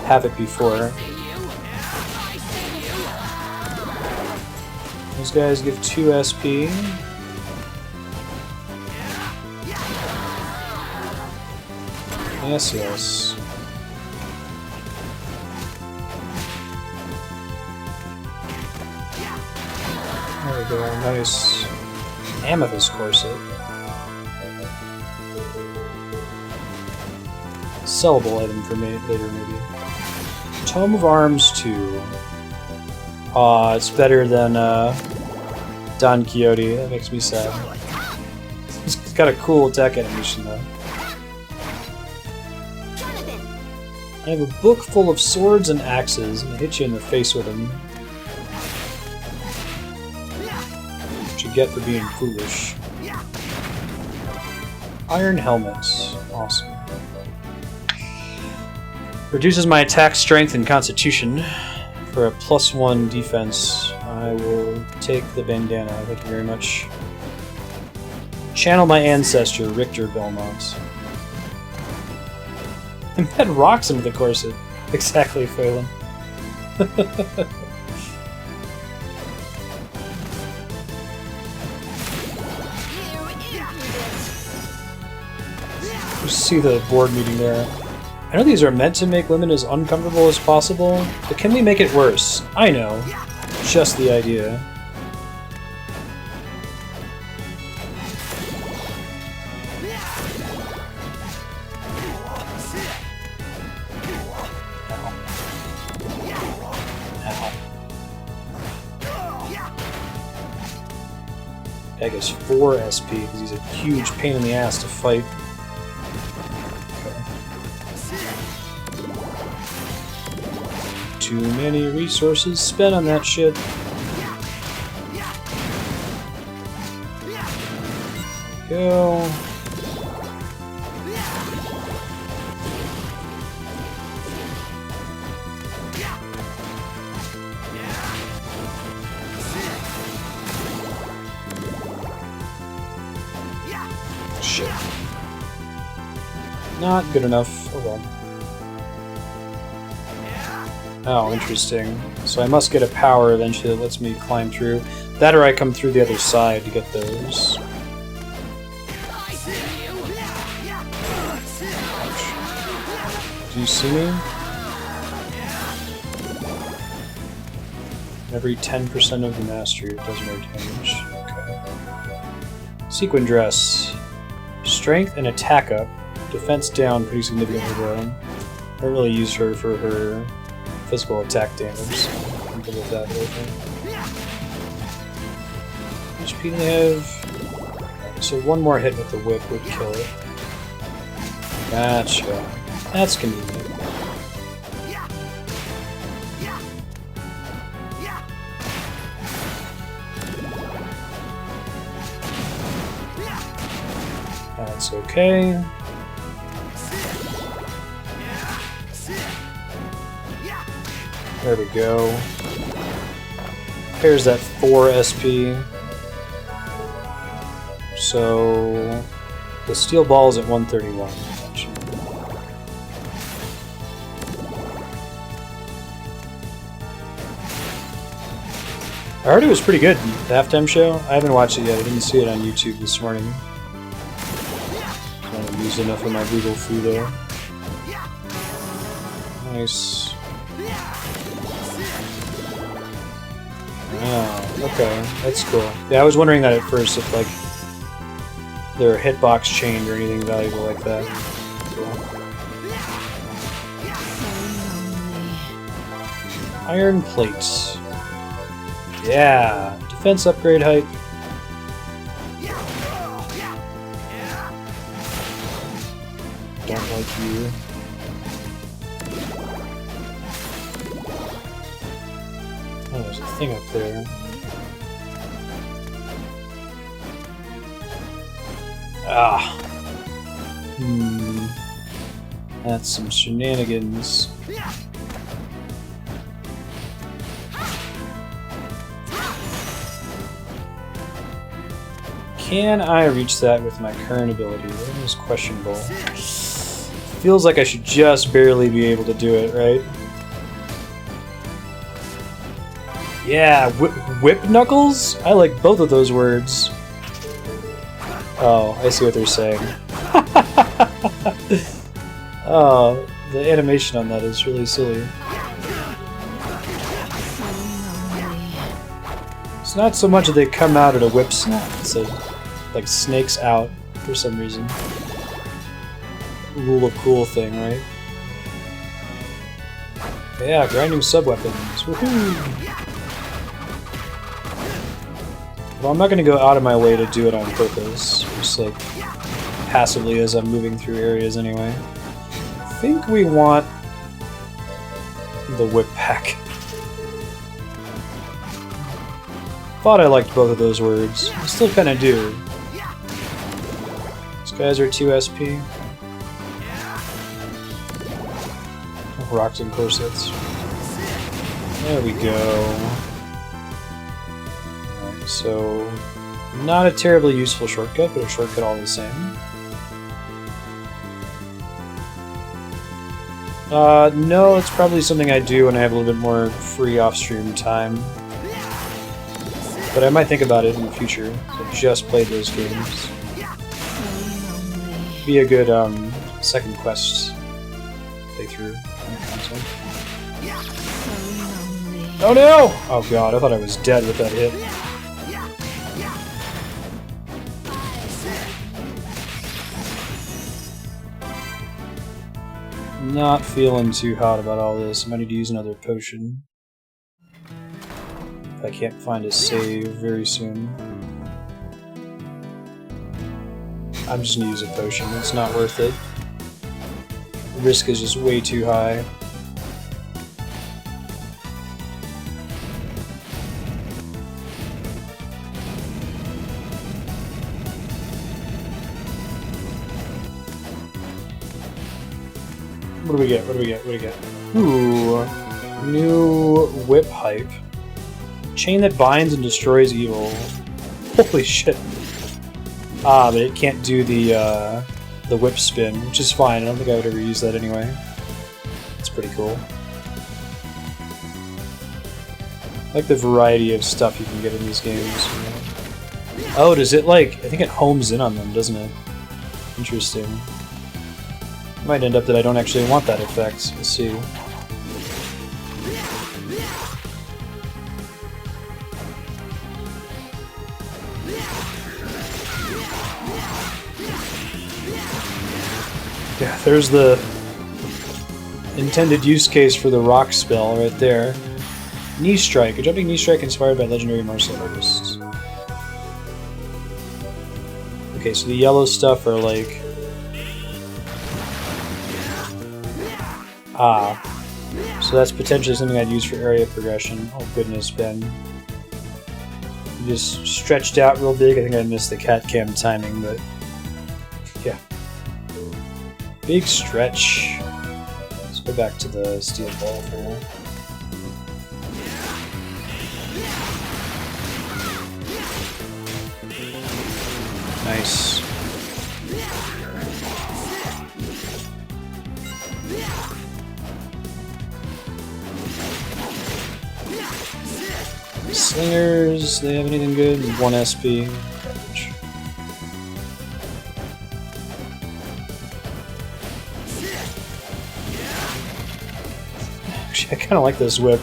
have it before. These guys give 2 SP. Yes, yes. we go. Nice. Amethyst corset. Sellable item for me later, maybe. Tome of Arms 2. Aw, it's better than Don Quixote. That makes me sad. It's got a cool attack animation, though. I have a book full of swords and axes, and I hit you in the face with them. What you get for being foolish. Iron helmets. Awesome. Reduces my attack strength and constitution for a +1 defense. I will take the bandana. Thank you very much. Channel my ancestor, Richter Belmont. Embed rocks into the corset. Exactly, Phelan. You see the board meeting there. I know these are meant to make women as uncomfortable as possible, but can we make it worse? I know. Just the idea. Guy gets 4 SP because he's a huge pain in the ass to fight. Too many resources spent on that shit. Go. Shit. Not good enough. Oh well. Oh, interesting. So I must get a power eventually that lets me climb through. That or I come through the other side to get those. Do you see me? Every 10% of the mastery, it does more damage. Okay. Sequin dress. Strength and attack up. Defense down pretty significantly though. I don't really use her for her physical attack damage, so I'm good with that whole thing. How much HP do they have? Okay, so one more hit with the whip would kill it. Gotcha. That's convenient. That's okay. There we go. There's that 4 SP. So the steel ball is at 131. I heard it was pretty good, the halftime show. I haven't watched it yet. I didn't see it on YouTube this morning. I haven't used enough of my Google foo there. Nice. Oh, okay, that's cool. Yeah, I was wondering that at first, if like their hitbox chained or anything valuable like that. Cool. Iron plates. Yeah, defense upgrade height. Don't like you. Oh, there's a thing up there. Ah. That's some shenanigans. Can I reach that with my current ability? That is questionable. Feels like I should just barely be able to do it, right? Yeah, whip knuckles? I like both of those words. Oh, I see what they're saying. Oh, the animation on that is really silly. It's It's not so much that they come out at a whip snap, it's a, like snakes out for some reason. Rule of cool thing, right? Yeah, grinding sub-weapons. Woohoo! Well, I'm not going to go out of my way to do it on purpose, just like passively as I'm moving through areas anyway. I think we want the whip pack. Thought I liked both of those words. I still kind of do. These guys are 2 SP. Rocks and corsets. There we go. Alright, so not a terribly useful shortcut, but a shortcut all the same. No, it's probably something I do when I have a little bit more free off-stream time. But I might think about it in the future. I just played those games. Be a good second quest playthrough. Oh no! Oh god, I thought I was dead with that hit. Not feeling too hot about all this. I might need to use another potion. If I can't find a save very soon. I'm just gonna use a potion. It's not worth it. The risk is just way too high. What do we get? What do we get? What do we get? Ooh, new whip hype. Chain that binds and destroys evil. Holy shit. Ah, but it can't do the whip spin, which is fine. I don't think I would ever use that anyway. It's pretty cool. I like the variety of stuff you can get in these games. Oh, does it like... I think it homes in on them, doesn't it? Interesting. Might end up that I don't actually want that effect. We'll see. Yeah, there's the intended use case for the rock spell right there. Knee strike, a jumping knee strike inspired by legendary martial artists. Okay, so the yellow stuff are like... Ah, so that's potentially something I'd use for area progression. Oh goodness, Ben. You just stretched out real big. I think I missed the cat cam timing, but yeah. Big stretch. Let's go back to the steel ball for now. Nice. Slingers, they have anything good? 1 SP. Garbage. Actually, I kind of like this whip.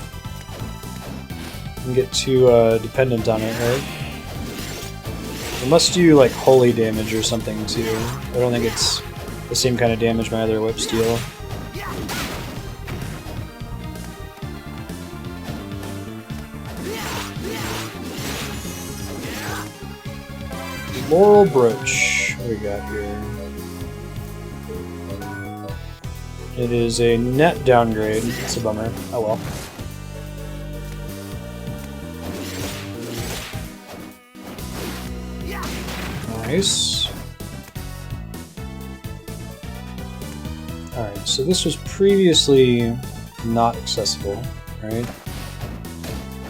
I can get too dependent on it, right? It must do like holy damage or something too. I don't think it's the same kind of damage my other whips deal. Laurel brooch. What do we got here? It is a net downgrade. It's a bummer. Oh well. Nice. Alright, so this was previously not accessible, right?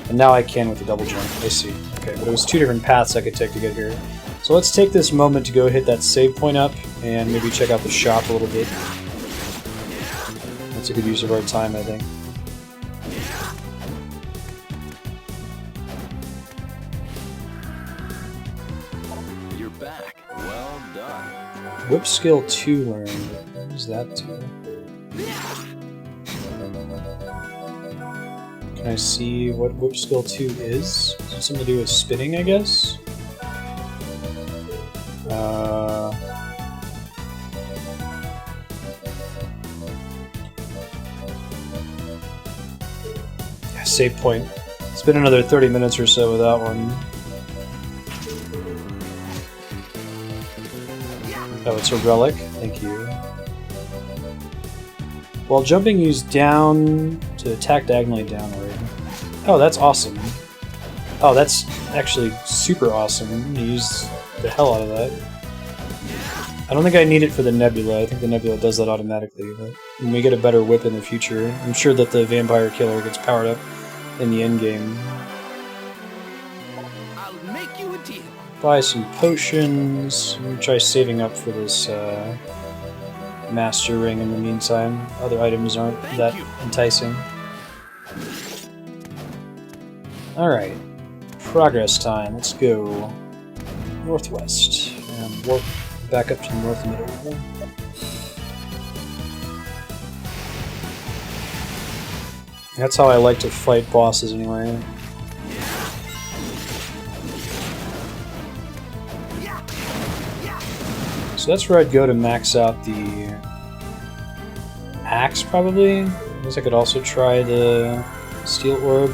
And now I can with the double jump. I see. Okay, but it was 2 different paths I could take to get here. So let's take this moment to go hit that save point up and maybe check out the shop a little bit. That's a good use of our time, I think. You're back. Well done. Whip skill 2 learned. What does that do? Can I see what whip skill 2 is? Is it something to do with spinning, I guess? Yeah, save point. It's been another 30 minutes or so with that one. Oh, it's a relic. Thank you. While jumping, use down to attack diagonally downward. Oh, that's awesome. Oh, that's actually super awesome. Use the hell out of that. I don't think I need it for the Nebula. I think the Nebula does that automatically. But when we get a better whip in the future, I'm sure that the Vampire Killer gets powered up in the end game. I'll make you a deal. Buy some potions. I'm gonna try saving up for this Master Ring in the meantime. Other items aren't that enticing. Alright. Progress time. Let's go northwest. And warp back up to the north middle. That's how I like to fight bosses anyway. So that's where I'd go to max out the axe, probably. I guess I could also try the steel orb.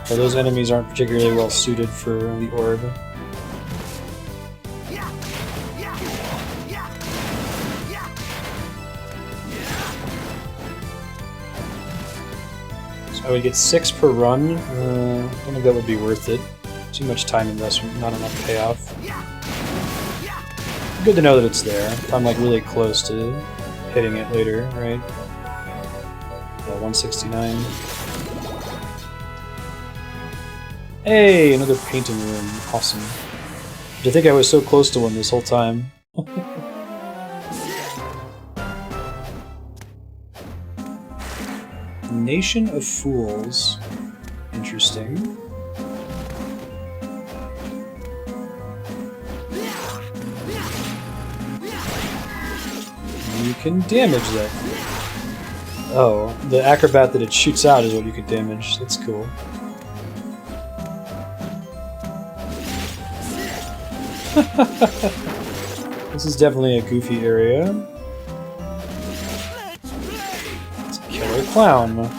But those enemies aren't particularly well suited for the orb. So I would get 6 per run. I don't think that would be worth it. Too much time investment, not enough payoff. Good to know that it's there. If I'm like really close to hitting it later, right? 169. Hey, another painting room. Awesome. Did I think I was so close to one this whole time? Nation of Fools. Interesting. You can damage that. Oh, the Acrobat that it shoots out is what you can damage. That's cool. This is definitely a goofy area. It's a killer clown.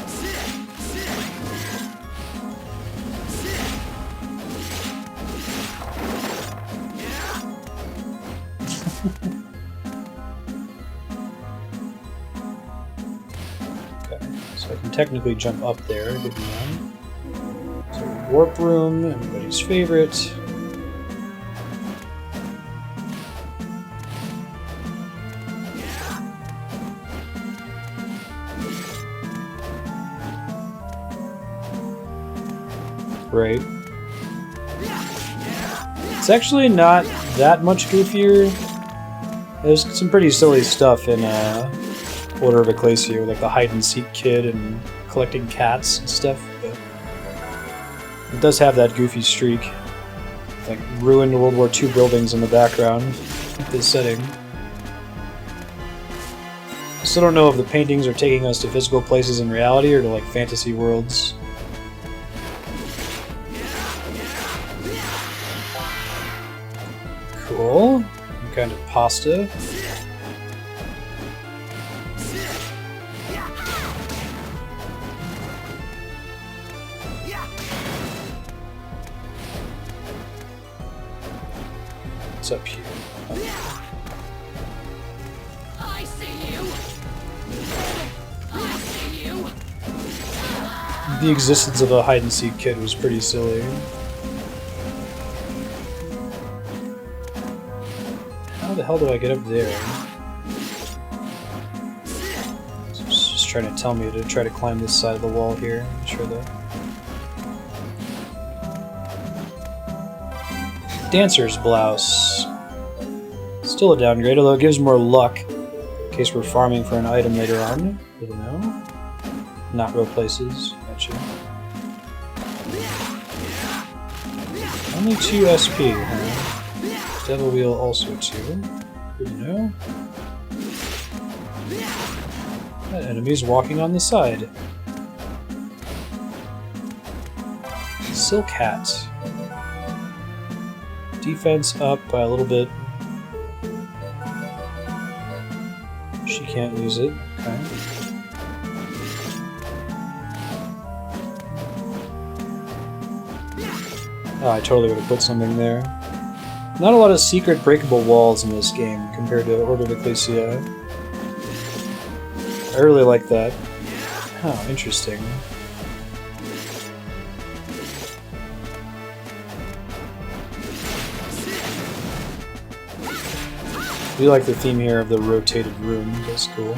So I can technically jump up there. Good to know. So warp room, everybody's favorite. Right. It's actually not that much goofier. There's some pretty silly stuff in Order of Ecclesia, like the hide-and-seek kid and collecting cats and stuff, but it does have that goofy streak. Like ruined World War II buildings in the background, this setting. I still don't know if the paintings are taking us to physical places in reality or to like fantasy worlds. Cool. Some kind of pasta. What's up here? I see you. I see you. The existence of a hide-and-seek kid was pretty silly. How the hell do I get up there? So it's just trying to tell me to try to climb this side of the wall here. Make sure that. Dancer's blouse. Still a downgrade, although it gives more luck in case we're farming for an item later on. Good to know. Not real places. Gotcha. Only 2 SP, huh? Devil Wheel also 2. Good to know. That enemy's walking on the side. Silk Hat. Defense up by a little bit. She can't use it. Okay. Oh, I totally would have put something there. Not a lot of secret breakable walls in this game compared to Order of Ecclesia. I really like that. Oh, interesting. I do like the theme here of the rotated room. That's cool.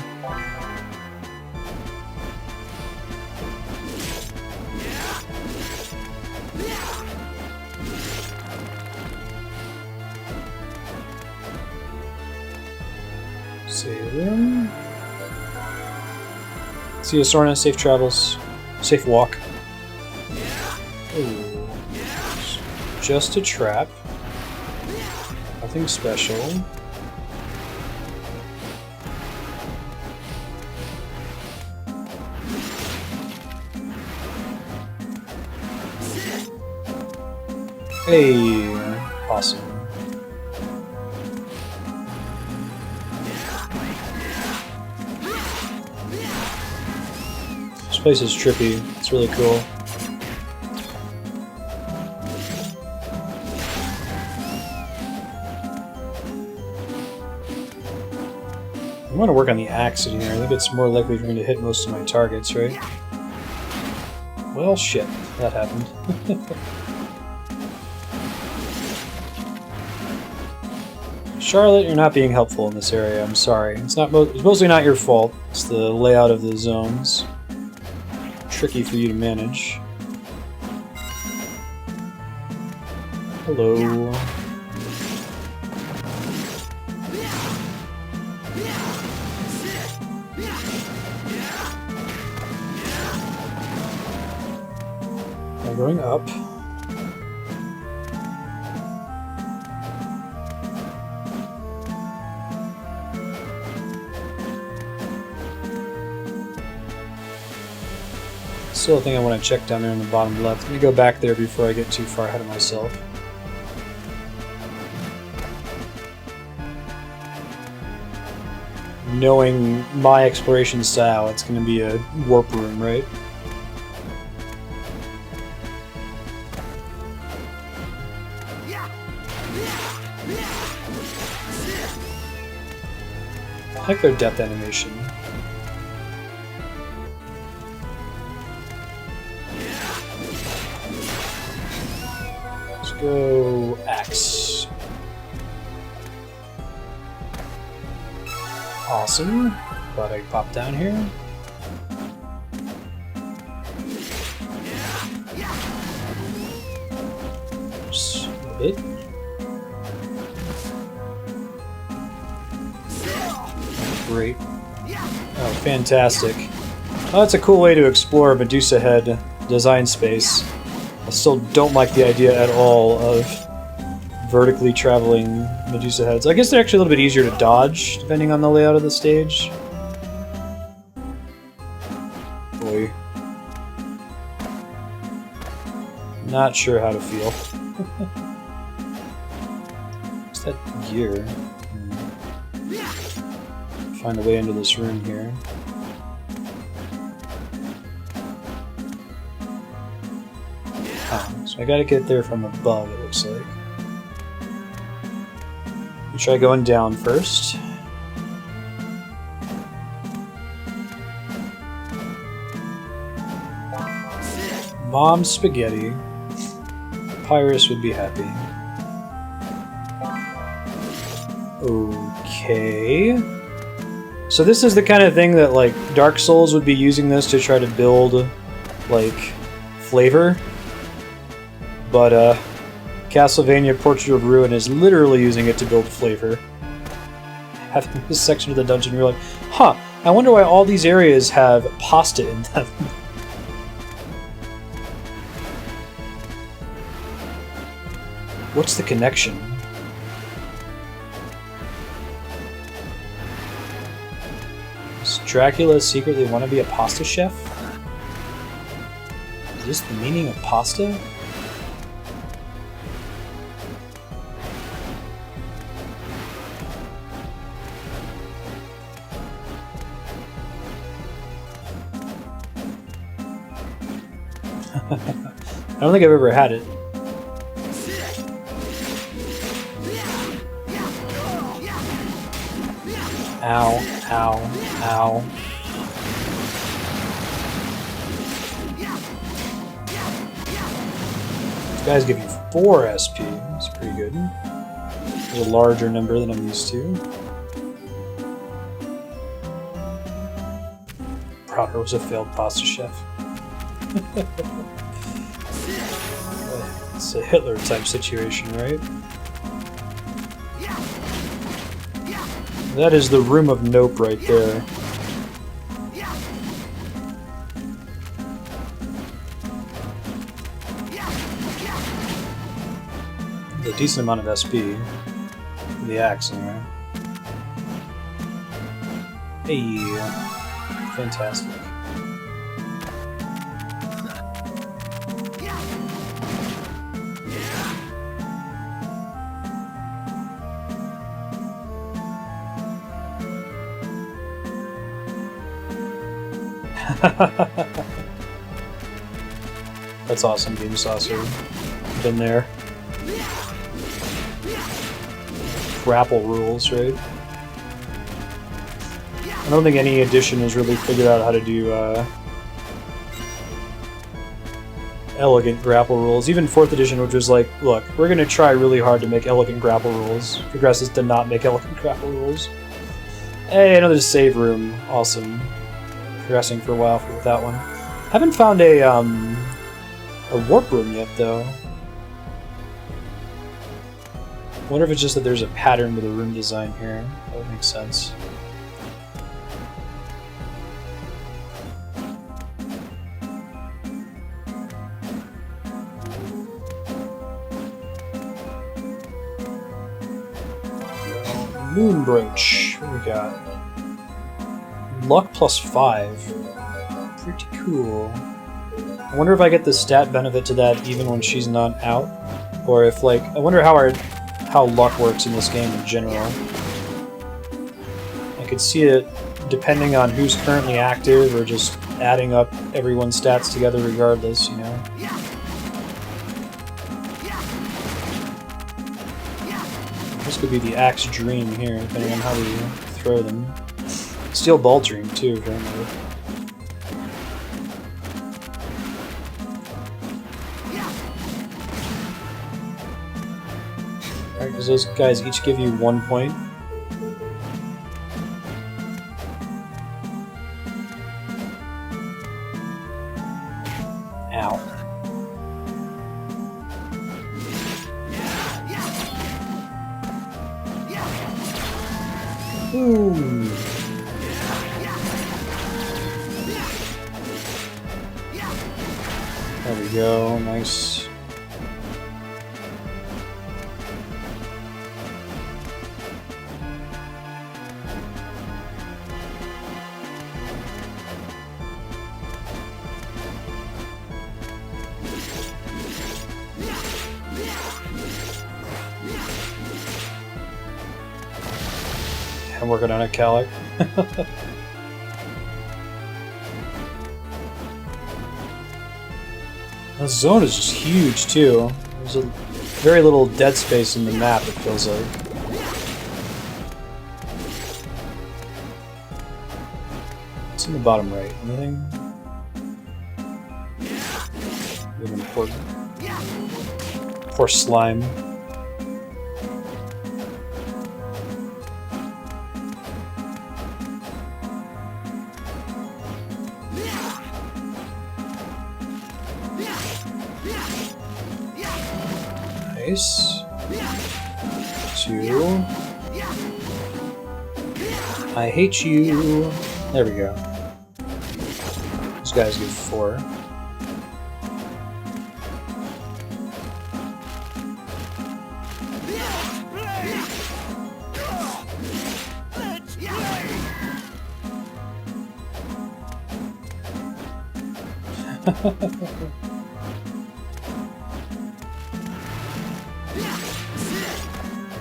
Save room. See you, Sorna. Safe travels. Safe walk. Ooh. Just a trap. Nothing special. Hey, awesome. This place is trippy. It's really cool. I want to work on the axe in here. I think it's more likely for me to hit most of my targets, right? Well, shit. That happened. Charlotte, you're not being helpful in this area. I'm sorry. It's mostly not your fault. It's the layout of the zones. Tricky for you to manage. Hello. I'm going up. Still a thing I want to check down there in the bottom left. Let me go back there before I get too far ahead of myself. Knowing my exploration style, it's going to be a warp room, right? I like their depth animation. Go axe. Awesome. Thought I'd pop down here. Just a bit. Great. Oh, fantastic. Oh, that's a cool way to explore Medusa Head design space. I still don't like the idea at all of vertically traveling Medusa heads. I guess they're actually a little bit easier to dodge, depending on the layout of the stage. Boy. Not sure how to feel. What's that gear? Find a way into this room here. So I gotta get there from above, it looks like. I'll try going down first. Mom spaghetti. Pyrus would be happy. Okay. So this is the kind of thing that, like, Dark Souls would be using this to try to build, like, flavor. But, Castlevania Portrait of Ruin is literally using it to build flavor. Having this section of the dungeon, you're like, huh, I wonder why all these areas have pasta in them. What's the connection? Does Dracula secretly want to be a pasta chef? Is this the meaning of pasta? I don't think I've ever had it. Ow, ow, ow. These guys give you 4 SP. That's pretty good. There's a larger number than I'm used to. Brauner was a failed pasta chef. It's a Hitler type situation, right? That is the room of nope right there. A decent amount of SP for the axe, anyway. Hey, fantastic. That's awesome, Beam Saucer. Been there. Grapple rules, right? I don't think any edition has really figured out how to do elegant grapple rules. Even 4th edition, which was like, look, we're gonna try really hard to make elegant grapple rules. Progresses did not make elegant grapple rules. Hey, another save room. Awesome. Progressing for a while with that one. Haven't found a warp room yet, though. Wonder if it's just that there's a pattern to the room design here. That would make sense. Moon brooch. What do we got? Luck +5. Pretty cool. I wonder if I get the stat benefit to that even when she's not out, or if like I wonder how luck works in this game in general. I could see it depending on who's currently active, or just adding up everyone's stats together regardless, you know. This could be the axe dream here, depending on how we throw them. Steel ball dream too, apparently. Alright, does those guys each give you 1 point? Ow. Ooh. There we go, nice. I'm working on it, Calic. The zone is just huge, too. There's a very little dead space in the map, it feels like. What's in the bottom right? Anything? Really important. Poor slime. Nice. 2. I hate you. There we go. These guys get 4.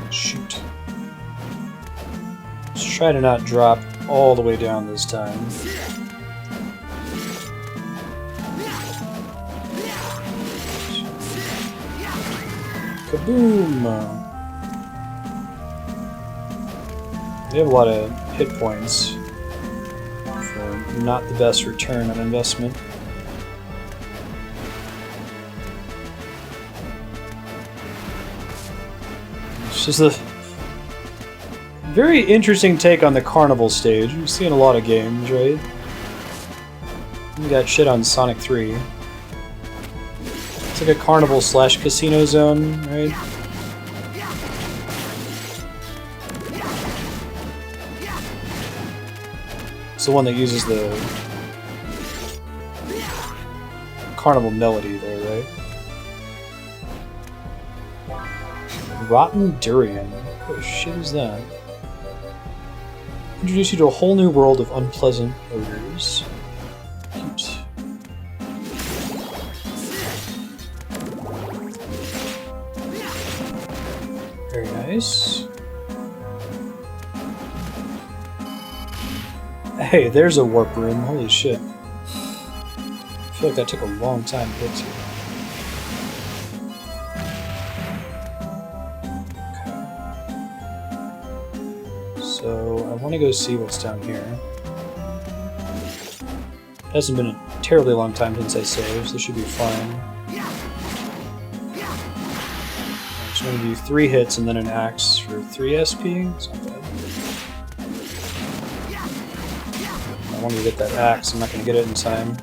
Shoot. Let's try to not drop all the way down this time. Kaboom! They have a lot of hit points for not the best return on investment. It's just a very interesting take on the carnival stage. We've seen a lot of games, right? We got shit on Sonic 3. It's like a carnival slash casino zone, right? It's the one that uses the carnival melody there, right? Rotten Durian. What the shit is that? Introduce you to a whole new world of unpleasant odors. Cute. Very nice. Hey, there's a warp room. Holy shit. I feel like that took a long time to get to. Okay. So, I want to go see what's down here. It hasn't been a terribly long time since I saved, so this should be fine. I'm just going to do 3 hits and then an axe for 3 SP. It's not bad. I wanted to get that axe. I'm not going to get it in time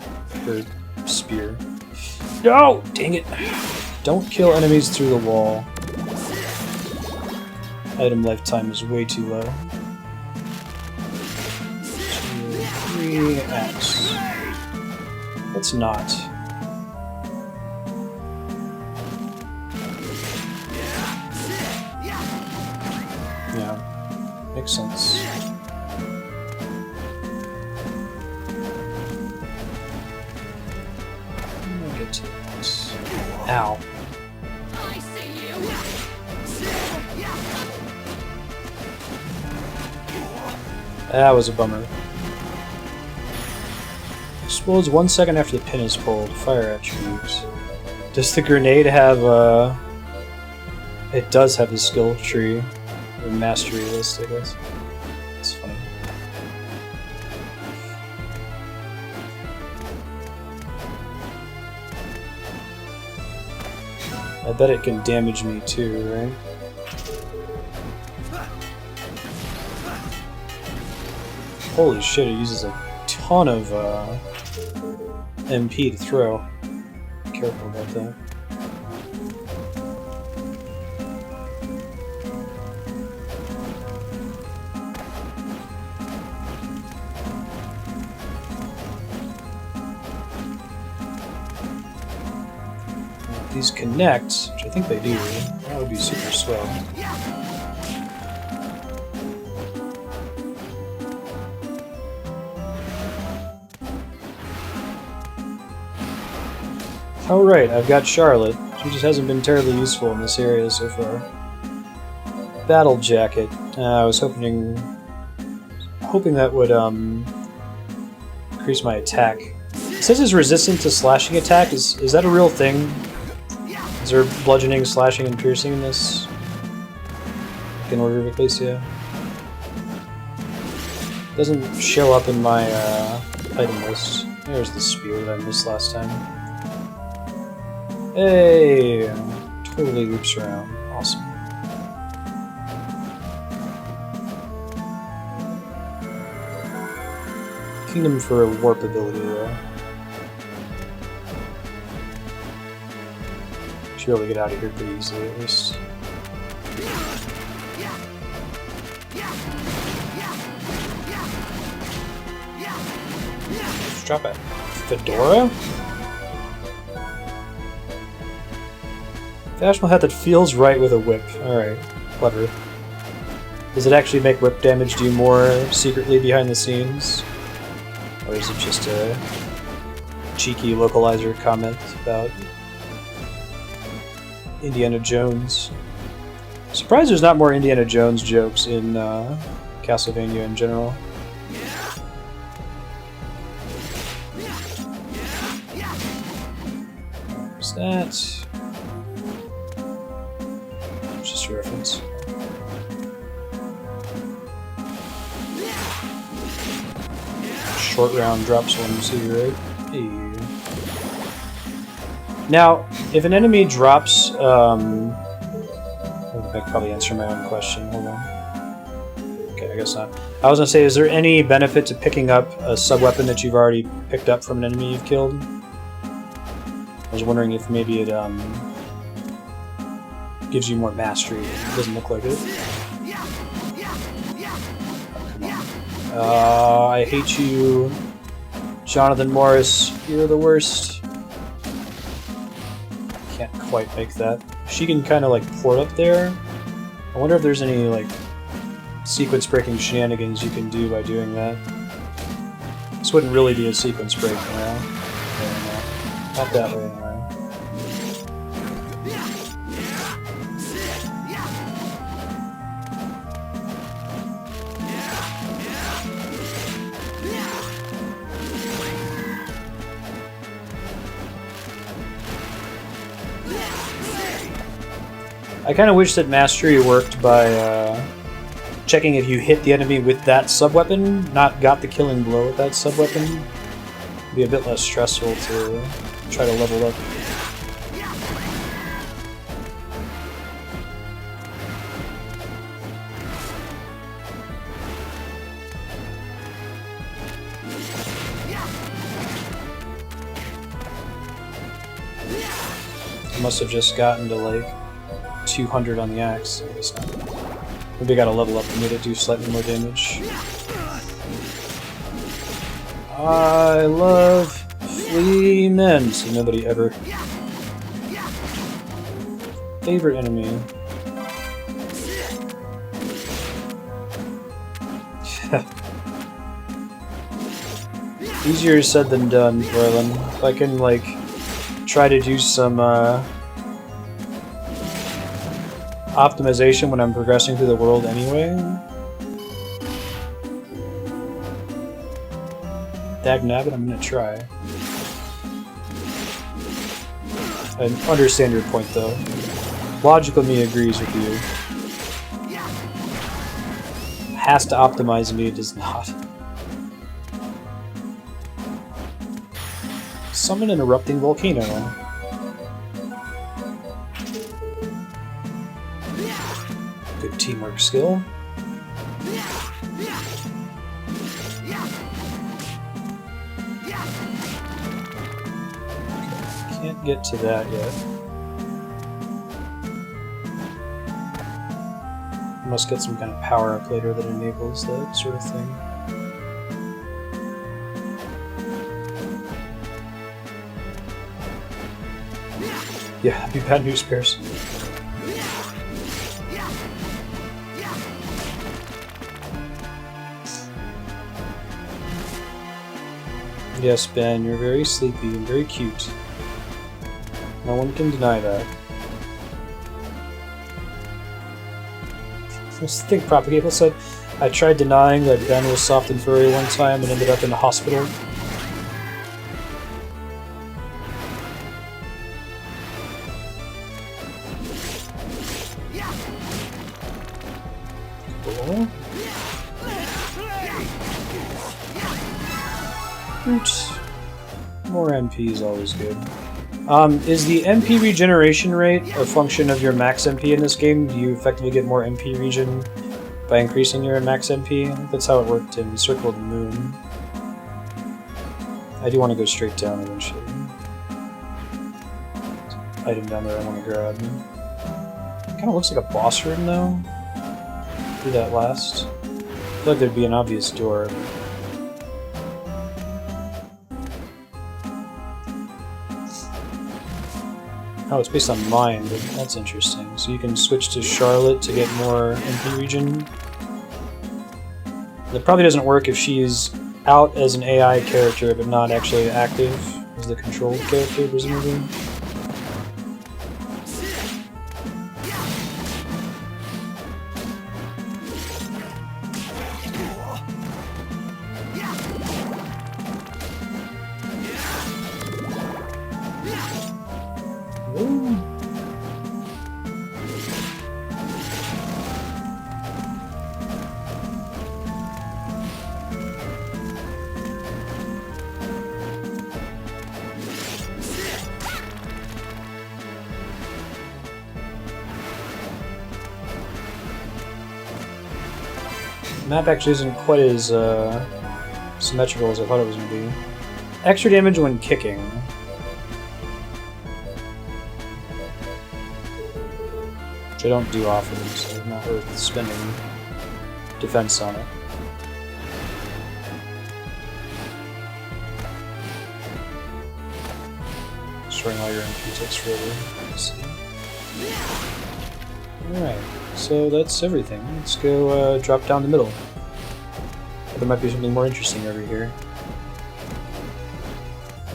for spear. No! Dang it! Don't kill enemies through the wall. Item lifetime is way too low. 2, 3, axe. Let's not. Yeah, makes sense. Ow. I see you. That was a bummer. Explodes 1 second after the pin is pulled. Fire attributes. Does the grenade have it does have the skill tree. Or mastery list, I guess. It's funny. I bet it can damage me too, right? Holy shit, it uses a ton of MP to throw. Be careful about that. These connect, which I think they do, that would be super swell. Alright, I've got Charlotte. She just hasn't been terribly useful in this area so far. Battle Jacket. I was hoping that would increase my attack. It says it's resistant to slashing attack. Is that a real thing? Is there bludgeoning, slashing, and piercing in this? Like in Order of Ecclesia? Doesn't show up in my item list. There's the spear that I missed last time. Hey! Totally loops around. Awesome. Kingdom for a warp ability, though. Should be able to get out of here pretty easily, at least. Let's drop it. Fedora? Fashionable hat that feels right with a whip. Alright, clever. Does it actually make whip damage do more secretly behind the scenes? Or is it just a cheeky localizer comment about Indiana Jones? Surprised there's not more Indiana Jones jokes in Castlevania in general. There's that. a reference. Short round drops one, you see, right? Hey. Now, if an enemy drops, I could probably answer my own question. Hold on. Okay, I guess not. I was gonna say, is there any benefit to picking up a sub-weapon that you've already picked up from an enemy you've killed? I was wondering if maybe it gives you more mastery. It doesn't look like it. I hate you, Jonathan Morris. You're the worst. Can't quite make that. She can kind of like port up there. I wonder if there's any like sequence breaking shenanigans you can do by doing that. This wouldn't really be a sequence break, you know? Not that way, anyway. I kind of wish that mastery worked by checking if you hit the enemy with that sub-weapon, not got the killing blow with that sub-weapon. It'd be a bit less stressful to try to level up. I must have just gotten to like 200 on the axe. I guess not. Maybe I gotta level up and make it do slightly more damage. I love flea men. So nobody ever. Favorite enemy. Easier said than done, Roylan. If I can like try to do some optimization when I'm progressing through the world anyway. Dagnabbit, I'm gonna try. I understand your point though. Logical me agrees with you. Has to optimize me, it does not. Summon an erupting volcano. Good teamwork skill. Can't get to that yet. Must get some kind of power up later that enables that sort of thing. Yeah, happy bad news bears. Yes, Ben, you're very sleepy and very cute. No one can deny that. Just think Propagable said, I tried denying that Ben was soft and furry one time and ended up in the hospital. Cool. Oops. More MP is always good. Is the MP regeneration rate a function of your max MP in this game? Do you effectively get more MP regen by increasing your max MP? I think that's how it worked in Circle of the Moon. I do want to go straight down eventually. Item down there I want to grab. Kind of looks like a boss room though. Do that last. I feel like there'd be an obvious door. Oh, it's based on mind. That's interesting. So you can switch to Charlotte to get more MP regen. That probably doesn't work if she's out as an AI character, but not actually active as the controlled character, presumably. map actually isn't quite as symmetrical as I thought it was going to be. Extra damage when kicking. Which I don't do often, so not worth spending defense on it. Destroying all your MP takes forever. Let's see. Alright, so that's everything. Let's go drop down the middle. There might be something more interesting over here.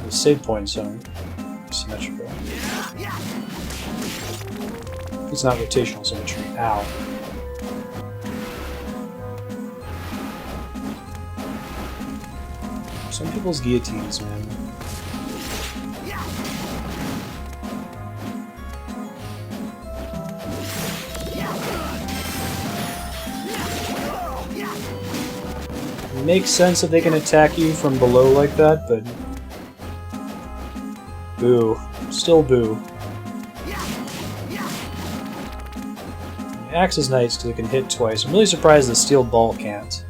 The save points aren't symmetrical. It's not rotational symmetry. Ow. Some people's guillotines, man. It makes sense that they can attack you from below like that, but... Boo. Still boo. The axe is nice because it can hit twice. I'm really surprised the steel ball can't.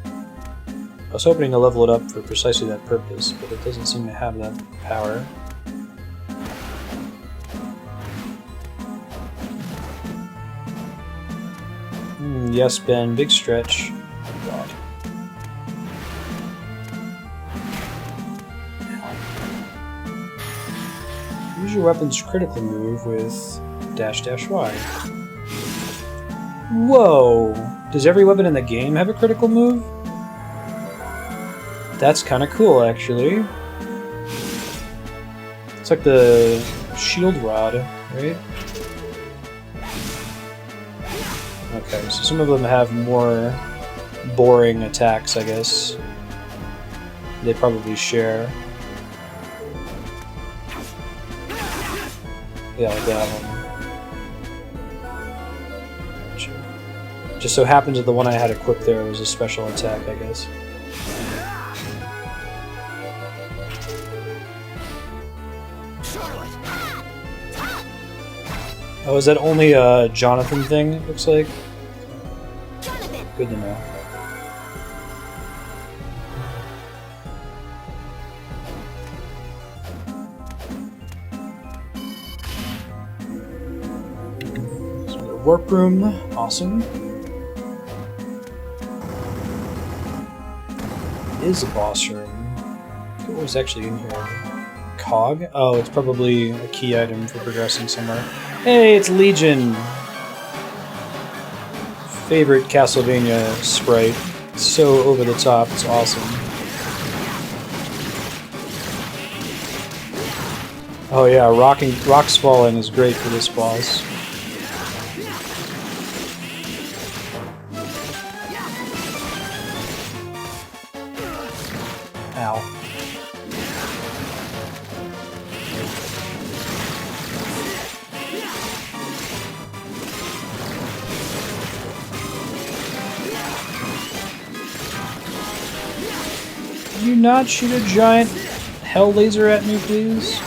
I was hoping to level it up for precisely that purpose, but it doesn't seem to have that power. Yes, Ben. Big stretch. God. Use your weapon's critical move with --Y. Whoa! Does every weapon in the game have a critical move? That's kind of cool, actually. It's like the shield rod, right? Okay, so some of them have more boring attacks, I guess. They probably share. Yeah, like that one. Just so happens that the one I had equipped there was a special attack, I guess. Oh, is that only a Jonathan thing, it looks like? Good to know. So the warp room, awesome. Is a boss room. What was actually in here? Cog? Oh, it's probably a key item for progressing somewhere. Hey, it's Legion! Favorite Castlevania sprite. It's so over the top, it's awesome. Oh yeah, rocks falling is great for this boss. Ow. Can you not shoot a giant hell laser at me, please?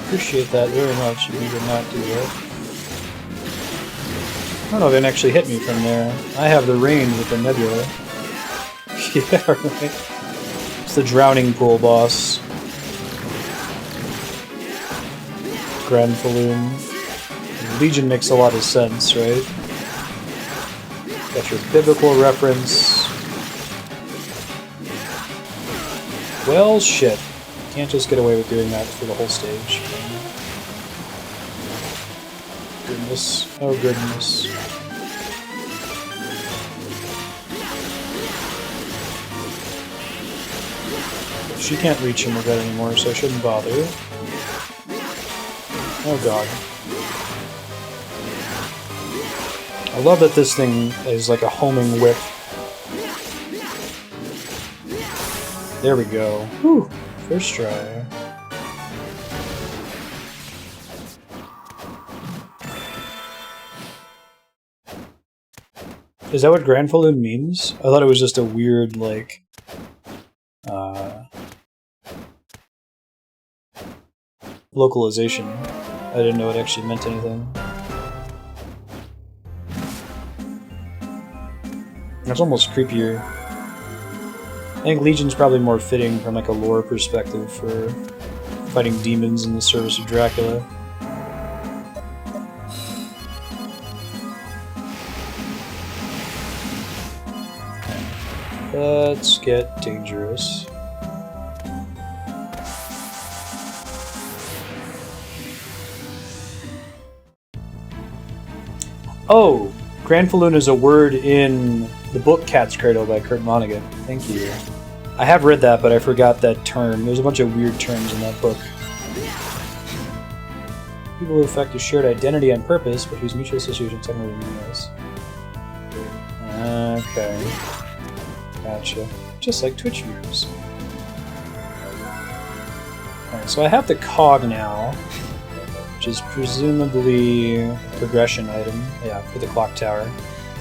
Appreciate that very much if you did not do that. I don't know if it actually hit me from there. I have the range with the Nebula. Yeah, right. It's the drowning pool boss. Granfaloon. Legion makes a lot of sense, right? Got your biblical reference. Well, shit. Can't just get away with doing that for the whole stage. Goodness. Oh, goodness. She can't reach him with that anymore, so I shouldn't bother. Oh god. I love that this thing is like a homing whip. There we go. Whew. First try. Is that what Granfaloon means? I thought it was just a weird, like... localization. I didn't know it actually meant anything. That's almost creepier I think Legion's probably more fitting from like a lore perspective for fighting demons in the service of Dracula. Let's get dangerous. Oh! Granfaloon is a word in the book Cat's Cradle by Kurt Vonnegut. Thank you. I have read that, but I forgot that term. There's a bunch of weird terms in that book. People who affect a shared identity on purpose, but whose mutual association technically meaningless. Okay. Gotcha. Just like Twitch viewers. Alright, so I have the cog now, which is presumably a progression item. Yeah, for the clock tower.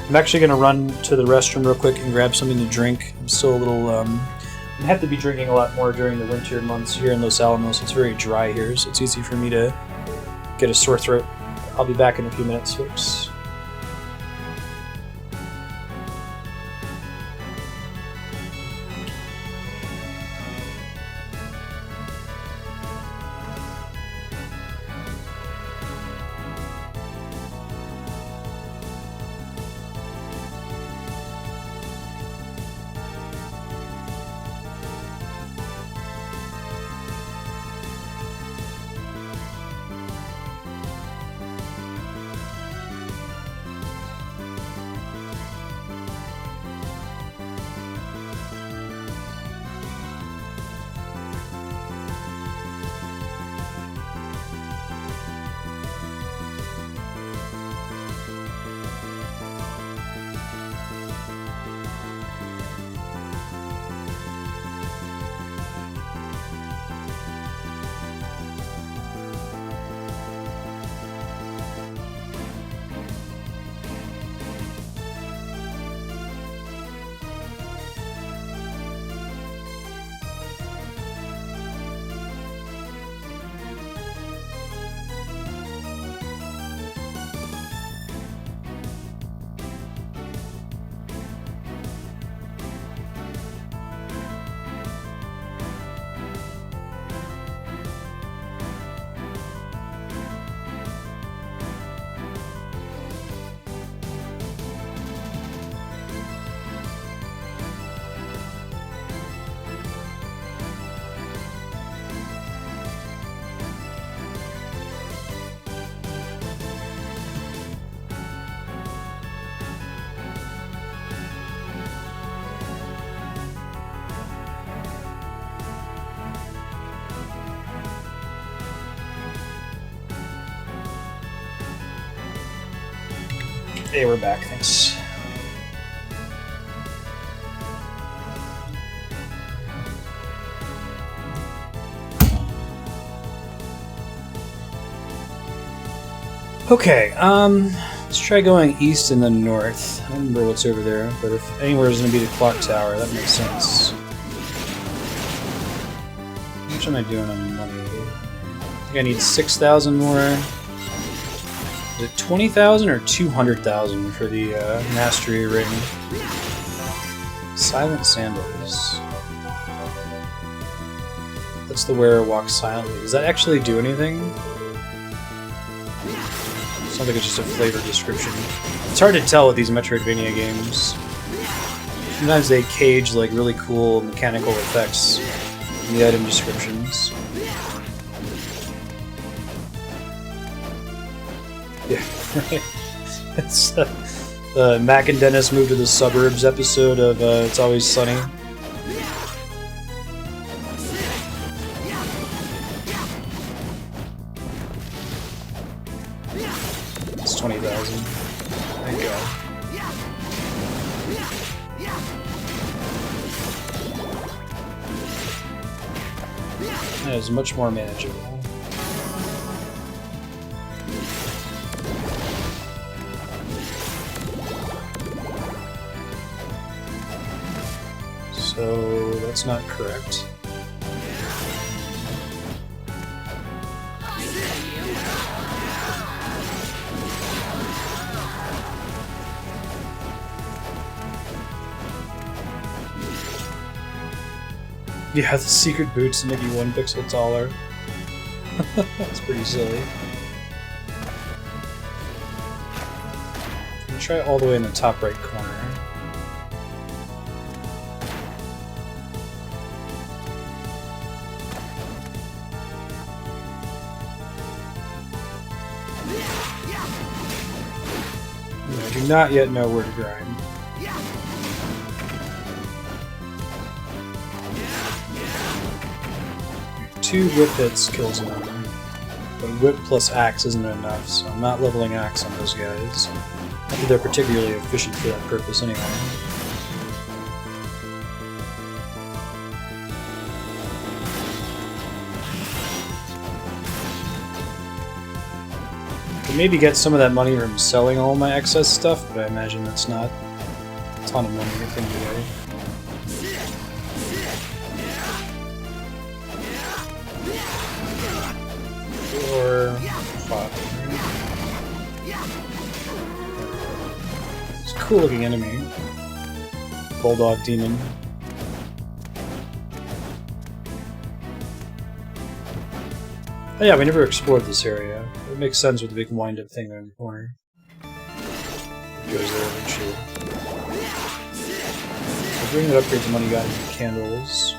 I'm actually going to run to the restroom real quick and grab something to drink. I'm still a little, I have to be drinking a lot more during the winter months here in Los Alamos. It's very dry here, so it's easy for me to get a sore throat. I'll be back in a few minutes, folks. Hey, we're back, thanks. Okay, let's try going east and then north. I don't remember what's over there, but if anywhere is going to be the clock tower, that makes sense. How much am I doing on money? I think I need 6,000 more. Is it 20,000 or 200,000 for the mastery ring? Silent sandals. Lets the wearer walk silently. Does that actually do anything? Sounds like it's just a flavor description. It's hard to tell with these Metroidvania games. Sometimes they cage like really cool mechanical effects in the item descriptions. Yeah, right. It's Mac and Dennis moved to the suburbs episode of It's Always Sunny. It's 20,000. Thank God. That is much more manageable. So that's not correct. Yeah, the secret boots make you 1 pixel taller. That's pretty silly. I'm gonna try all the way in the top right corner. I do not yet know where to grind. 2 whip hits kills him, but whip plus axe isn't enough, so I'm not leveling axe on those guys. Not that they're particularly efficient for that purpose anyway. Could maybe get some of that money from selling all my excess stuff, but I imagine that's not a ton of money at the end of the day. Or 5. It's a cool looking enemy. Bulldog demon. Oh yeah, we never explored this area. It makes sense with the big wind-up thing there in the corner. It goes there eventually. So bring that upgrade to money got into candles.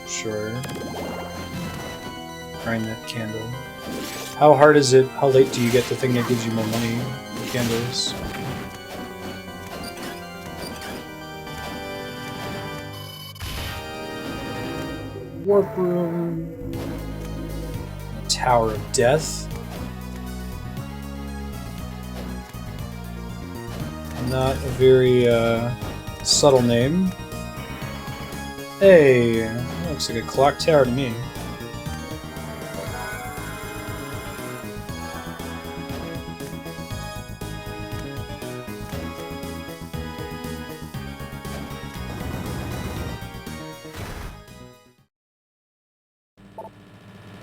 Sure. Grind that candle. How hard is it? How late do you get the thing that gives you more money? The candles. Warp room. Tower of Death. Not a very subtle name. Hey, that looks like a clock tower to me.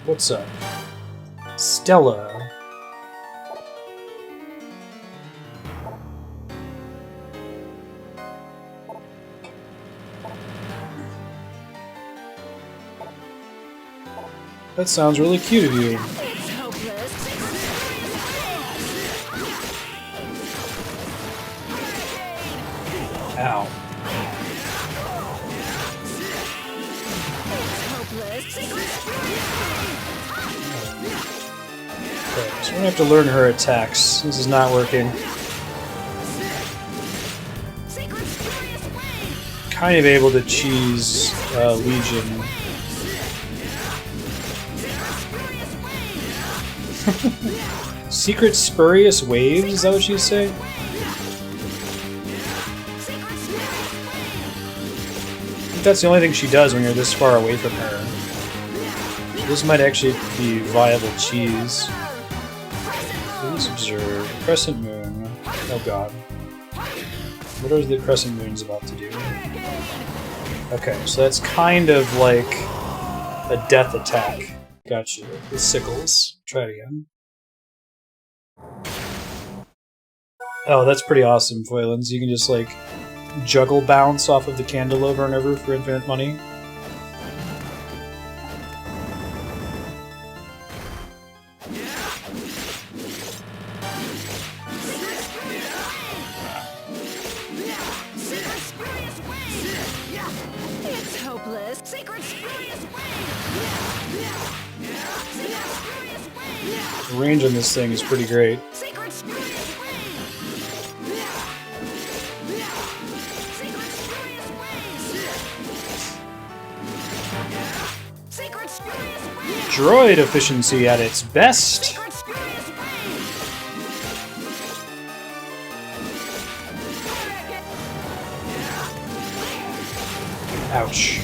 What's up? Stella. That sounds really cute of you. Ow. Okay, so we're gonna have to learn her attacks. This is not working. Kind of able to cheese Legion. Secret spurious waves? Is that what you say? I think that's the only thing she does when you're this far away from her. So this might actually be viable cheese. Please observe. Crescent moon. Oh god. What are the crescent moons about to do? Okay, so that's kind of like a death attack. Gotcha. With sickles. Try it again. Oh, that's pretty awesome, Foilins. You can just, like, juggle bounce off of the candle over and over for infinite money. It's hopeless. The range on this thing is pretty great. Droid efficiency at its best. Ouch.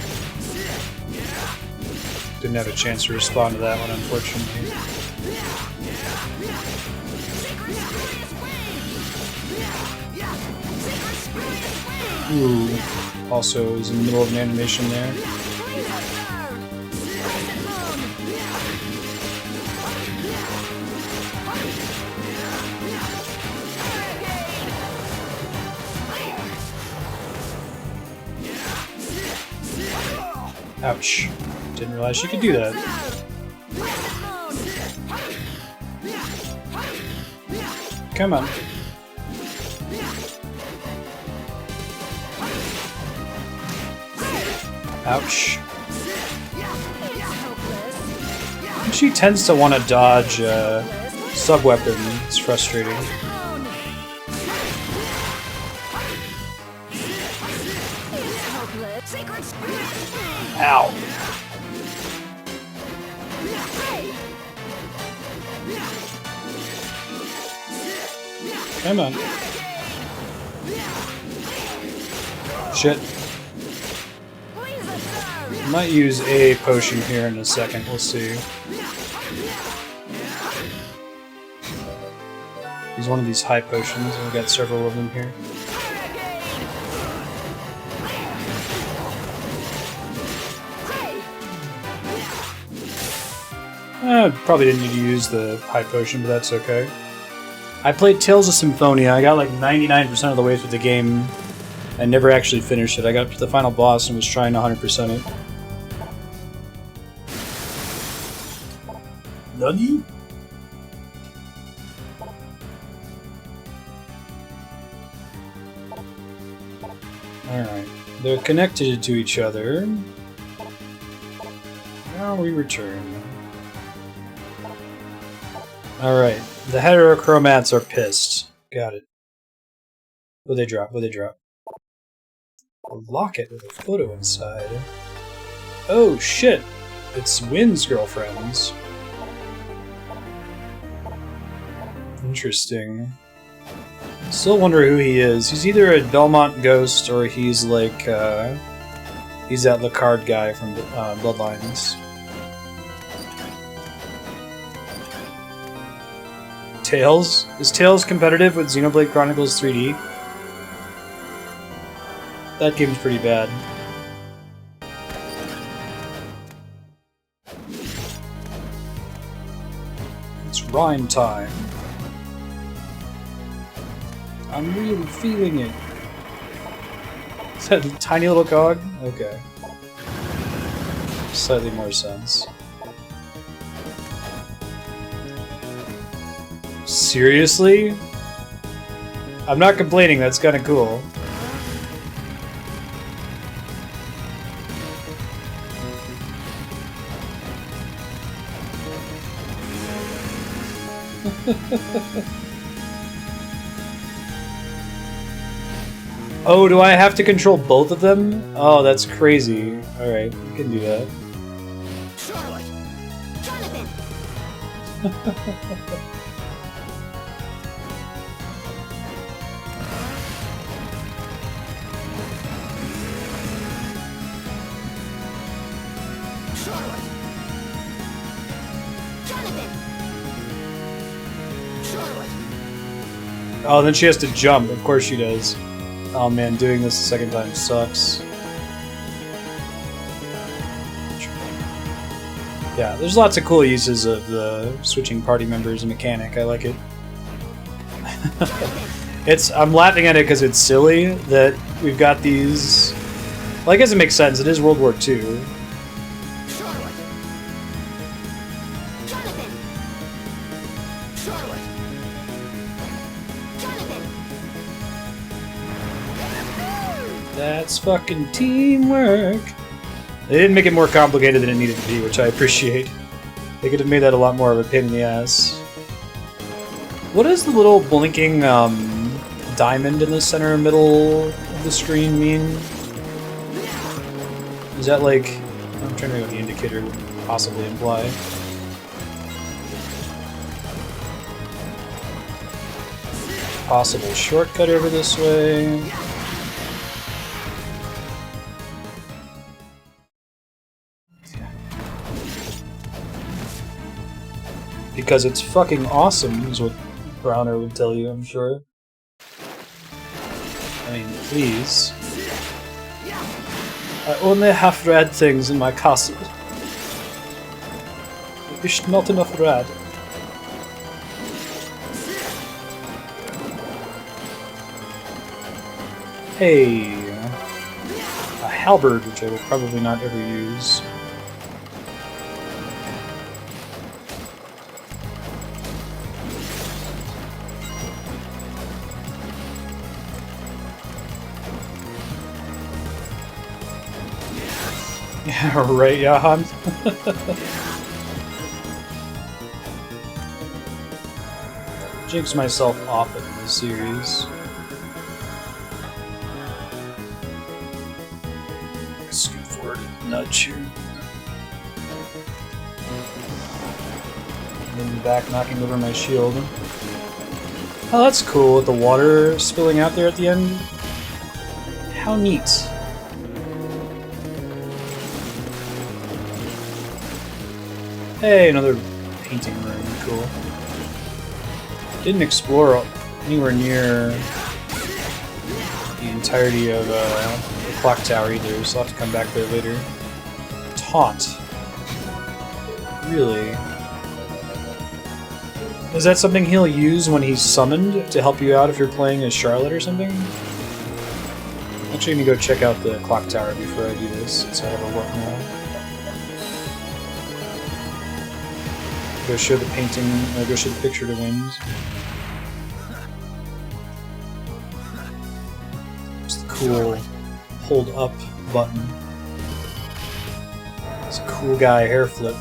Didn't have a chance to respond to that one, unfortunately. Ooh. Also is in the middle of an animation there. Ouch. Didn't realize she could do that. Come on. Ouch. She tends to want to dodge sub-weapon. It's frustrating. Ow. Come on. Shit. Might use a potion here in a second, we'll see. Use one of these high potions, and we've got several of them here. Probably didn't need to use the high potion, but that's okay. I played Tales of Symphonia. I got like 99% of the way through the game and never actually finished it. I got up to the final boss and was trying to 100% it. Nani? Alright. They're connected to each other. Now we return. Alright. The heterochromats are pissed. Got it. What'd they drop? What'd they drop? A locket with a photo inside. Oh shit! It's Wynn's girlfriend's. Interesting. Still wonder who he is. He's either a Belmont ghost or he's like, he's that Lecarde guy from Bloodlines. Tails? Is Tails competitive with Xenoblade Chronicles 3D? That game's pretty bad. It's rhyme time. I'm really feeling it. Is that a tiny little cog? Okay. Slightly more sense. Seriously? I'm not complaining, that's kinda cool. Oh, do I have to control both of them? Oh, that's crazy. Alright, we can do that. Charlotte! Jonathan! Charlotte! Jonathan! Charlotte! Oh, then she has to jump. Of course she does. Oh man, doing this the second time sucks. Yeah, there's lots of cool uses of the switching party members mechanic. I like it. I'm laughing at it because it's silly that we've got these. Well, I guess it makes sense. It is World War II. That's fucking teamwork. They didn't make it more complicated than it needed to be, which I appreciate. They could have made that a lot more of a pain in the ass. What does the little blinking diamond in the center middle of the screen mean? Is that like... I'm trying to know what the indicator would possibly imply. Possible shortcut over this way. Because it's fucking awesome, is what Brauner would tell you, I'm sure. I mean, please. I only have red things in my castle. There's not enough red. Hey. a halberd, which I will probably not ever use. Yeah, right, Jahan. Jinx myself often in this series. Scoot forward, nudge here. And then back, knocking over my shield. Oh, that's cool, with the water spilling out there at the end. How neat. Hey, another painting room, cool. Didn't explore anywhere near the entirety of the clock tower either, so I'll have to come back there later. Taunt. Really? Is that something he'll use when he's summoned to help you out if you're playing as Charlotte or something? I'm actually gonna go check out the clock tower before I do this, since I have a look now. Go show the painting, go show the picture to Wind. It's the cool hold up button. It's a cool guy hair flip.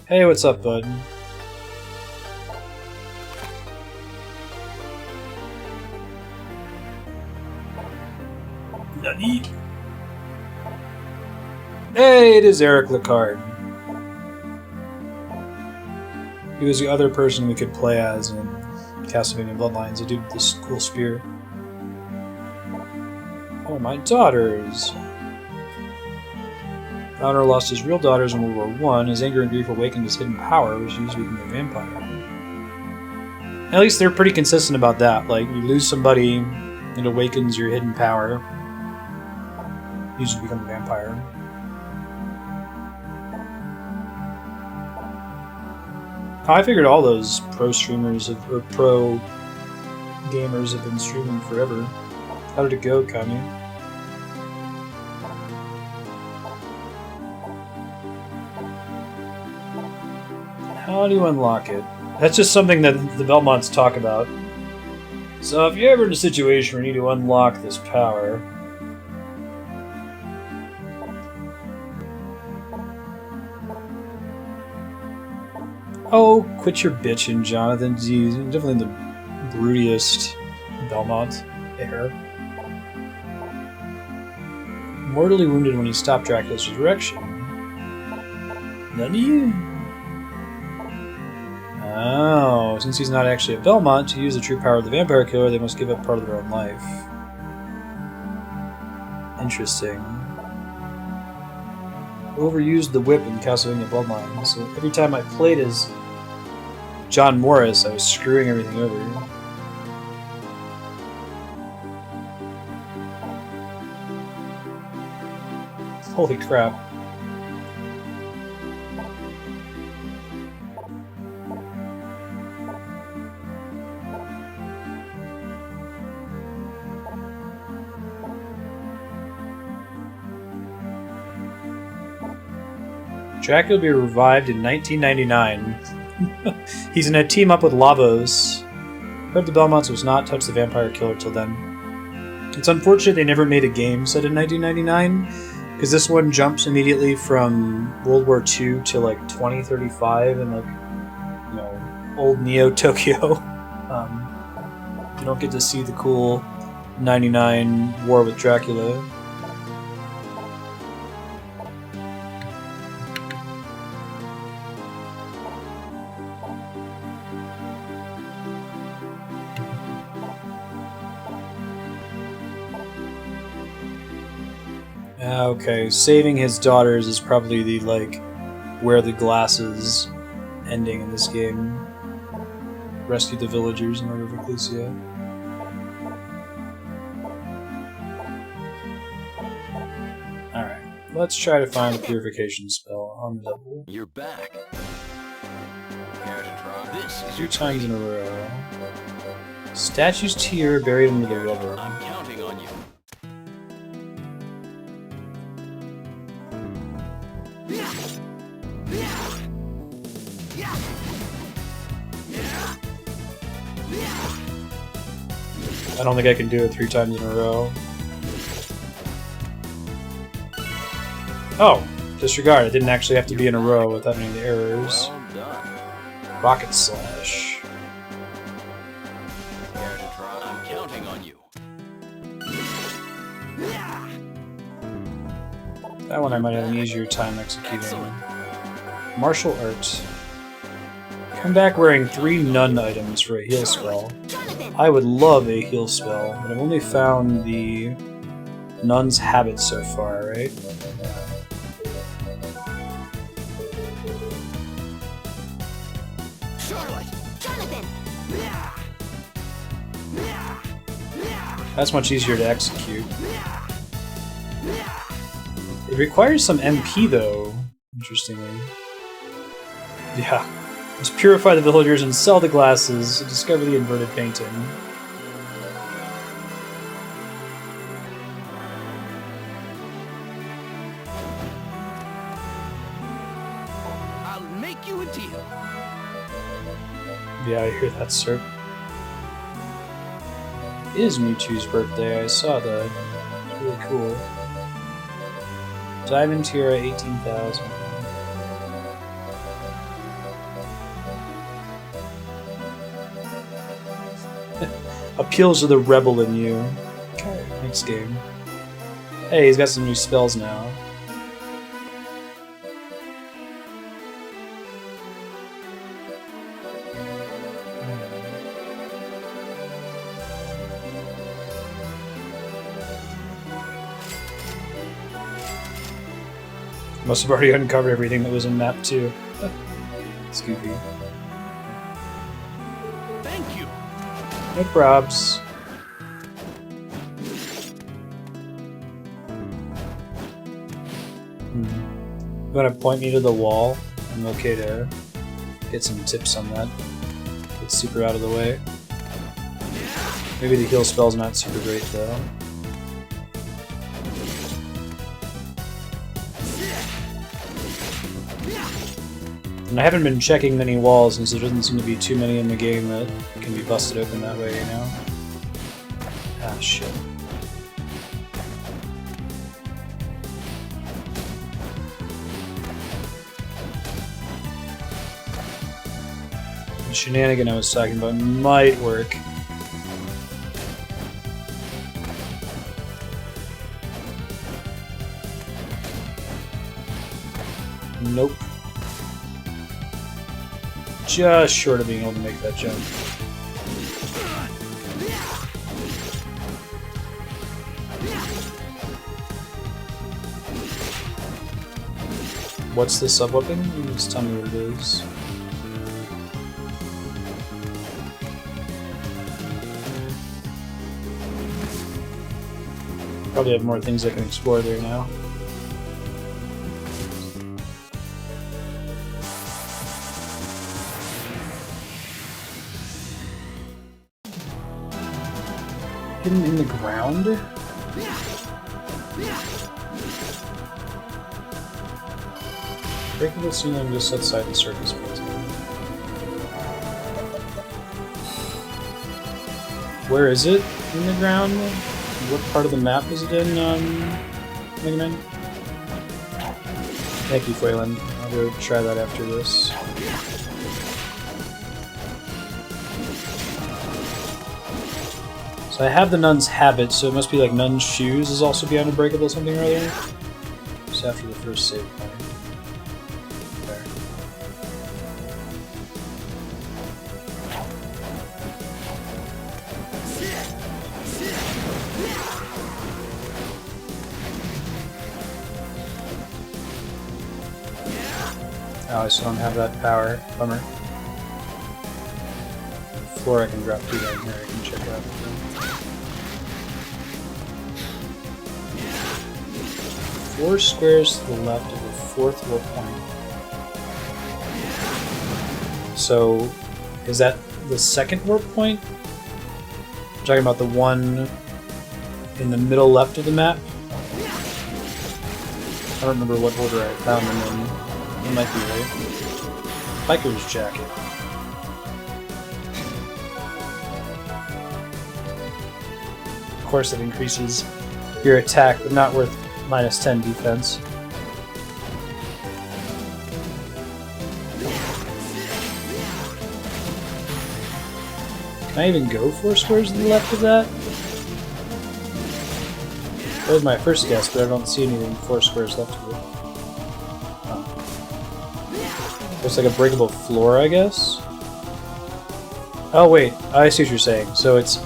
Hey, what's up, bud? Nani? Hey, it is Eric Lecarde. He was the other person we could play as in Castlevania Bloodlines, a dude with this cool spear. Oh, my daughters! Brauner lost his real daughters in World War I. His anger and grief awakened his hidden power, which used to become a vampire. At least they're pretty consistent about that. Like, you lose somebody, it awakens your hidden power. Used to become a vampire. I figured all those pro streamers or pro gamers have been streaming forever. How did it go, Kanye? How do you unlock it? That's just something that the Belmonts talk about. So if you're ever in a situation where you need to unlock this power, oh, quit your bitching, Jonathan. He's definitely the broodiest Belmont heir. Mortally wounded when he stopped Dracula's resurrection. Nani? Oh, since he's not actually a Belmont, to use the true power of the vampire killer, they must give up part of their own life. Interesting. Overused the whip in Castlevania Bloodlines, so every time I played as John Morris, I was screwing everything over. Holy crap. Dracula will be revived in 1999. He's in a team up with Lavos. Heard the Belmonts was not touch the vampire killer till then. It's unfortunate they never made a game set in 1999, because this one jumps immediately from World War II to like 2035 and like, you know, old Neo Tokyo. You don't get to see the cool 99 war with Dracula. Okay, saving his daughters is probably the, like, wear the glasses ending in this game. Rescue the villagers in order of Ecclesia. Alright, Let's try to find a purification spell on the double. You're back. Care to try? This is 2 your times treat. in a row. Statue's tier buried under the rubber. I'm counting on you. I don't think I can do it 3 times in a row. Oh! Disregard. It didn't actually have to be in a row without any errors. Well done. Rocket Slash. Care to try? I'm counting on you. That one I might have an easier time executing. Excellent. Martial Arts. I'm back wearing 3 Nun items for a heal spell. Jonathan! I would love a heal spell, but I've only found the Nun's Habit so far, right? Charlotte! Jonathan! That's much easier to execute. It requires some MP though, interestingly. Yeah. Let's purify the villagers and sell the glasses to discover the inverted painting. I'll make you a deal. Yeah, I hear that, sir. It is Mewtwo's birthday, I saw that. It's really cool. Diamond tier at 18,000. Appeals to the rebel in you. Okay, next game. Hey, he's got some new spells now. Must have already uncovered everything that was in map 2. It's goofy. Thank you. No probs. You wanna point me to the wall? I'm okay to get some tips on that. Get super out of the way. Maybe the heal spell's not super great though. And I haven't been checking many walls since there doesn't seem to be too many in the game that can be busted open that way, you know? Ah, shit. The shenanigan I was talking about might work. Nope. Just short of being able to make that jump. What's the sub-weapon? Just tell me what it is. Probably have more things I can explore there now. Hidden in the ground? Breakable ceiling just outside the surface painting. Where is it in the ground? What part of the map is it in, Mega Man? Thank you, Phelan. I'll go try that after this. So I have the Nun's Habit, so it must be like Nun's Shoes is also beyond Unbreakable something or other. Just after the first save point. There. Oh, I still don't have that power. Bummer. Floor I can drop 2 down here, I can check out. 4 squares to the left of the 4th warp point. So, is that the 2nd warp point? I'm talking about the one in the middle left of the map. I don't remember what order I found them in. It might be right. Biker's jacket. Of course, it increases your attack, but not worth -10 defense. Can I even go 4 squares to the left of that? That was my first guess, but I don't see anything 4 squares left of it. Oh. Looks like a breakable floor, I guess? Oh wait, I see what you're saying. So it's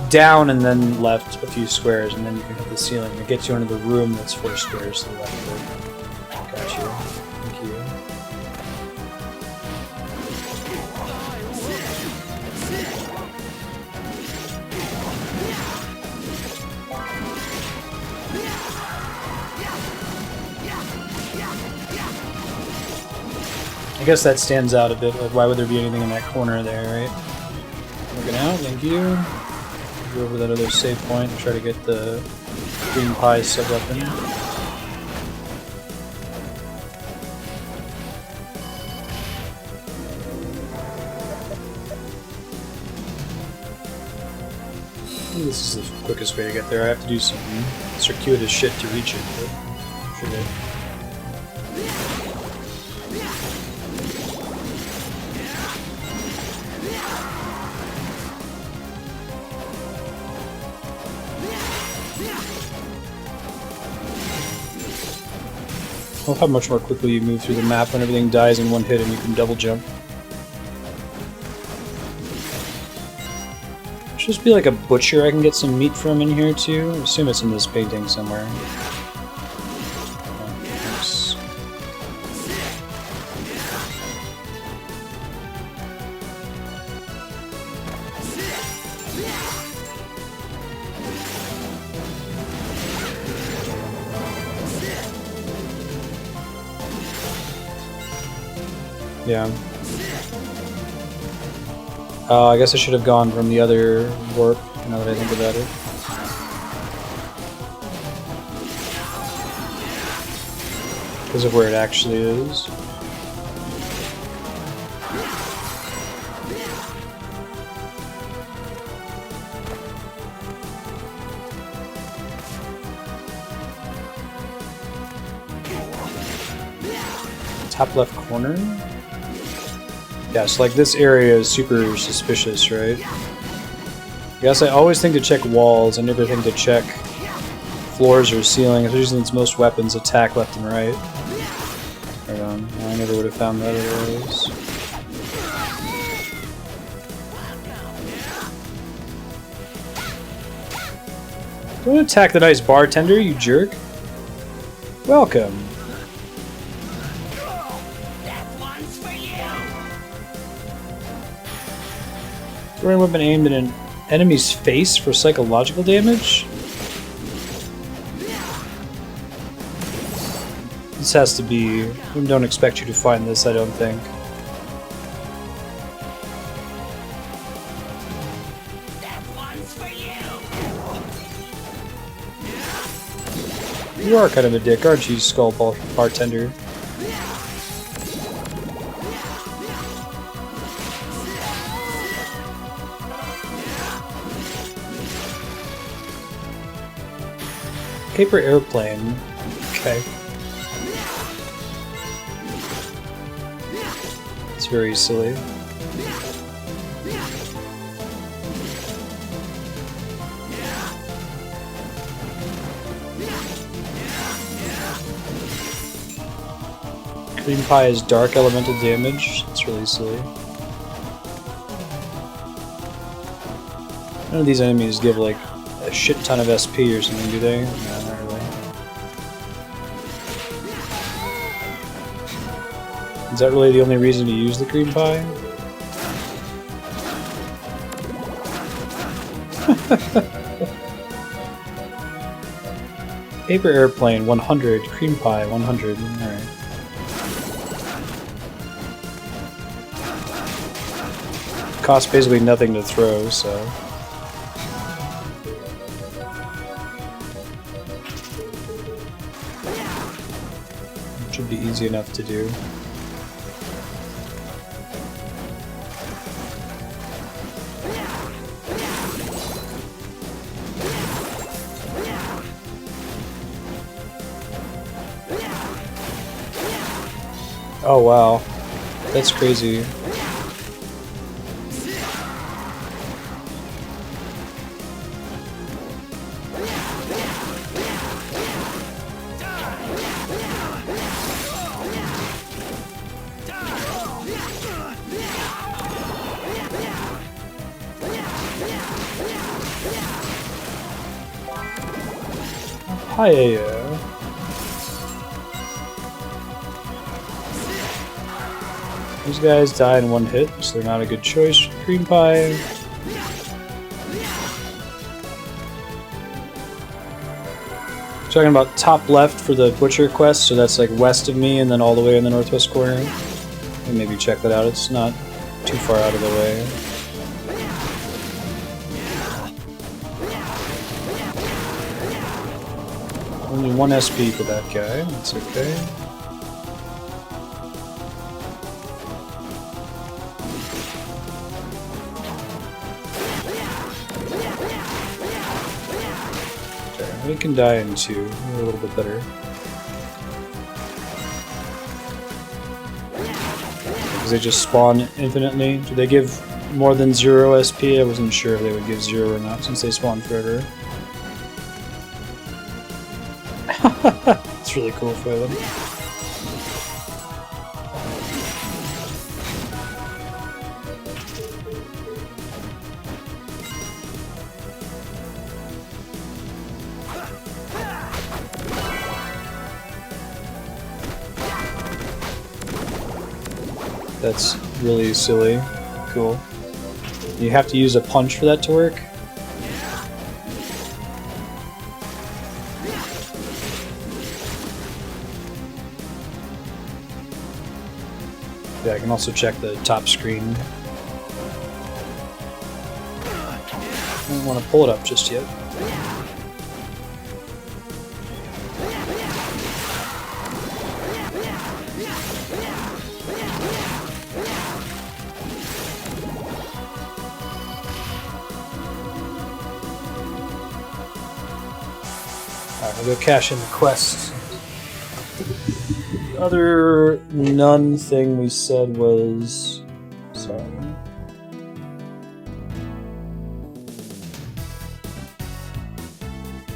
down and then left a few squares, and then you can hit the ceiling. It gets you into the room that's 4 squares to the left of it. Gotcha. Thank you. I guess that stands out a bit. Like, why would there be anything in that corner there, right? Looking out, thank you. Go over that other save point and try to get the green pie sub-weapon. This is the quickest way to get there. I have to do some circuitous shit to reach it, but should it. I love how much more quickly you move through the map when everything dies in one hit and you can double jump. Should just be like a butcher I can get some meat from in here too. I assume it's in this painting somewhere. Oh, thanks. Yeah. I guess I should have gone from the other warp, now that I think about it. Because of where it actually is. Top left corner? Yeah, so like this area is super suspicious, right? I guess I always think to check walls, I never think to check floors or ceilings, especially since most weapons attack left and right. Right on. I never would have found that otherwise. Don't attack the nice bartender, you jerk. Welcome. Throwing a weapon aimed at an enemy's face for psychological damage? This has to be... I don't expect you to find this, I don't think. You are kind of a dick, aren't you, skull bartender? Paper airplane. Okay. It's very silly. Cream pie is dark elemental damage. It's really silly. None of these enemies give like a shit ton of SP or something, do they? No, not really. Is that really the only reason to use the cream pie? Paper airplane 100, cream pie 100. Alright. Costs basically nothing to throw, so. Should be easy enough to do. Oh wow, that's crazy. Hiya. These guys die in one hit, so they're not a good choice. Cream pie. Talking about top left for the butcher quest, so that's like west of me and then all the way in the northwest corner. And maybe check that out, it's not too far out of the way. Only 1 SP for that guy, that's okay. Okay, we can die in 2, a little bit better. Because they just spawn infinitely. Do they give more than 0 SP? I wasn't sure if they would give 0 or not since they spawn forever. It's really cool for them. That's really silly. Cool. You have to use a punch for that to work? Yeah, I can also check the top screen. I don't want to pull it up just yet. Alright, we'll go cash in the quest. The other none thing we said was... Sorry.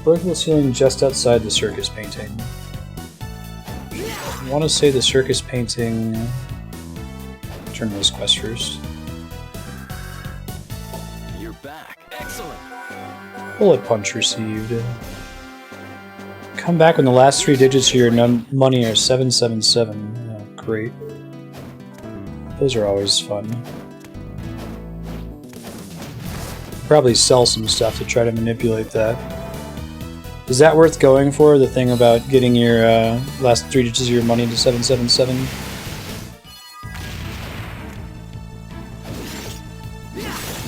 Vertical ceiling just outside the circus painting. I want to say the circus painting... Turn to this quest first. You're back. Excellent. Bullet punch received. Come back when the last 3 digits of your money are 777. Oh, great. Those are always fun. Probably sell some stuff to try to manipulate that. Is that worth going for, the thing about getting your last 3 digits of your money to 777?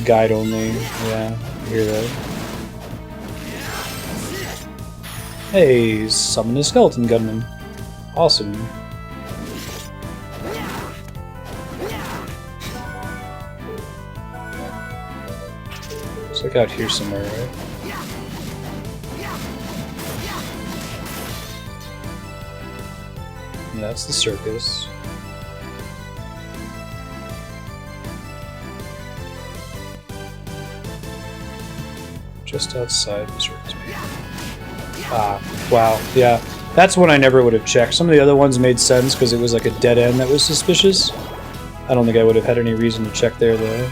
Guide only. Yeah, I hear that. Hey, summon a skeleton gunman. Awesome. Looks like out here somewhere, right? And that's the circus. Just outside the circus. Ah, wow, yeah. That's one I never would have checked. Some of the other ones made sense because it was like a dead end that was suspicious. I don't think I would have had any reason to check there, though.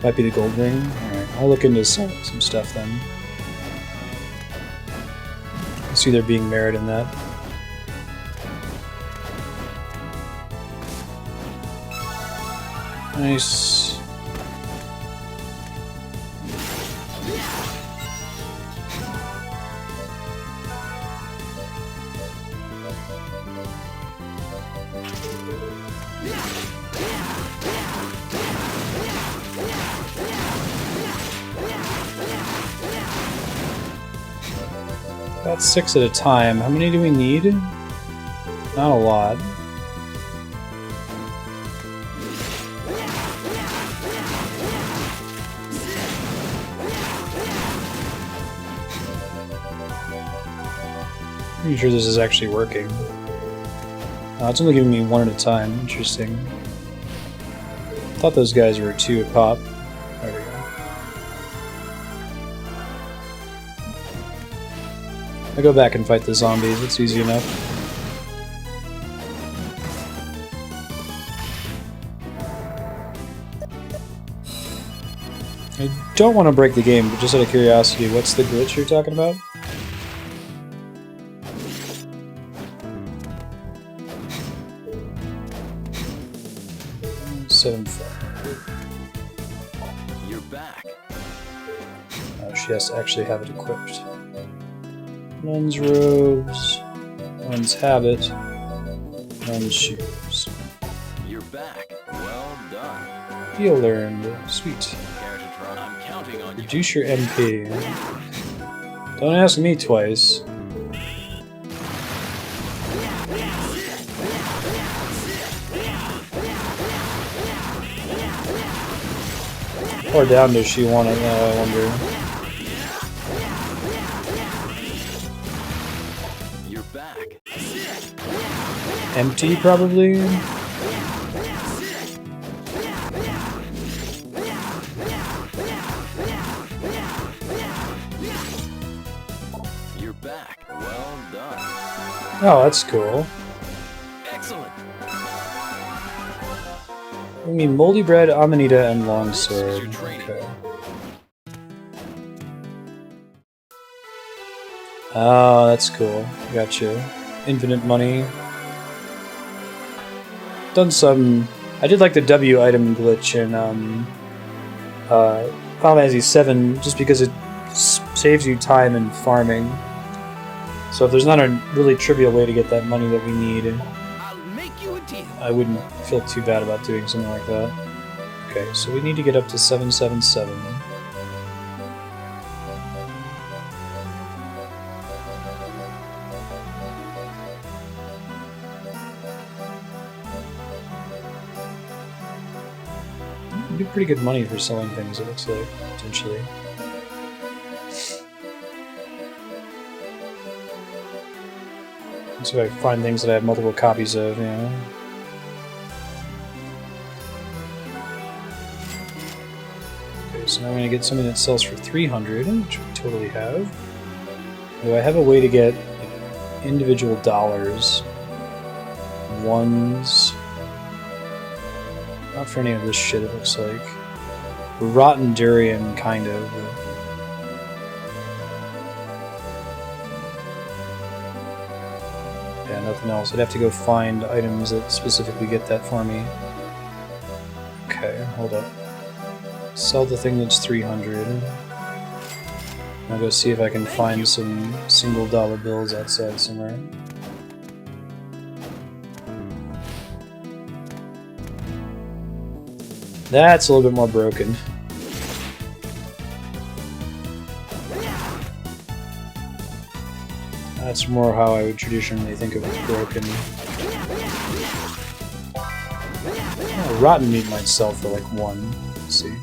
Might be the gold ring. Alright, I'll look into some stuff then. I see there being merit in that. Nice. That's 6 at a time. How many do we need? Not a lot. Pretty sure this is actually working. It's only giving me 1 at a time. Interesting. Thought those guys were 2 a pop. There we go. I go back and fight the zombies. It's easy enough. I don't want to break the game, but just out of curiosity, what's the glitch you're talking about? You're back. Oh, she has to actually have it equipped. Nun's robes, nun's habit, nun's shoes. You're back. Well done. Heal learned. Sweet. Care to try? I'm counting on you. Reduce your MP. Don't ask me twice. Or down does she want it now, I wonder. You're back. Empty, probably? You're back. Well done. Oh, that's cool. Excellent. I mean, Moldy Bread, Amanita, and Longsword. Okay. Oh, that's cool. Gotcha. Infinite money. Done some... I did like the W item glitch in Final Fantasy VII, just because it saves you time in farming. So if there's not a really trivial way to get that money that we need, I'll make you a deal. I wouldn't feel too bad about doing something like that. Okay, so we need to get up to 777. It'd be pretty good money for selling things, it looks like, potentially. So I find things that I have multiple copies of, you know. Okay, so now I'm going to get something that sells for 300, which we totally have. Do I have a way to get like, individual dollars? Ones. Not for any of this shit, it looks like. Rotten durian, kind of. Yeah, nothing else. I'd have to go find items that specifically get that for me. Okay, hold up. Sell the thing that's 300. I'll go see if I can find some single dollar bills outside somewhere. That's a little bit more broken. That's more how I would traditionally think of it broken. Oh, rotten meat might sell for like 1. Let's see.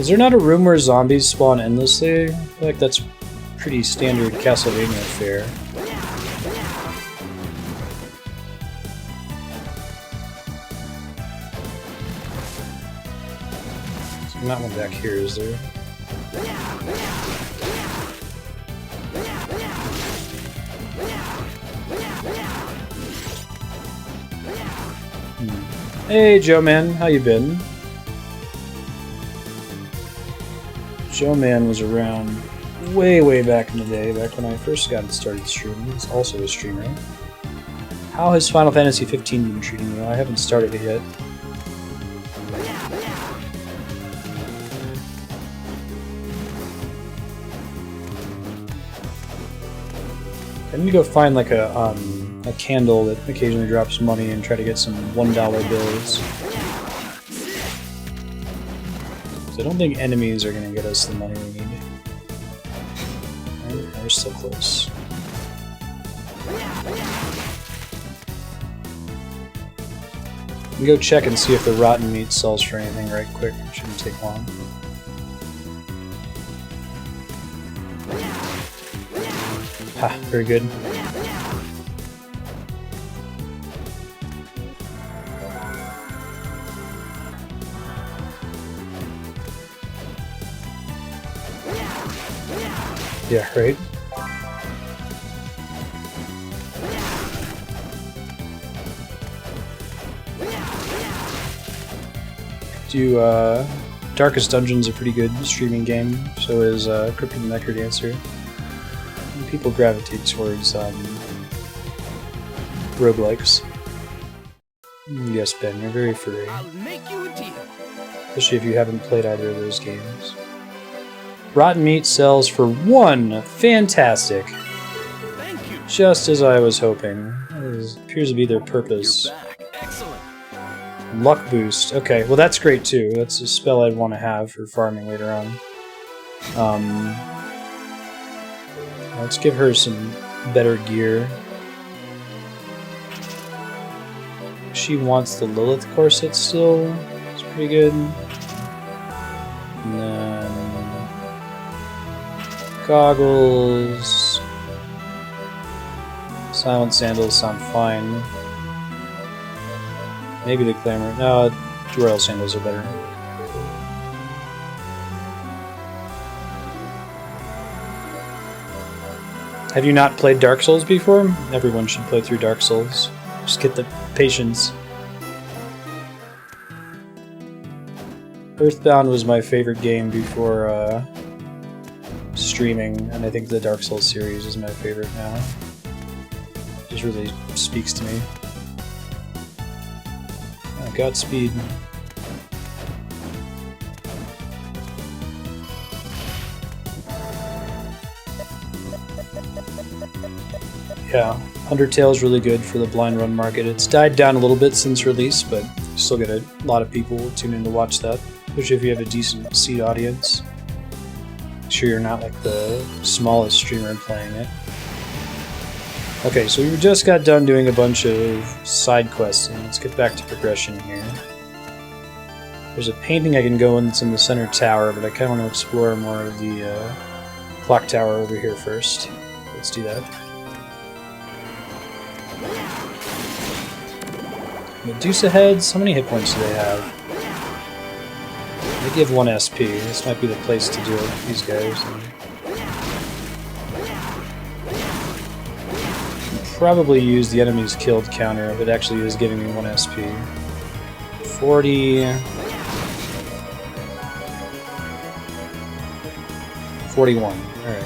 Is there not a room where zombies spawn endlessly? I feel like that's pretty standard Castlevania fare. Not one back here, is there? Hey, Joe Man, how you been? Joe Man was around way back in the day, back when I first got started streaming. He's also a streamer. How has Final Fantasy 15 been treating you? I haven't started it yet. I need to go find like a candle that occasionally drops money and try to get some $1 bills. I don't think enemies are gonna get us the money we need. We're still close. We go check and see if the rotten meat sells for anything right quick. It shouldn't take long. Ha, very good. Yeah, right? Darkest Dungeon's a pretty good streaming game, so is Crypt of the Necrodancer. And people gravitate towards roguelikes. Yes, Ben, you're very furry. I'll make you a deal. Especially if you haven't played either of those games. Rotten meat sells for 1! Fantastic! Thank you. Just as I was hoping. That appears to be their purpose. You're back. Excellent. Luck boost. Okay, well that's great too. That's a spell I'd want to have for farming later on. Let's give her some better gear. She wants the Lilith corset still. It's pretty good. And then goggles. Silent sandals sound fine. Maybe the Clamor. No, Royal Sandals are better. Have you not played Dark Souls before? Everyone should play through Dark Souls. Just get the patience. Earthbound was my favorite game before streaming, and I think the Dark Souls series is my favorite now. It just really speaks to me. Godspeed. Yeah, Undertale is really good for the blind run market. It's died down a little bit since release, but you still get a lot of people tune in to watch that, especially if you have a decent seed audience. Make sure you're not like the smallest streamer playing it. Okay, so we just got done doing a bunch of side questing. Let's get back to progression here. There's a painting I can go in that's in the center tower, but I kind of want to explore more of the clock tower over here first. Let's do that. Medusa heads? How many hit points do they have? They give 1 SP. This might be the place to do it with these guys. Probably use the enemies killed counter if it actually is giving me 1 SP. 40... 41. Alright.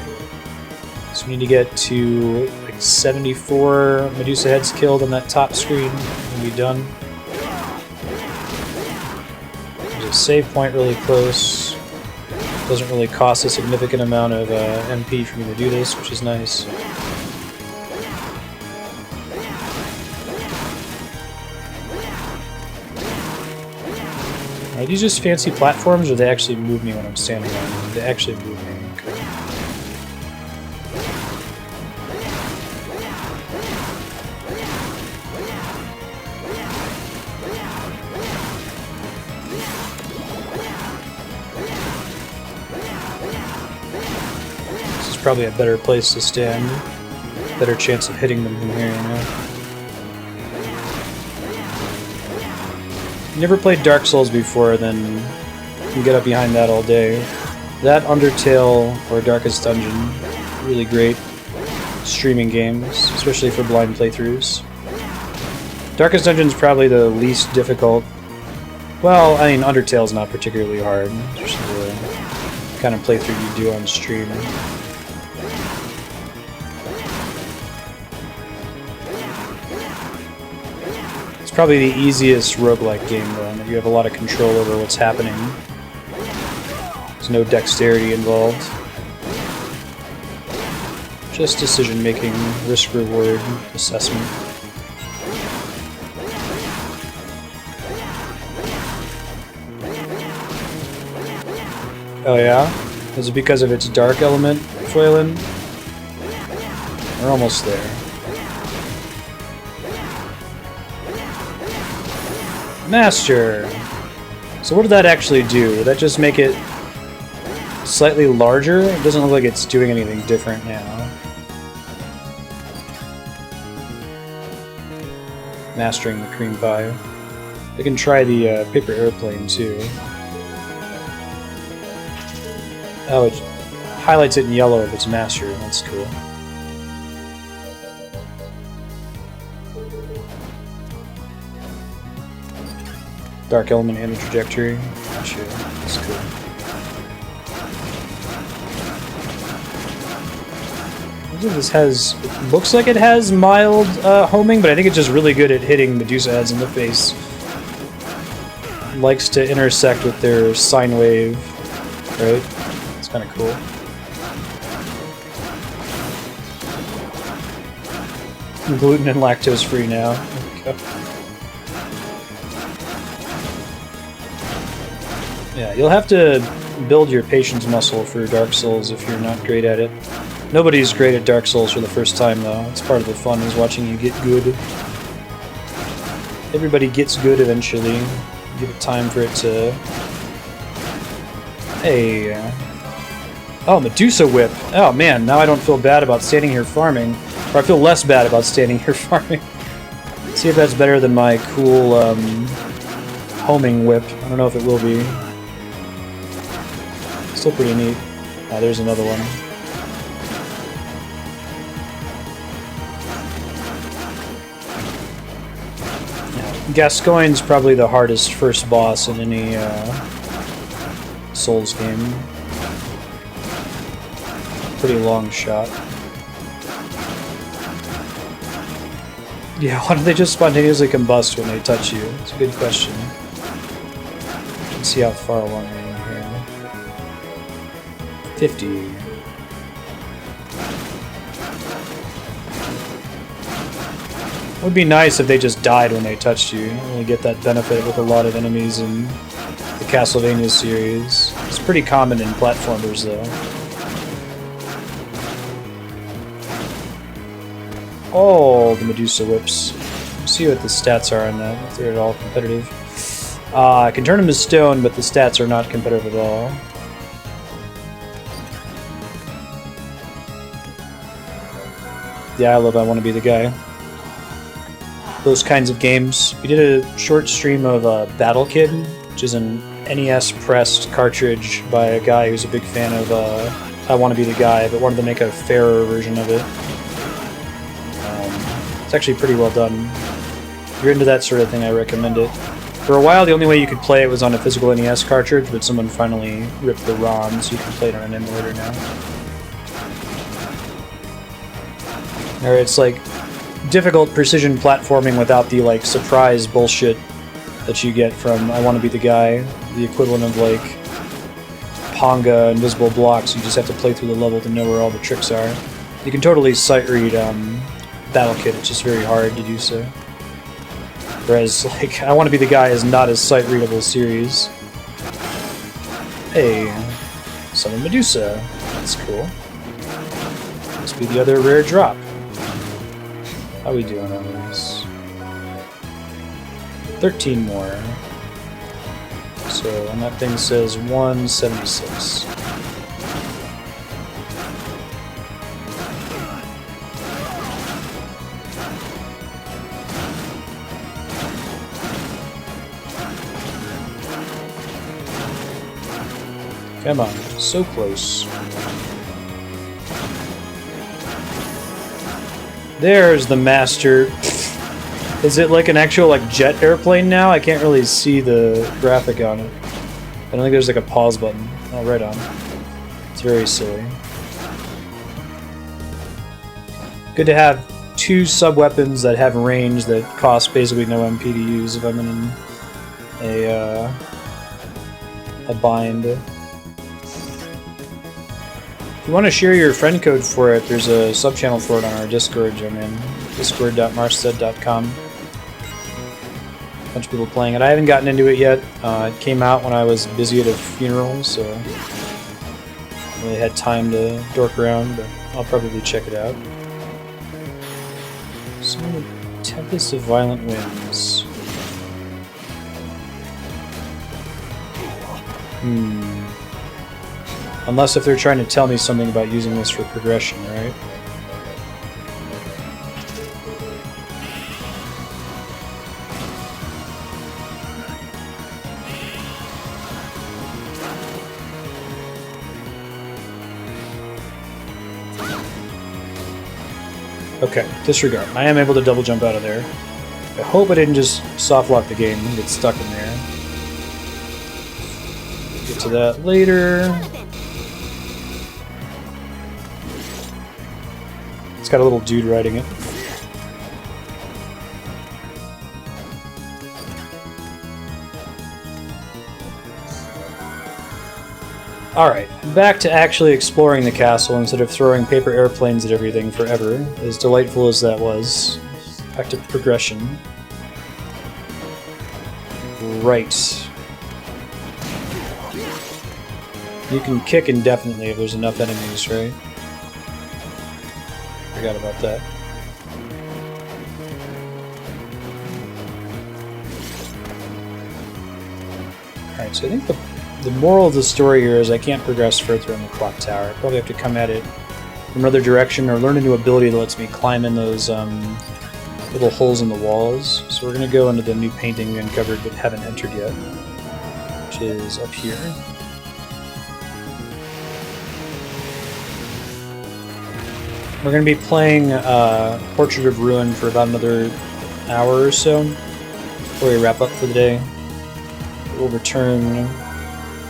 So we need to get to like 74 Medusa heads killed on that top screen and be done. There's a save point really close. Doesn't really cost a significant amount of MP for me to do this, which is nice. Are these just fancy platforms, or they actually move me when I'm standing on them? They actually move me. Okay. This is probably a better place to stand. Better chance of hitting them from here, you know? Never played Dark Souls before, then you can get up behind that all day. That, Undertale, or Darkest Dungeon, really great streaming games, especially for blind playthroughs. Darkest Dungeon's probably the least difficult. Well, I mean, Undertale's not particularly hard. It's just the kind of playthrough you do on stream. Probably the easiest roguelike game, though, in that you have a lot of control over what's happening. There's no dexterity involved. Just decision-making, risk-reward assessment. Oh yeah? Is it because of its dark element, Flaylin? We're almost there. Master! So what did that actually do? Did that just make it slightly larger? It doesn't look like it's doing anything different now. Mastering the cream pie. We can try the paper airplane too. Oh, it highlights it in yellow if it's mastered. That's cool. Dark element and the trajectory. Gotcha. That's cool. This has, it looks like it has mild homing, but I think it's just really good at hitting Medusa heads in the face. Likes to intersect with their sine wave, right? It's kind of cool. Gluten and lactose free now. There we go. Yeah, you'll have to build your patience muscle for Dark Souls if you're not great at it. Nobody's great at Dark Souls for the first time, though. It's part of the fun, is watching you get good. Everybody gets good eventually. Give it time for it to... Hey... Oh, Medusa Whip! Oh man, now I don't feel bad about standing here farming. Or I feel less bad about standing here farming. Let's see if that's better than my cool, homing whip. I don't know if it will be. Still pretty neat. Oh, there's another one. Gascoigne's probably the hardest first boss in any Souls game. Pretty long shot. Yeah, why don't they just spontaneously combust when they touch you? It's a good question. Let's see how far along we are here. 50. It would be nice if they just died when they touched you. You don't really get that benefit with a lot of enemies in the Castlevania series. It's pretty common in platformers, though. Oh, the Medusa Whips. Let's see what the stats are on that, if they're at all competitive. I can turn them to stone, but the stats are not competitive at all. Yeah, I love I Want to Be the Guy. Those kinds of games. We did a short stream of Battle Kid, which is an NES-pressed cartridge by a guy who's a big fan of I Want to Be the Guy, but wanted to make a fairer version of it. It's actually pretty well done. If you're into that sort of thing, I recommend it. For a while, the only way you could play it was on a physical NES cartridge, but someone finally ripped the ROM, so you can play it on an emulator now. Or it's like difficult precision platforming without the like surprise bullshit that you get from I Want to Be the Guy, the equivalent of like Ponga invisible blocks. You just have to play through the level to know where all the tricks are. You can totally sight read Battle Kid, it's just very hard to do so. Whereas like I Want to Be the Guy is not as sight readable series. Hey, summon Medusa. That's cool. Must be the other rare drop. How we doing on this? 13 more. So, and that thing says 176. Come on, so close. There's the master. Is it like an actual like jet airplane now? I can't really see the graphic on it. I don't think there's like a pause button. Oh, right on. It's very silly. Good to have two sub-weapons that have range that cost basically no MP to use if I'm in a bind. If you want to share your friend code for it, there's a sub-channel for it on our Discord. I'm in discord.marstead.com. A bunch of people playing it. I haven't gotten into it yet. It came out when I was busy at a funeral, so really had time to dork around, but I'll probably check it out. Some Tempest of Violent Winds. Unless if they're trying to tell me something about using this for progression, right? Okay, disregard. I am able to double jump out of there. I hope I didn't just soft lock the game and get stuck in there. Get to that later. It's got a little dude riding it. Alright, back to actually exploring the castle instead of throwing paper airplanes at everything forever, as delightful as that was. Back to progression. Right. You can kick indefinitely if there's enough enemies, right? Forgot about that. Alright, so I think the moral of the story here is I can't progress further in the clock tower. I probably have to come at it from another direction or learn a new ability that lets me climb in those little holes in the walls. So we're going to go into the new painting we uncovered but haven't entered yet, which is up here. We're going to be playing Portrait of Ruin for about another hour or so before we wrap up for the day. We'll return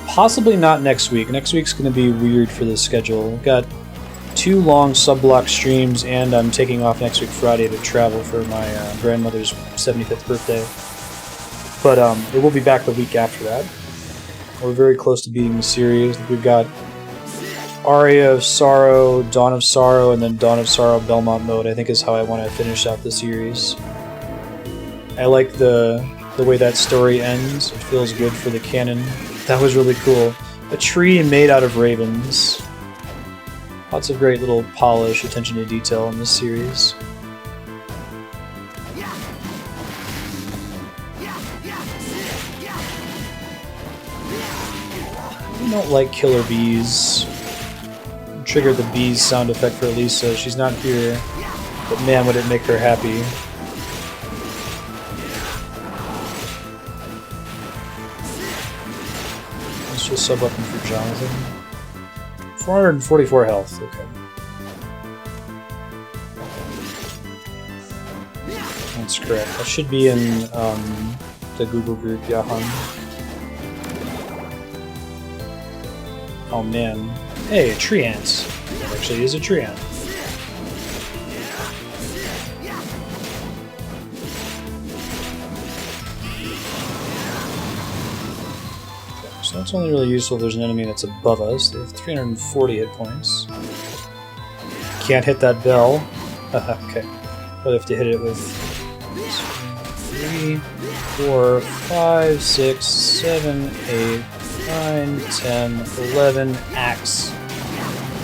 possibly not next week. Next week's going to be weird for the schedule. We've got 2 long sub-block streams, and I'm taking off next week Friday to travel for my grandmother's 75th birthday. But it will be back the week after that. We're very close to beating the series. We've got Aria of Sorrow, Dawn of Sorrow, and then Dawn of Sorrow Belmont mode, I think is how I want to finish out the series. I like the way that story ends. It feels good for the canon. That was really cool. A tree made out of ravens. Lots of great little polish, attention to detail in this series. I don't like killer bees. Triggered the bees sound effect for Elisa. She's not here, but man, would it make her happy. Let's just sub weapon for Jonathan. 444 health, okay. That's correct. That should be in the Google group, Dullahan. Oh man. Hey, tree ants. That actually is a tree ant. Okay, so that's only really useful if there's an enemy that's above us. They have 340 hit points. Can't hit that bell. Okay. But have to hit it with 3, 4, 5, 6, 7, 8, 9, 10, 11, axe.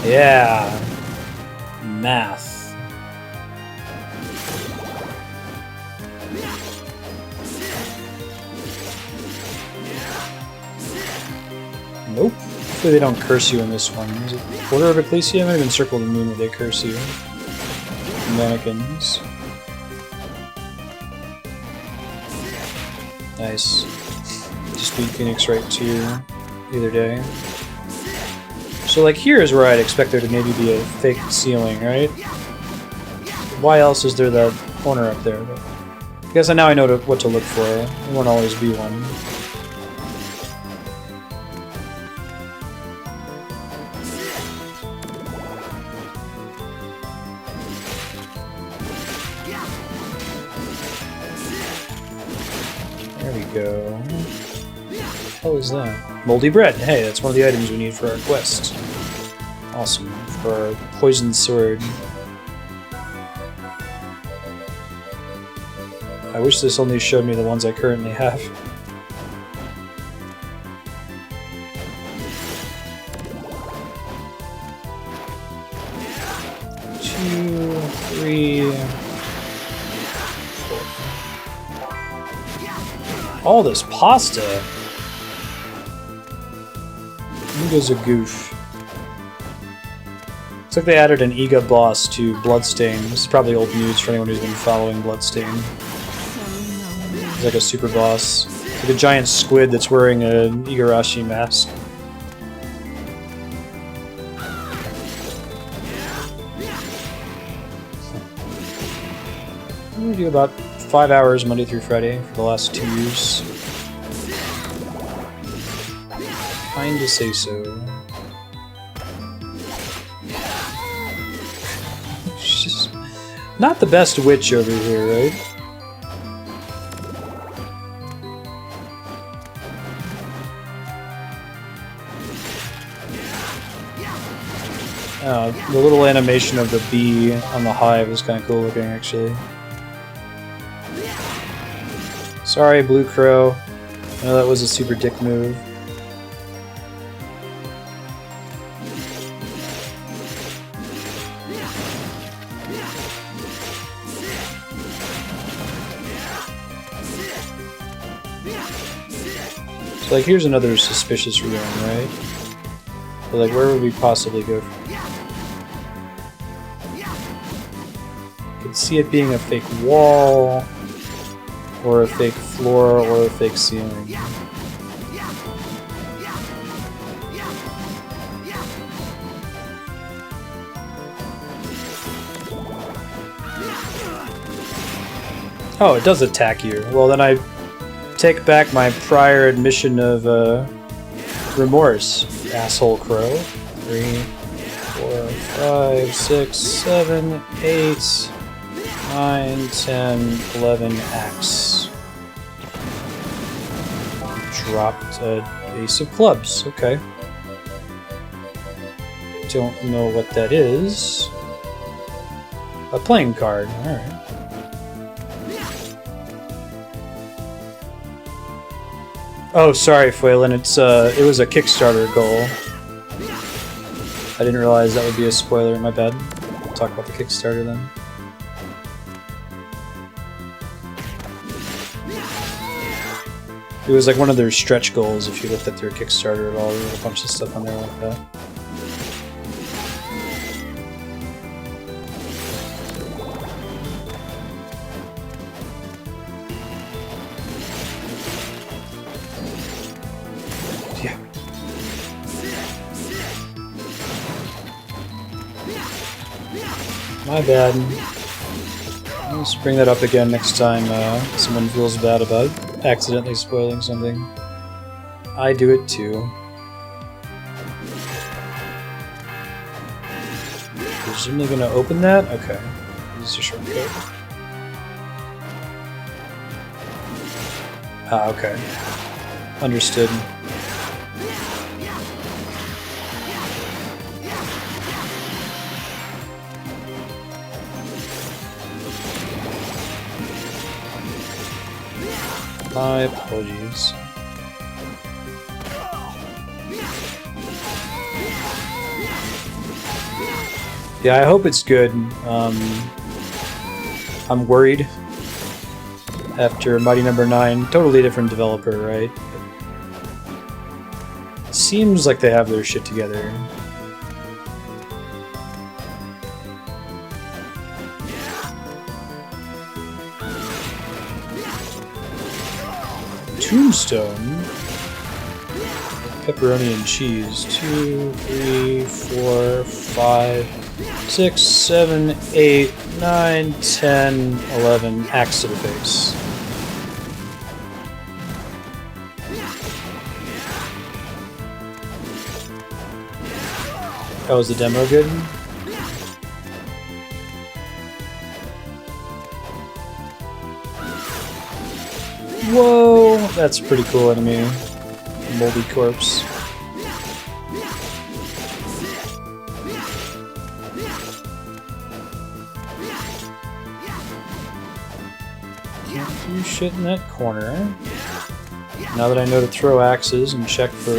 Yeah. Math. Nope. Hopefully they don't curse you in this one. Is it Order of Ecclesia? It might have been Circle of the Moon where they curse you. Mannequins. Nice. Just beat Phoenix right to either day. So like here is where I'd expect there to maybe be a fake ceiling, right? Why else is there that corner up there? But I guess now I know what to look for. There won't always be one. There we go. What the hell is that? Moldy bread. Hey, that's one of the items we need for our quest. Awesome. For our poisoned sword. I wish this only showed me the ones I currently have. 3, 4. All this pasta! Inga's a goof. Looks like they added an Iga boss to Bloodstain. This is probably old news for anyone who's been following Bloodstain. He's like a super boss. It's like a giant squid that's wearing an Igarashi mask. We do about 5 hours Monday through Friday for the last 2 years. Kinda say so. She's not the best witch over here, right? The little animation of the bee on the hive is kind of cool looking, actually. Sorry, Blue Crow. I know that was a super dick move. So, like, here's another suspicious ruin, right? But, like, where would we possibly go from here? Could see it being a fake wall, or a fake floor, or a fake ceiling. Oh, it does attack you. Well, then I take back my prior admission of remorse, asshole crow. 3, 4, 5, 6, 7, 8, 9, 10, 11 axe. Dropped a ace of clubs. Okay. Don't know what that is. A playing card. Alright. Oh, sorry, Fuelin. It was a Kickstarter goal. I didn't realize that would be a spoiler. My bad. We'll talk about the Kickstarter then. It was like one of their stretch goals. If you looked at their Kickstarter at all, there was a bunch of stuff on there like that. My bad. Let's bring that up again next time someone feels bad about accidentally spoiling something. I do it too. Presumably gonna open that? Okay. Use a shortcut. Ah, okay. Understood. My apologies. Yeah, I hope it's good. I'm worried. After Mighty Number 9, totally different developer, right? It seems like they have their shit together. Tombstone, pepperoni and cheese. 2, 3, 4, 5, 6, 7, 8, 9, 10, 11. Axe to the face. Oh, was the demo good? Whoa, that's a pretty cool enemy. Moldy corpse. Can't do shit in that corner. Now that I know to throw axes and check for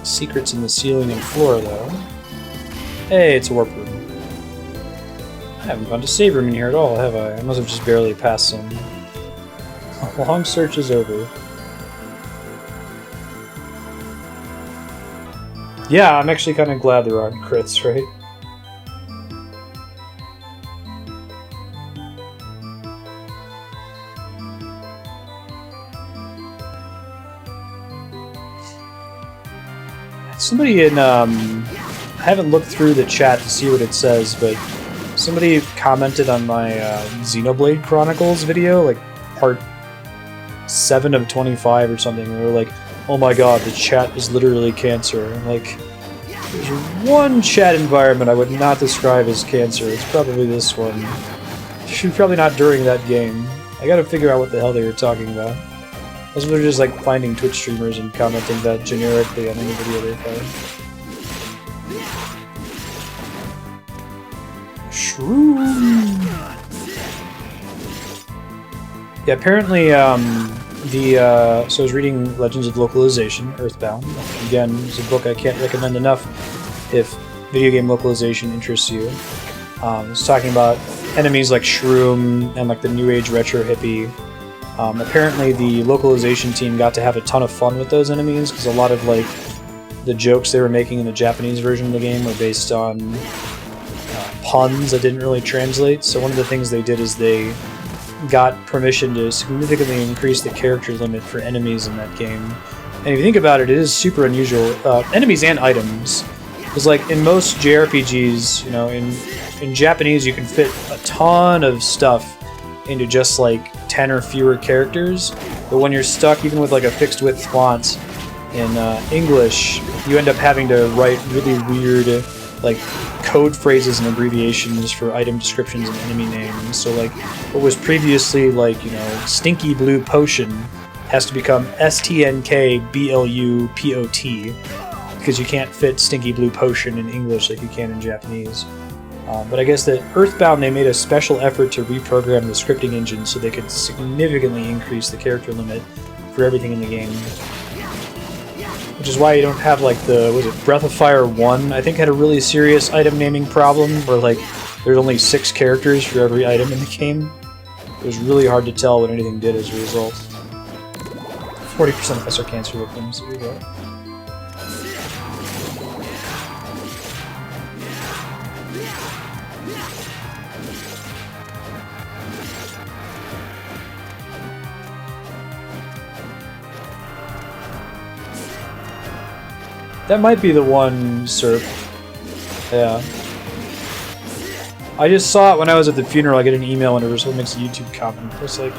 secrets in the ceiling and floor, though. Hey, it's a warp room. I haven't gone to save room in here at all, have I? I must have just barely passed some. A long search is over. Yeah, I'm actually kind of glad there aren't crits, right? Somebody in, I haven't looked through the chat to see what it says, but somebody commented on my Xenoblade Chronicles video, like part 7 of 25 or something, and they were like, oh my god, the chat is literally cancer. I'm like, there's one chat environment I would not describe as cancer. It's probably this one. Probably not during that game. I gotta figure out what the hell they were talking about. Those are just like finding Twitch streamers and commenting that generically on any video they find. Shroom. Yeah, apparently, so I was reading Legends of Localization, Earthbound. Again, it's a book I can't recommend enough if video game localization interests you. It's talking about enemies like Shroom and like the New Age retro hippie. Apparently the localization team got to have a ton of fun with those enemies because a lot of like the jokes they were making in the Japanese version of the game were based on puns that didn't really translate. So one of the things they did is they got permission to significantly increase the character limit for enemies in that game. And if you think about it, it is super unusual. Enemies and items. Because like in most JRPGs, you know, in Japanese you can fit a ton of stuff into just like 10 or fewer characters, but when you're stuck even with like a fixed width font in English, you end up having to write really weird like code phrases and abbreviations for item descriptions and enemy names. So like what was previously like, you know, Stinky Blue Potion has to become STNKBLUPOT because you can't fit Stinky Blue Potion in English like you can in Japanese. But I guess that Earthbound, they made a special effort to reprogram the scripting engine so they could significantly increase the character limit for everything in the game. Which is why you don't have like the, was it Breath of Fire 1, I think had a really serious item naming problem where like there's only 6 characters for every item in the game. It was really hard to tell what anything did as a result. 40% of us are cancer victims, here we go. That might be the one, Serp. Yeah. I just saw it when I was at the funeral. I get an email whenever someone makes a YouTube comment. It's like,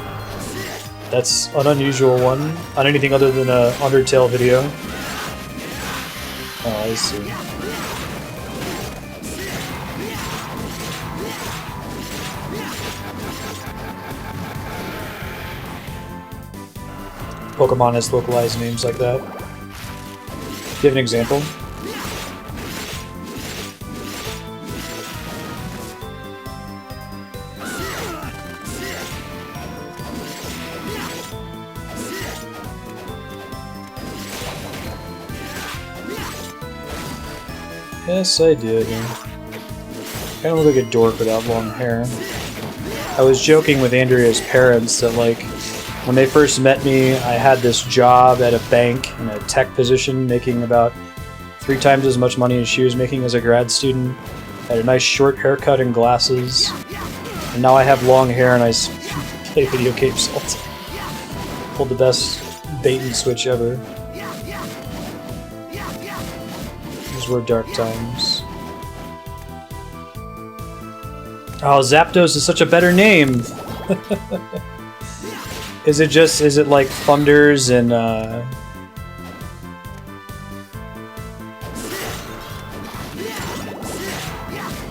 that's an unusual one on anything other than a Undertale video. Oh, I see. Pokemon has localized names like that. Do you have an example? Yes, I did. Kind of look like a dork without long hair. I was joking with Andrea's parents that, like, when they first met me, I had this job at a bank in a tech position, making about 3 times as much money as she was making as a grad student. I had a nice short haircut and glasses. And now I have long hair and I play video games all the time. Pulled the best bait and switch ever. Those were dark times. Oh, Zapdos is such a better name! Is it like Thunders and,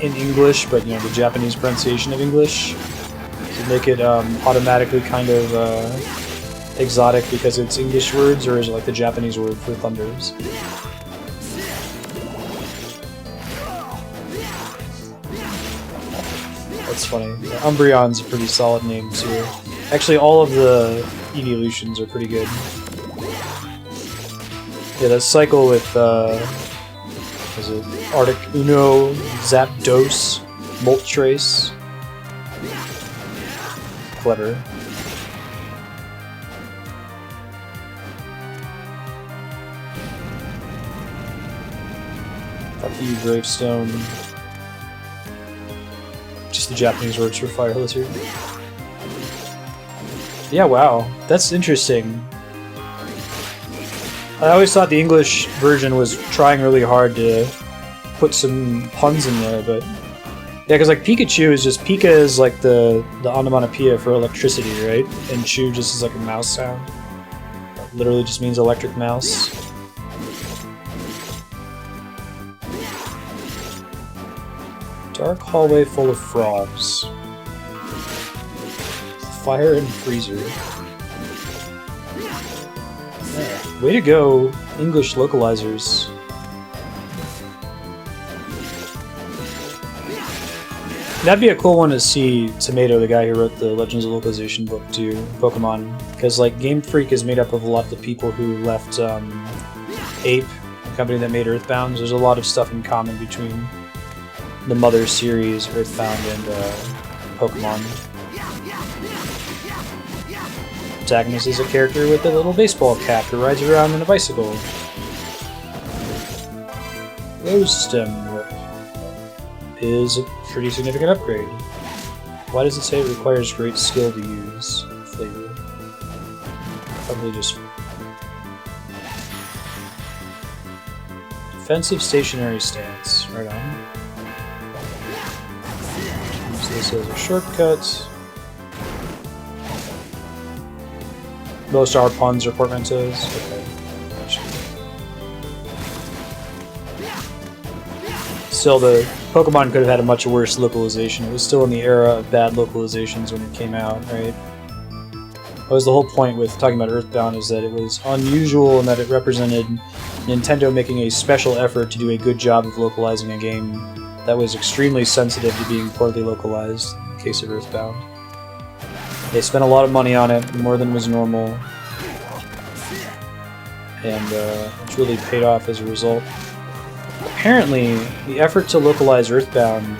in English, but, you know, the Japanese pronunciation of English? To make it, automatically kind of, exotic because it's English words, or is it like the Japanese word for Thunders? That's funny. Yeah, Umbreon's a pretty solid name, too. Actually, all of the evolutions are pretty good. Yeah, that cycle with Is it Arctic Uno, Zapdos, Moltres? Clever. Fuck you, Gravestone. Just the Japanese words for Fire Lizard. Yeah, wow. That's interesting. I always thought the English version was trying really hard to put some puns in there, but... Yeah, because like Pikachu is just... Pika is like the onomatopoeia for electricity, right? And Chu just is like a mouse sound. That literally just means electric mouse. Dark hallway full of frogs. Fire and freezer. Yeah. Way to go, English localizers. That'd be a cool one to see Tomato, the guy who wrote the Legends of Localization book, do Pokemon. Because like Game Freak is made up of a lot of the people who left Ape, the company that made Earthbound. There's a lot of stuff in common between the Mother series, Earthbound, and Pokemon. Protagonist is a character with a little baseball cap who rides around on a bicycle. Rose Stem Whip is a pretty significant upgrade. Why does it say it requires great skill to use? Flavor. Probably just... Defensive stationary stance. Right on. Use this as a shortcut. Most are puns or portmanteaus. Okay. Still, the Pokemon could have had a much worse localization. It was still in the era of bad localizations when it came out, right? That was the whole point with talking about Earthbound, is that it was unusual and that it represented Nintendo making a special effort to do a good job of localizing a game that was extremely sensitive to being poorly localized, in the case of Earthbound. They spent a lot of money on it, more than was normal, and it's really paid off as a result. Apparently, the effort to localize Earthbound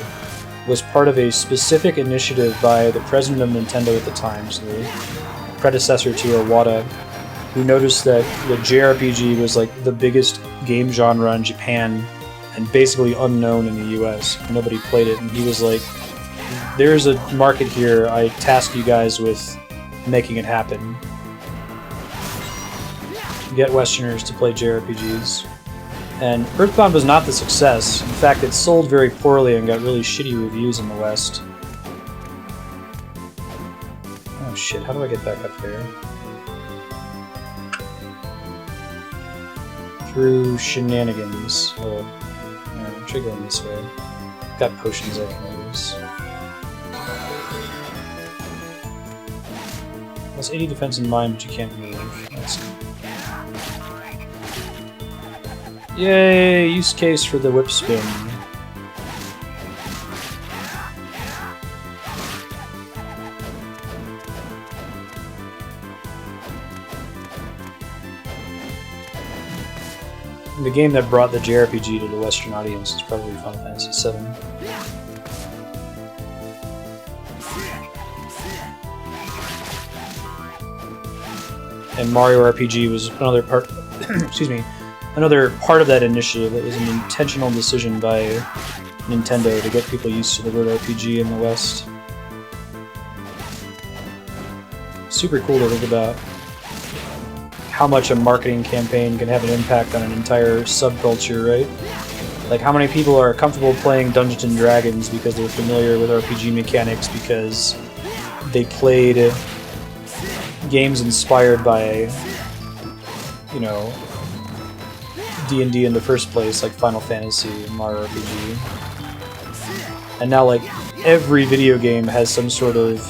was part of a specific initiative by the president of Nintendo at the time, so the predecessor to Iwata, who noticed that the JRPG was like the biggest game genre in Japan and basically unknown in the US. Nobody played it, and he was like, there's a market here, I task you guys with making it happen. Get Westerners to play JRPGs. And Earthbound was not the success. In fact, it sold very poorly and got really shitty reviews in the West. Oh shit, how do I get back up there? Through shenanigans. Oh, I'm actually going this way. Got potions I can use. Has 80 defense in mind, but you can't move. That's good. Yay! Use case for the whip spin. The game that brought the JRPG to the Western audience is probably Final Fantasy VII. And Mario RPG was another part. Excuse me. Another part of that initiative. It was an intentional decision by Nintendo to get people used to the word RPG in the West. Super cool to think about how much a marketing campaign can have an impact on an entire subculture, right? Like how many people are comfortable playing Dungeons and Dragons because they're familiar with RPG mechanics because they played games inspired by, you know, D&D in the first place, like Final Fantasy and Mario RPG. And now, like, every video game has some sort of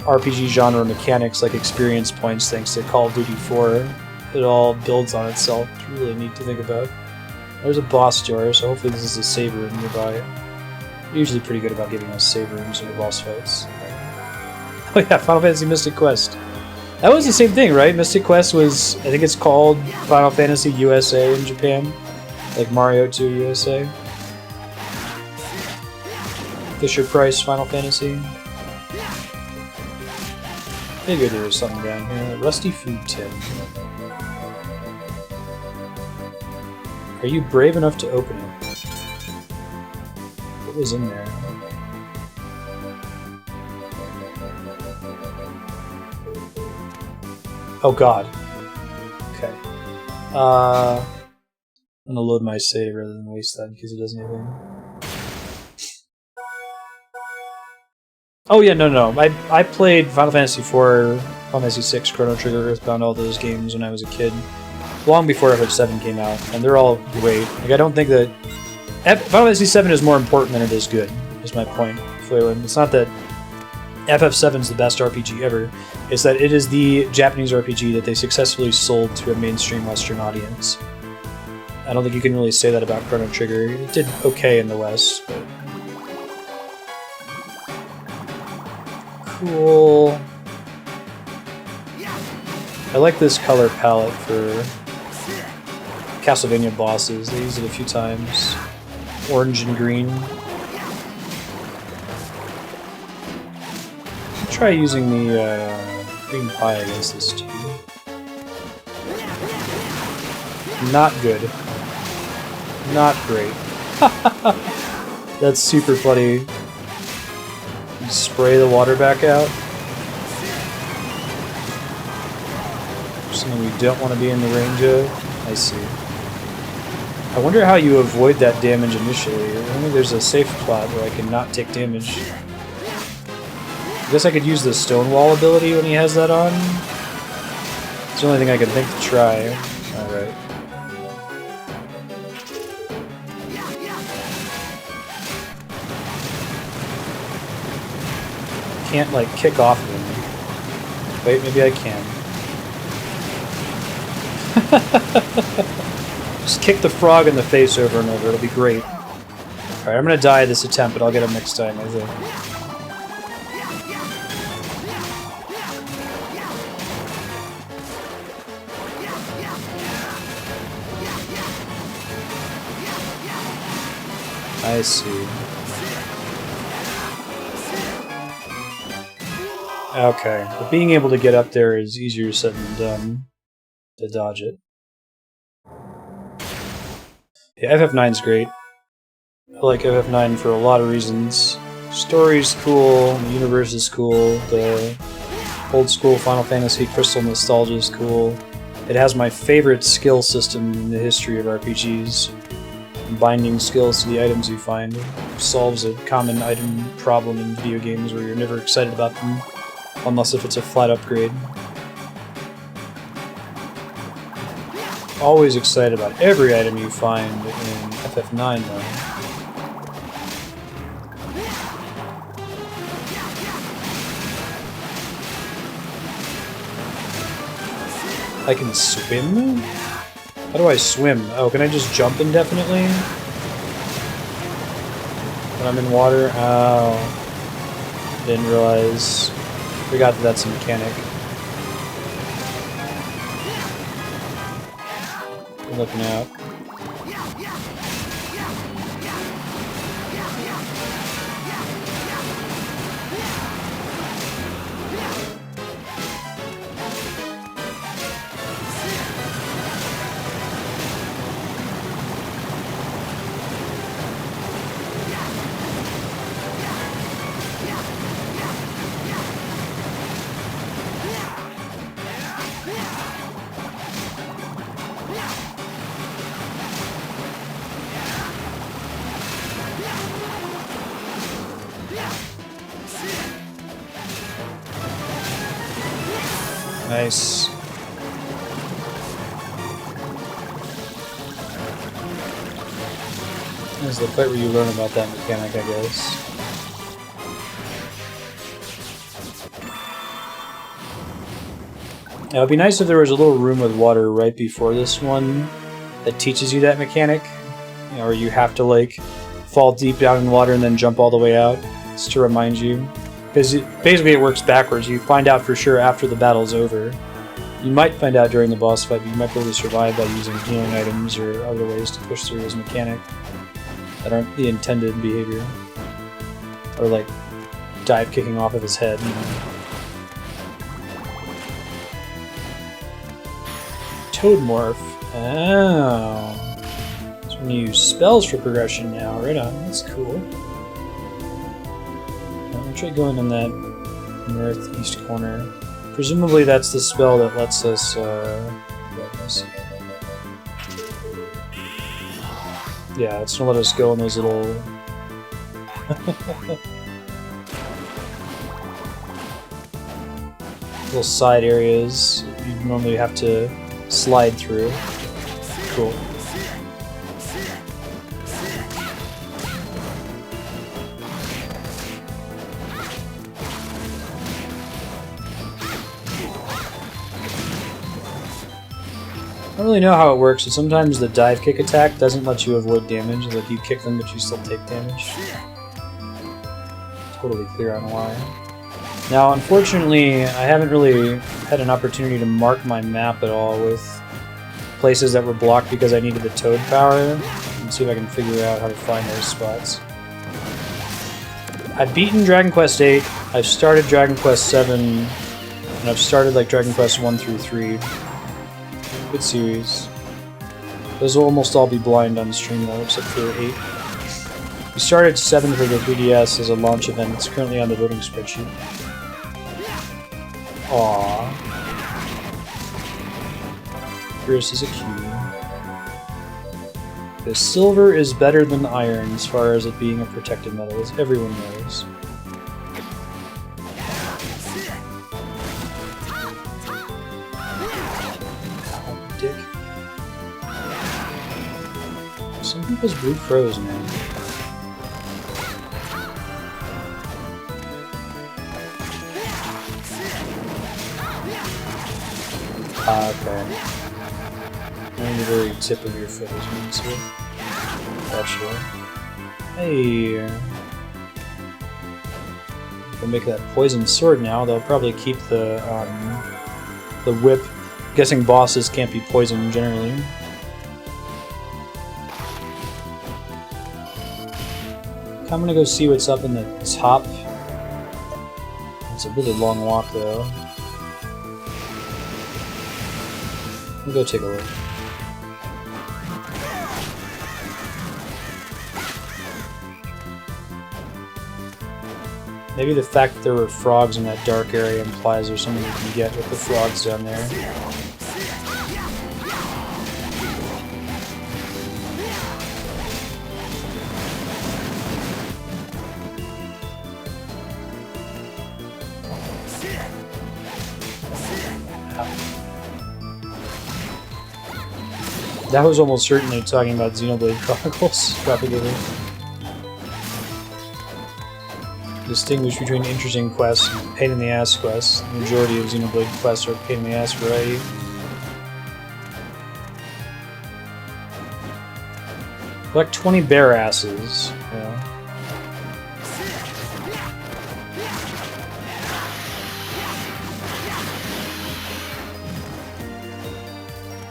RPG genre mechanics, like experience points, thanks to Call of Duty 4. It all builds on itself. It's really neat to think about. There's a boss door, so hopefully this is a save room nearby. They're usually pretty good about giving us save rooms in the boss fights. Oh yeah, Final Fantasy Mystic Quest. That was the same thing, right? Mystic Quest was, I think it's called Final Fantasy USA in Japan. Like Mario 2 USA. Fisher Price Final Fantasy. Figured there was something down here. Rusty food tin. Are you brave enough to open it? What was in there? Oh god. Okay. I'm gonna load my save rather than waste that in case it does anything. Oh yeah, no. I played Final Fantasy IV, Final Fantasy VI, Chrono Trigger, Earthbound, all those games when I was a kid. Long before FF7 came out, and they're all great. Like, I don't think that... Final Fantasy VII is more important than it is good, is my point, Flaylin. It's not that FF7 is the best RPG ever, it's that it is the Japanese RPG that they successfully sold to a mainstream Western audience. I don't think you can really say that about Chrono Trigger. It did okay in the West, but... Cool. I like this color palette for Castlevania bosses. They use it a few times. Orange and green. Try using the green pie against this too. Not good. Not great. That's super funny. You spray the water back out. Something we don't want to be in the range of. I see. I wonder how you avoid that damage initially. I think there's a safe plot where I can not take damage. I guess I could use the Stonewall ability when he has that on. It's the only thing I can think to try. Alright. Can't, like, kick off him. Wait, maybe I can. Just kick the frog in the face over and over, it'll be great. Alright, I'm gonna die this attempt, but I'll get him next time, I think. I see. Okay, but being able to get up there is easier said than done. To dodge it. Yeah, FF9's great. I like FF9 for a lot of reasons. Story's cool, the universe is cool, the old school Final Fantasy Crystal nostalgia is cool. It has my favorite skill system in the history of RPGs. Binding skills to the items you find solves a common item problem in video games where you're never excited about them, unless if it's a flat upgrade. Always excited about every item you find in FF9 though. I can swim? How do I swim? Oh, can I just jump indefinitely? When I'm in water? Oh. Didn't realize. Forgot that that's a mechanic. Looking out. Nice. This is the part where you learn about that mechanic, I guess. Now, it'd be nice if there was a little room with water right before this one that teaches you that mechanic. You know, or you have to, like, fall deep down in water and then jump all the way out, just to remind you. Because basically it works backwards. You find out for sure after the battle's over. You might find out during the boss fight, but you might be able to survive by using healing items or other ways to push through his mechanic that aren't the intended behavior. Or like dive kicking off of his head, you know. Toad Morph. Oh. So when you use spells for progression now, right on, that's cool. I'll try going in that northeast corner. Presumably that's the spell that lets us, yeah, it's gonna let us go in those little... little side areas you normally have to slide through. Cool. I don't really know how it works, but sometimes the dive kick attack doesn't let you avoid damage, like you kick them but you still take damage. Totally clear on why. Now, unfortunately, I haven't really had an opportunity to mark my map at all with places that were blocked because I needed the toad power. Let's see if I can figure out how to find those spots. I've beaten Dragon Quest VIII, I've started Dragon Quest VII, and I've started like Dragon Quest 1 through 3. Good series. Those will almost all be blind on stream though, except for 8. We started 7 for the 3DS as a launch event. It's currently on the voting spreadsheet. Aww. Chris is a cutie. The silver is better than the iron as far as it being a protected metal, as everyone knows. Dick. Some people's blue froze, man. Okay. Only the very tip of your foot is meant to. Gotcha. Hey. If I make that poison sword now, they'll probably keep the whip. I'm guessing bosses can't be poisoned generally. I'm gonna go see what's up in the top. It's a really long walk though. We'll go take a look. Maybe the fact that there were frogs in that dark area implies there's something you can get with the frogs down there. That was almost certainly talking about Xenoblade Chronicles propagating. Distinguish between interesting quests and pain-in-the-ass quests. The majority of Xenoblade quests are pain-in-the-ass variety. Collect 20 bear asses. Yeah.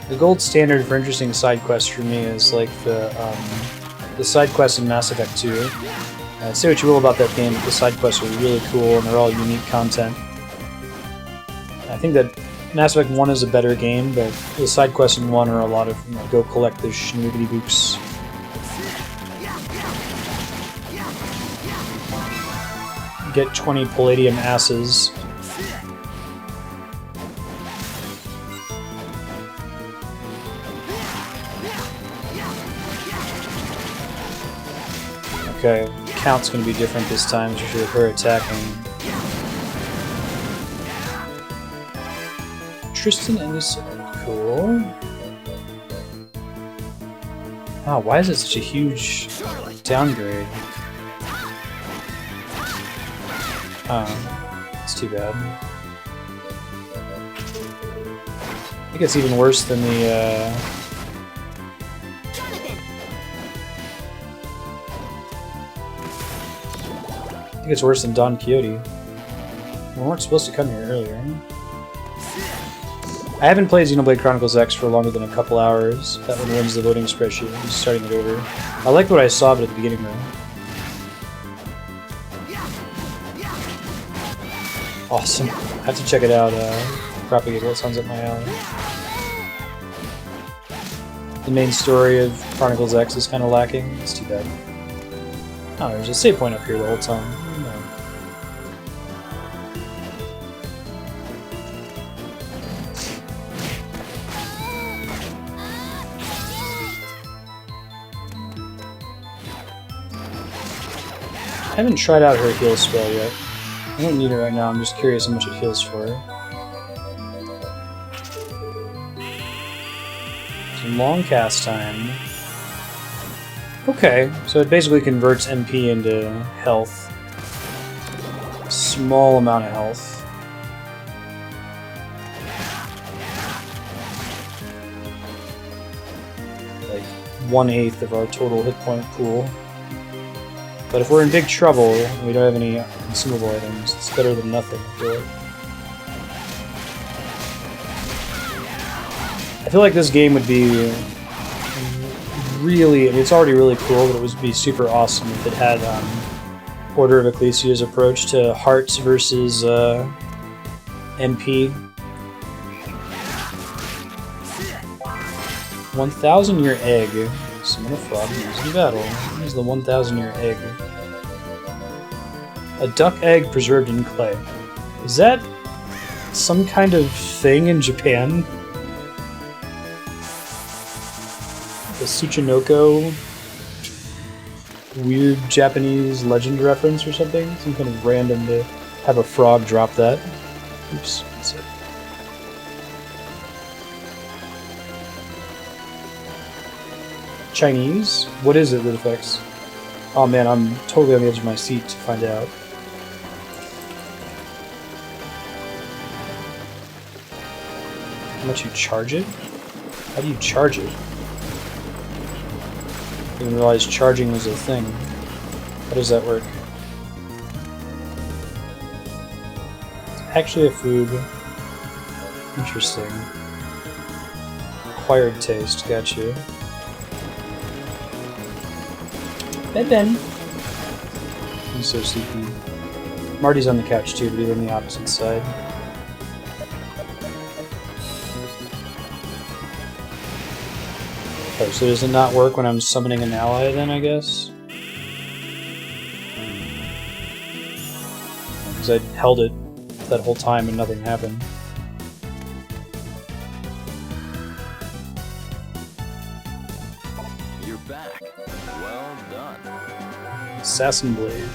The gold standard for interesting side quests for me is like the side quests in Mass Effect 2. Say what you will about that game, but the side quests are really cool and they're all unique content. I think that Mass Effect 1 is a better game, but the side quests in 1 are a lot of, you know, go collect the schnoogity books. Get 20 palladium asses. Okay, count's gonna be different this time, especially with her attacking. Tristan and this cool. Wow, why is it such a huge downgrade? Oh, it's too bad. I think it's even worse than the I think it's worse than Don Quixote. We weren't supposed to come here earlier. I haven't played Xenoblade Chronicles X for longer than a couple hours. That one runs the loading spreadsheet. I'm just starting it over. I liked what I saw of it at the beginning though. Awesome. I have to check it out. Propagate what sounds up my alley. The main story of Chronicles X is kind of lacking. It's too bad. Oh, there's a save point up here the whole time. No. I haven't tried out her heal spell yet. I don't need it right now, I'm just curious how much it heals for her. Some long cast time. Okay, so it basically converts MP into health. Small amount of health. Like 1/8 of our total hit point pool. But if we're in big trouble and we don't have any consumable items, it's better than nothing, I feel like. I feel like this game would be really, I mean, it's already really cool, but it would be super awesome if it had Order of Ecclesia's approach to hearts versus MP. 1,000-year egg. Summon a frog used in battle. Here's the 1,000-year egg. A duck egg preserved in clay. Is that some kind of thing in Japan? The Tsuchinoko weird Japanese legend reference or something? Some kind of random to have a frog drop that. Oops, that's it. Chinese? What is it that affects? Oh man, I'm totally on the edge of my seat to find out. How much you charge it? How do you charge it? I didn't realize charging was a thing. How does that work? It's actually a food. Interesting. Acquired taste, gotcha. Ben. He's so sleepy. Marty's on the couch too, but he's on the opposite side. Okay, so does it not work when I'm summoning an ally then, I guess? Because I held it that whole time and nothing happened. You're back. Well done. Assassin Blade.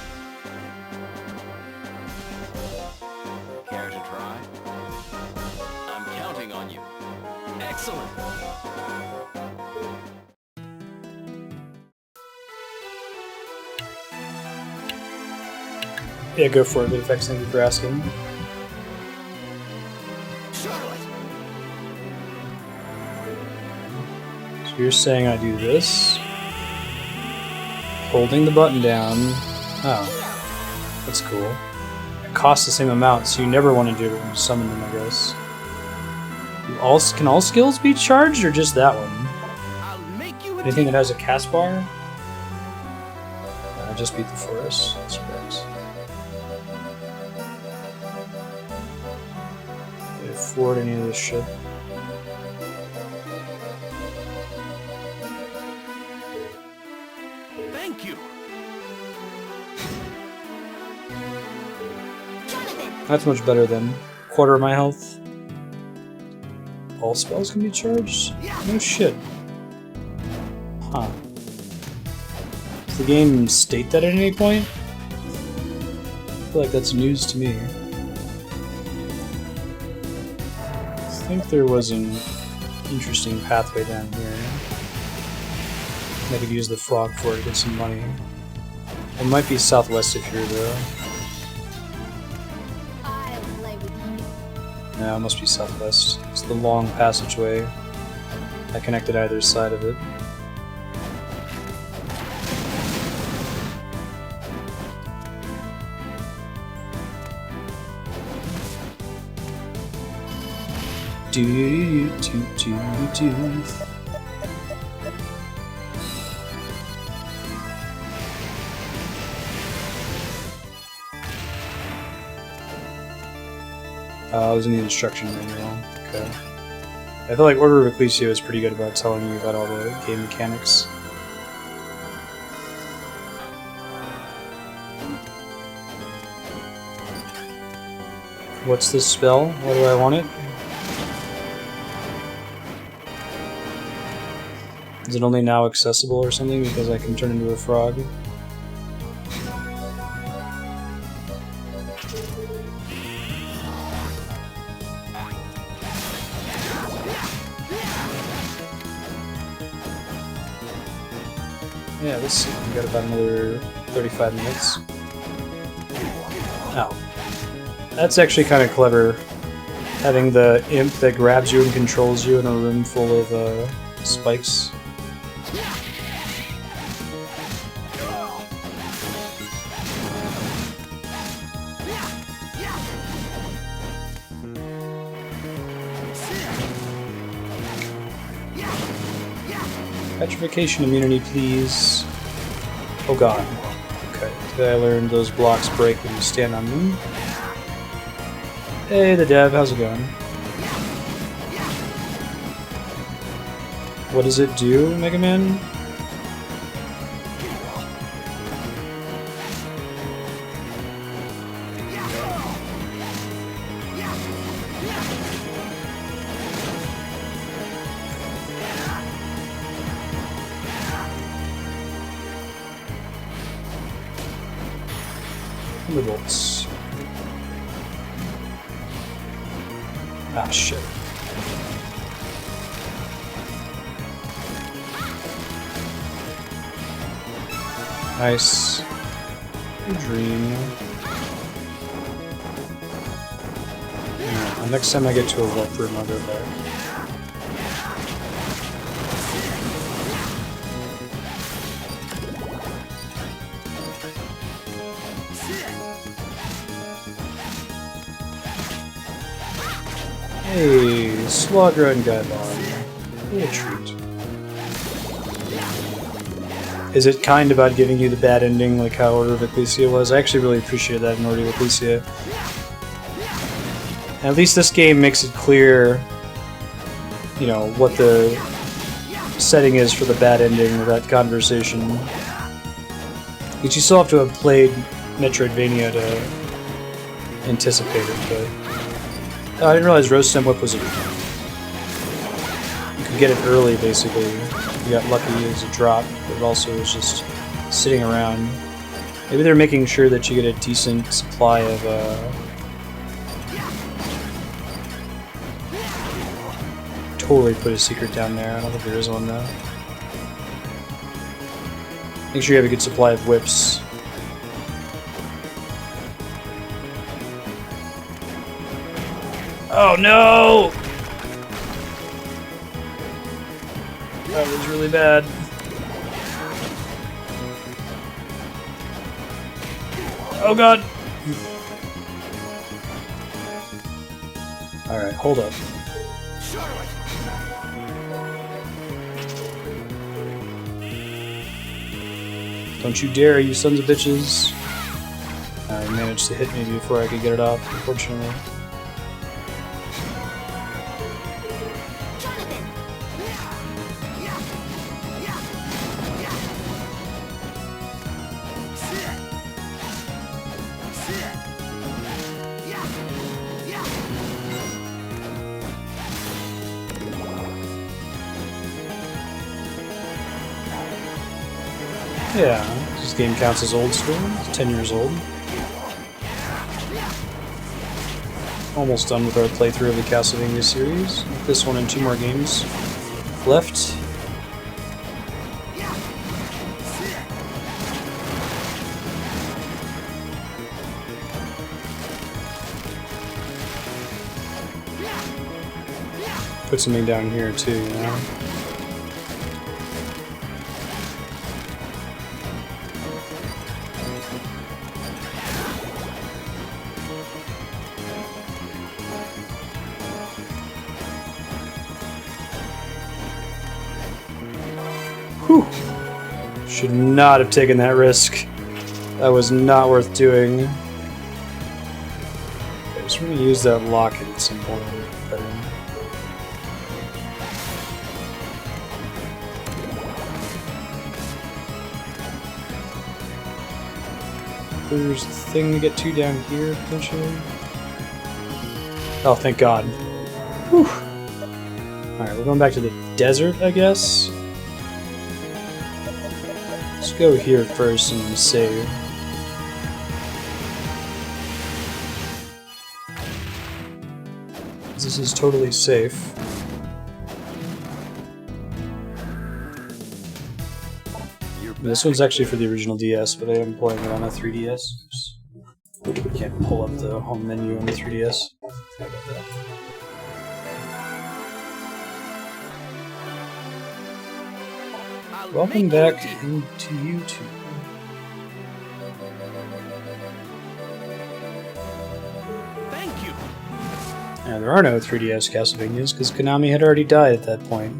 Care to try? I'm counting on you. Excellent. Yeah, go for it, but effects, thank you for asking. Charlotte! So you're saying I do this? Holding the button down. Oh, that's cool. It costs the same amount, so you never want to do it when you summon them, I guess. Can all skills be charged, or just that one? I'll make you a Anything that has a cast bar? I just beat the forest. That's correct. Can I afford any of this shit? Thank you. That's much better than quarter of my health. All spells can be charged? No shit. Huh. Does the game state that at any point? I feel like that's news to me. I think there was an interesting pathway down here. I could use the frog for to get some money. It might be southwest of here though. I'll play with you. No, it must be southwest. It's the long passageway that connected either side of it. Do do do do do. I was in the instruction manual. Okay. I feel like Order of Ecclesia is pretty good about telling you about all the game mechanics. What's this spell? Why do I want it? Is it only now accessible or something because I can turn into a frog? Yeah, let's see. We got about another 35 minutes. Oh. That's actually kind of clever. Having the imp that grabs you and controls you in a room full of spikes. Petrification immunity, please. Oh god. Okay, today I learned those blocks break when you stand on them. Hey, the dev, how's it going? What does it do, Mega Man? Thunderbolts. Ah, shit. Nice. Good dream. Yeah, next time I get to a warp room, I'll go there. Hey, Slugger and Dagon. What a treat. Is it kind about giving you the bad ending like how Order of Ecclesia was? I actually really appreciate that in Order of Ecclesia. And at least this game makes it clear, you know, what the setting is for the bad ending of that conversation. Because you still have to have played Metroidvania to anticipate it, but... Oh, I didn't realize Rose Stem Whip was a... You could get it early, basically. You got lucky as a drop, but it also was just sitting around. Maybe they're making sure that you get a decent supply of, Totally put a secret down there. I don't think there is one, though. Make sure you have a good supply of whips. Oh no! That was really bad. Oh god! Alright, hold up. Don't you dare, you sons of bitches! I managed to hit me before I could get it off, unfortunately. Yeah, this game counts as old school. It's 10 years old. Almost done with our playthrough of the Castlevania series. This one and 2 more games left. Put something down here too, you know? Should not have taken that risk. That was not worth doing. I just want to use that locket at some point. There's a thing to get to down here, potentially. Oh, thank God. Whew. Alright, we're going back to the desert, I guess. Let's go here first and save. This is totally safe. This one's actually for the original DS, but I am playing it on a 3DS. You can't pull up the home menu on the 3DS. How about that? Welcome back into YouTube. Thank you. Now, there are no 3DS Castlevanias, because Konami had already died at that point.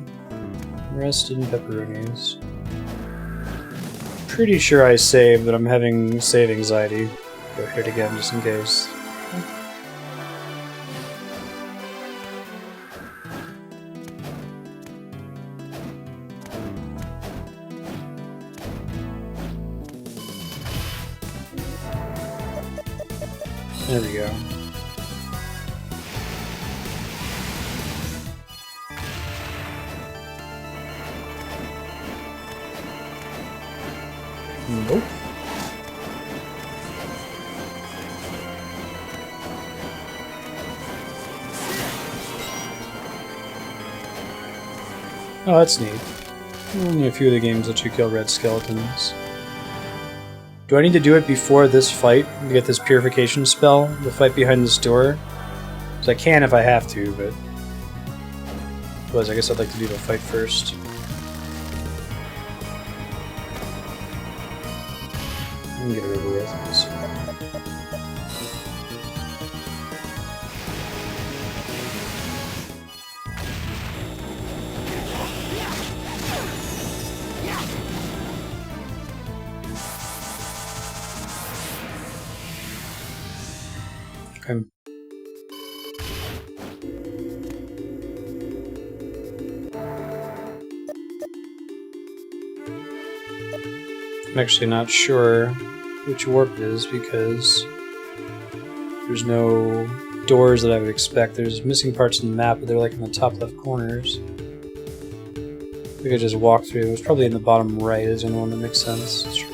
Rest in pepperonis. Pretty sure I saved, but I'm having save anxiety. Go hit it again just in case. There we go. Nope. Oh, that's neat. Only a few of the games let you kill red skeletons. Do I need to do it before this fight to get this purification spell? The fight behind this door? Because I can if I have to, but... Otherwise, I guess I'd like to do the fight first. And get it over with. Okay. I'm actually not sure which warp it is because there's no doors that I would expect. There's missing parts in the map, but they're like in the top left corners. I think I just walked through. It was probably in the bottom right is the only one that makes sense. That's right.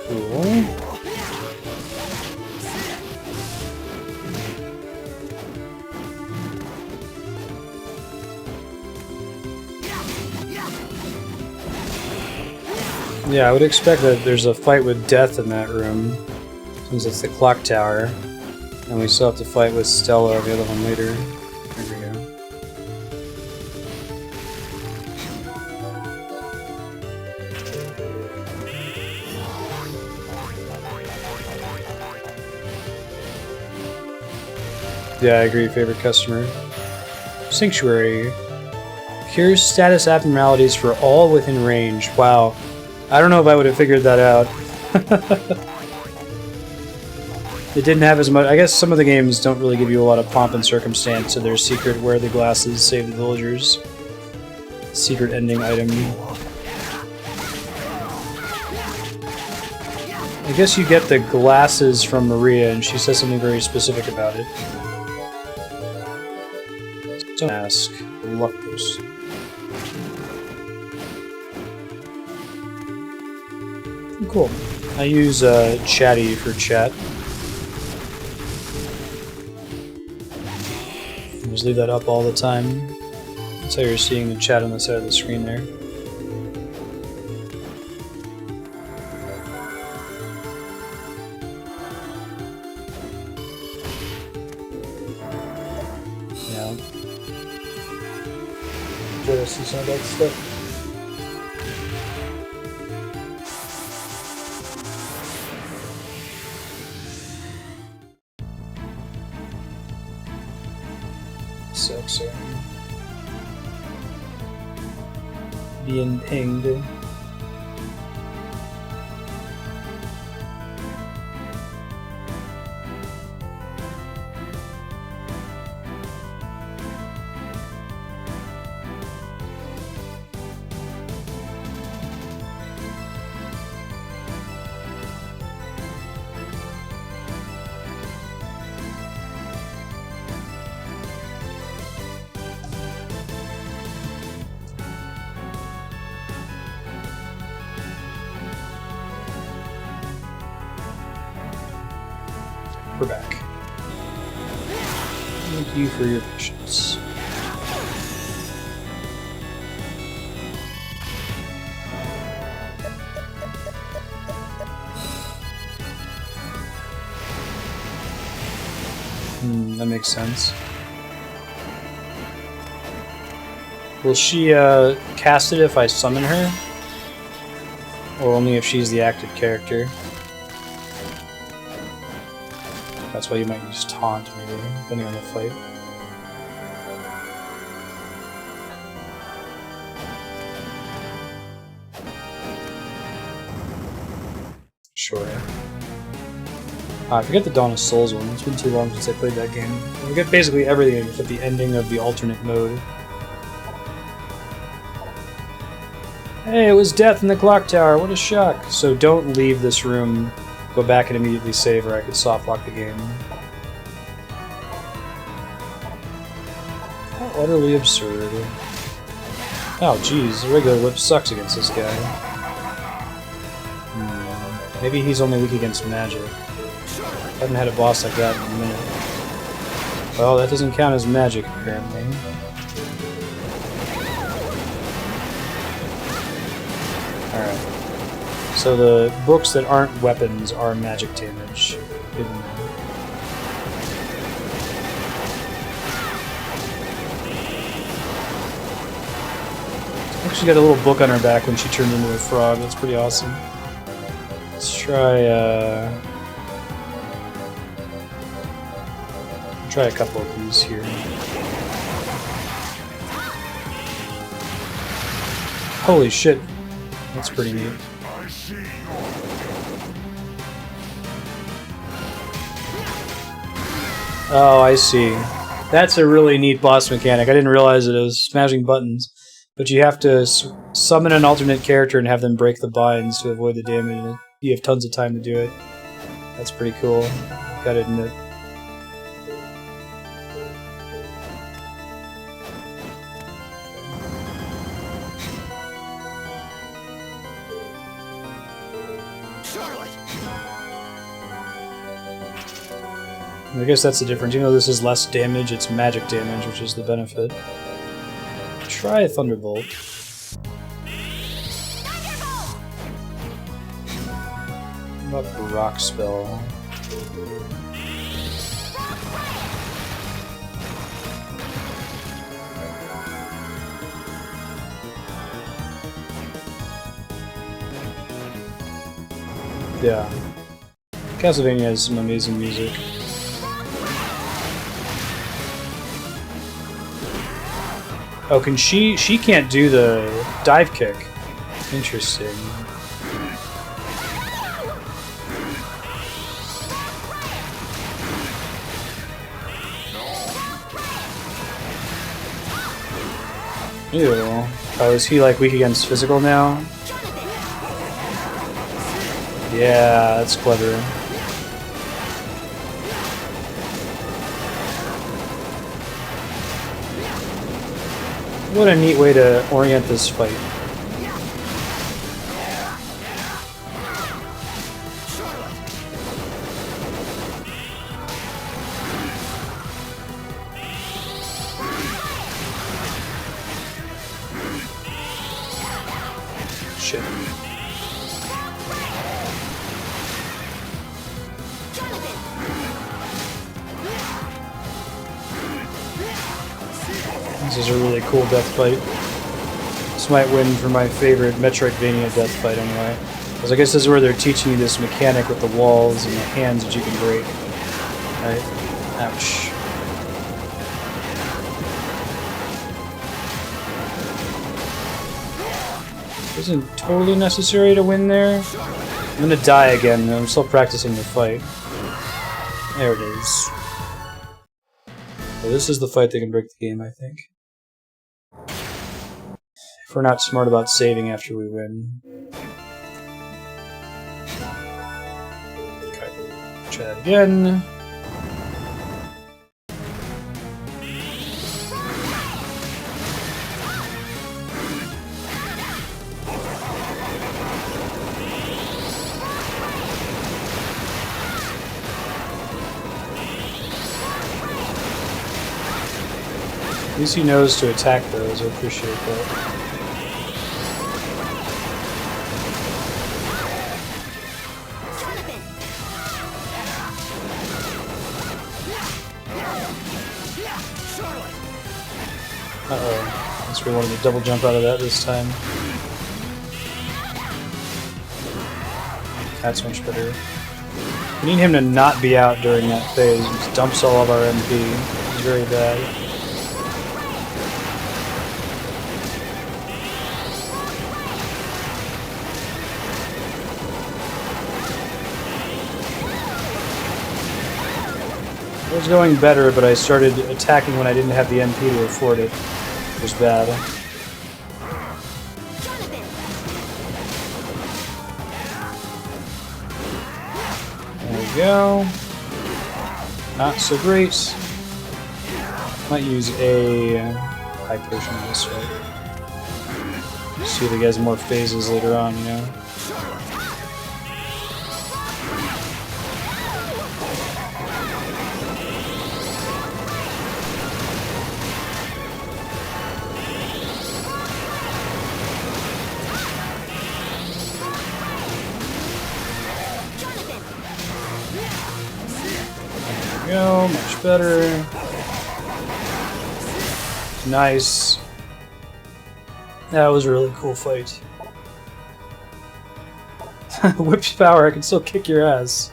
Cool. Yeah, I would expect that there's a fight with death in that room, since it's the clock tower, and we still have to fight with Stella, the other one, later. There we go. Yeah, I agree, favorite customer. Sanctuary. Cures status abnormalities for all within range. Wow. I don't know if I would have figured that out. It didn't have as much... I guess some of the games don't really give you a lot of pomp and circumstance, so their secret wear the glasses, save the villagers. Secret ending item. I guess you get the glasses from Maria, and she says something very specific about it. Don't ask. Luckless. Cool. I use Chatty for chat. Just leave that up all the time. That's how you're seeing the chat on the side of the screen there. enjoy to see some of that stuff. Sexy. Being pinged. We're back. Thank you for your patience. That makes sense. Will she cast it if I summon her? Or only if she's the active character? That's why you might use Taunt, maybe, depending on the fight. Sure. I forget the Dawn of Souls one. It's been too long since I played that game. We get basically everything except the ending of the alternate mode. Hey, it was death in the clock tower. What a shock. So don't leave this room. Go back and immediately save, or I could soft lock the game. How utterly absurd. Oh, jeez, the regular whip sucks against this guy. Maybe he's only weak against magic. Haven't had a boss like that in a minute. Well, that doesn't count as magic, apparently. Alright. So the books that aren't weapons are magic damage. She got a little book on her back when she turned into a frog. That's pretty awesome. Let's try a couple of these here. Holy shit. That's pretty neat. Oh, I see. That's a really neat boss mechanic. I didn't realize it was smashing buttons. But you have to summon an alternate character and have them break the binds to avoid the damage. You have tons of time to do it. That's pretty cool. Gotta admit. I guess that's the difference. Even though this is less damage, it's magic damage, which is the benefit. Try a Thunderbolt. What about the rock spell? Yeah. Castlevania has some amazing music. Oh, can she can't do the dive kick. Interesting. Ew. Oh, is he like weak against physical now? Yeah, that's clever. What a neat way to orient this fight. Shit. This is a really cool death fight. This might win for my favorite Metroidvania death fight anyway. Because I guess this is where they're teaching you this mechanic with the walls and the hands that you can break. Right? Ouch. Isn't totally necessary to win there. I'm gonna die again, I'm still practicing the fight. There it is. So this is the fight that can break the game, I think. If we're not smart about saving after we win. Okay, try that again. At least he knows to attack those, I appreciate that. Uh-oh. Guess we wanted to double jump out of that this time. That's much better. We need him to not be out during that phase. He just dumps all of our MP. It's very bad. It was going better, but I started attacking when I didn't have the MP to afford it. It was bad. There we go. Not so great. Might use a high potion this way. See if he has more phases later on, you know? Go, much better. Nice. That was a really cool fight. Whip's power, I can still kick your ass.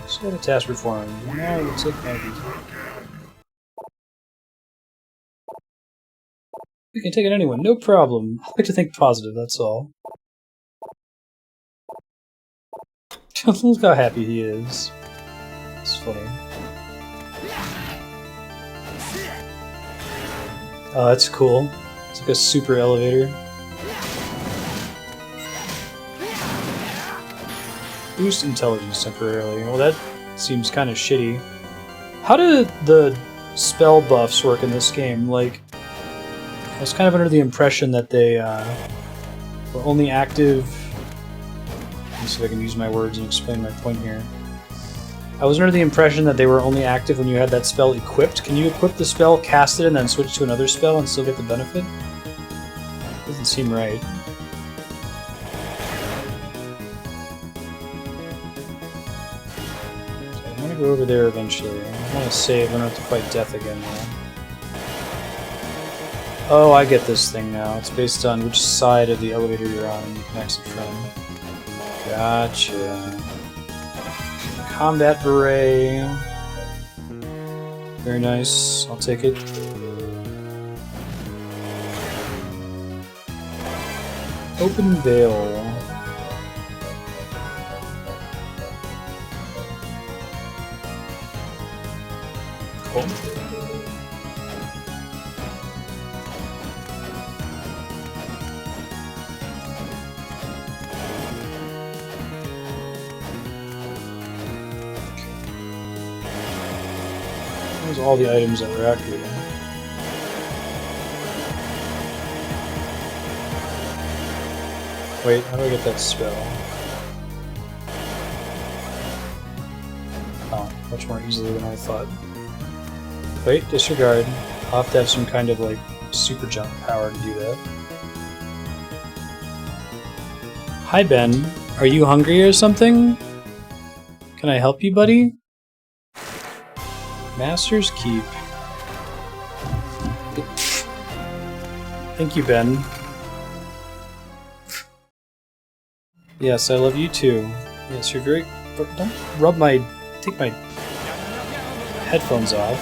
Just got a task performed. Now it looks like maybe. We can take it anyone, no problem. I like to think positive, that's all. Look how happy he is. It's funny. Oh, that's cool. It's like a super elevator. Boost intelligence temporarily. Well, that seems kind of shitty. How do the spell buffs work in this game? Like, I was kind of under the impression that they were only active... Let me see if I can use my words and explain my point here. I was under the impression that they were only active when you had that spell equipped. Can you equip the spell, cast it, and then switch to another spell and still get the benefit? Doesn't seem right. Okay, I'm gonna go over there eventually. I want to save, I don't have to fight death again now. Oh, I get this thing now. It's based on which side of the elevator you're on and you can exit from. Gotcha. Combat beret. Very nice. I'll take it. Open veil. Cool. Those are all the items that were out here. Wait, how do I get that spell? Oh, much more easily than I thought. Wait, disregard. I'll have to have some kind of, like, super jump power to do that. Hi, Ben. Are you hungry or something? Can I help you, buddy? Master's Keep. Thank you, Ben. Yes, I love you too. Yes, you're very... Don't rub my... Take my headphones off.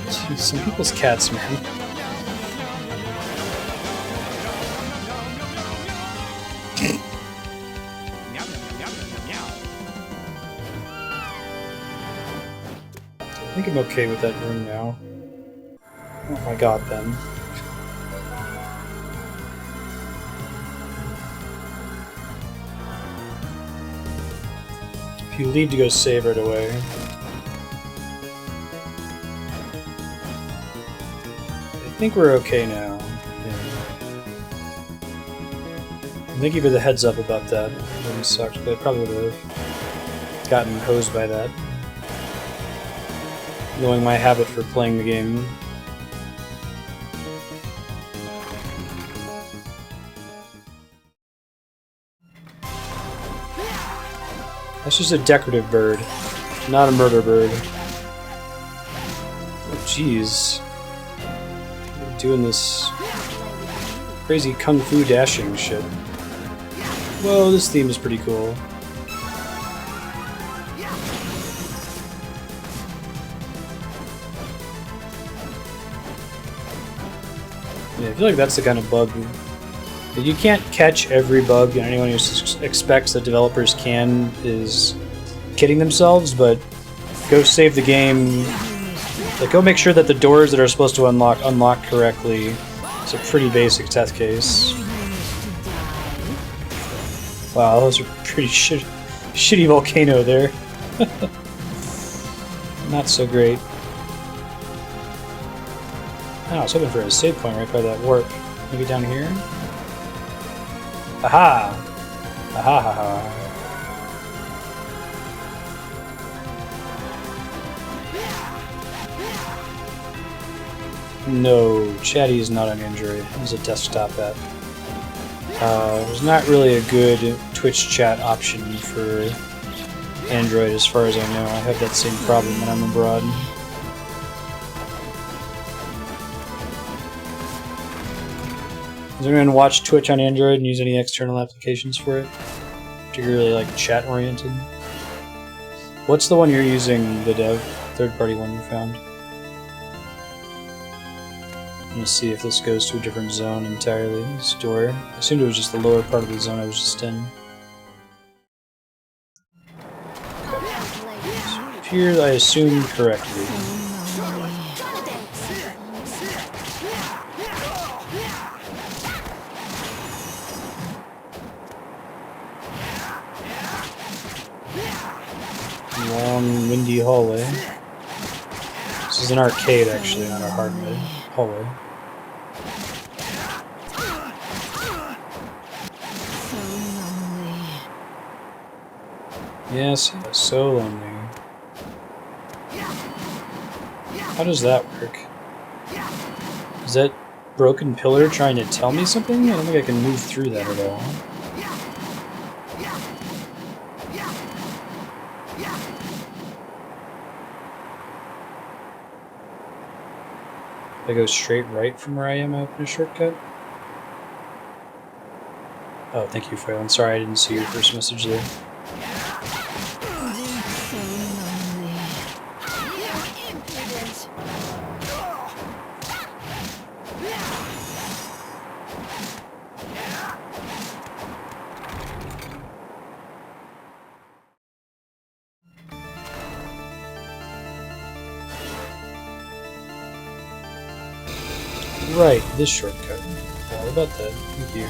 Jeez, some people's cats, man. I think I'm okay with that room now. Oh my god, Ben. If you leave to go save right away. I think we're okay now. Yeah. Thank you for the heads up about that. It really sucked, but I probably would have gotten hosed by that. Knowing my habit for playing the game. That's just a decorative bird, not a murder bird. Oh jeez. Doing this crazy kung fu dashing shit. Whoa, this theme is pretty cool. Yeah, I feel like that's the kind of bug that you can't catch every bug, and anyone who expects that developers can is kidding themselves, but go save the game. Like, go make sure that the doors that are supposed to unlock correctly. It's a pretty basic test case. Wow, those are pretty shitty volcano there. Not so great. Oh, I was hoping for a save point right by that warp. Maybe down here? Aha! Aha ha ha. No, Chatty is not on Android. It's a desktop app. There's not really a good Twitch chat option for Android as far as I know. I have that same problem when I'm abroad. Does anyone watch Twitch on Android and use any external applications for it? Particularly like chat oriented? What's the one you're using, the dev? Third-party one you found? I'm gonna see if this goes to a different zone entirely. This door. I assumed it was just the lower part of the zone I was just in. So here I assumed correctly. Long, windy hallway. This is an arcade, actually, not a hardwood hallway. Yes, so lonely. How does that work? Is that broken pillar trying to tell me something? I don't think I can move through that at all. If I go straight right from where I am, I open a shortcut? Oh, thank you, Phelan. Sorry, I didn't see your first message there. Right, this shortcut. All about that. Thank you.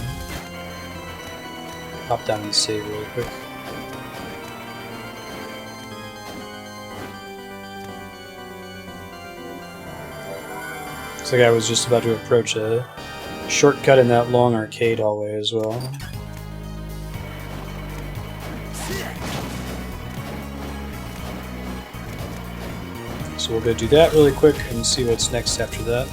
Hop down and save really quick. Looks like I was just about to approach a shortcut in that long arcade hallway as well. So we'll go do that really quick and see what's next after that.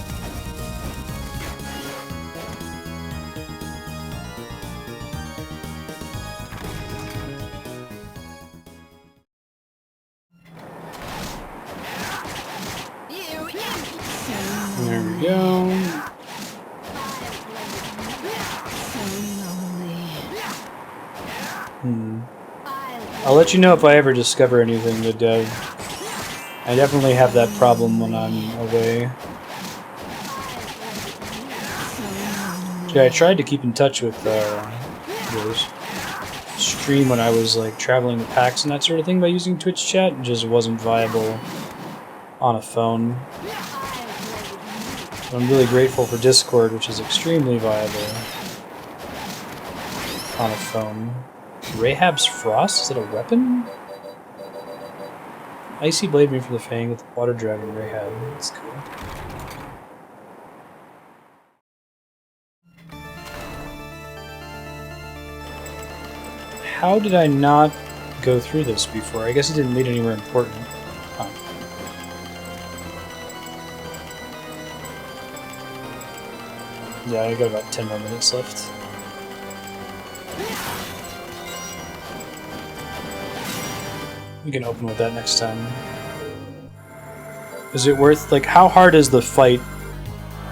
There we go. I'll let you know if I ever discover anything to dev. I definitely have that problem when I'm away. Yeah, I tried to keep in touch with yours. Stream when I was like traveling to PAX and that sort of thing by using Twitch chat. It just wasn't viable on a phone. So I'm really grateful for Discord, which is extremely viable on a phone. Rahab's Frost? Is it a weapon? Icy Blade made for the Fang with the Water Dragon Rahab. That's cool. How did I not go through this before? I guess it didn't lead anywhere important. Huh. Yeah, I got about 10 more minutes left. We can open with that next time. Is it worth, like, how hard is the fight?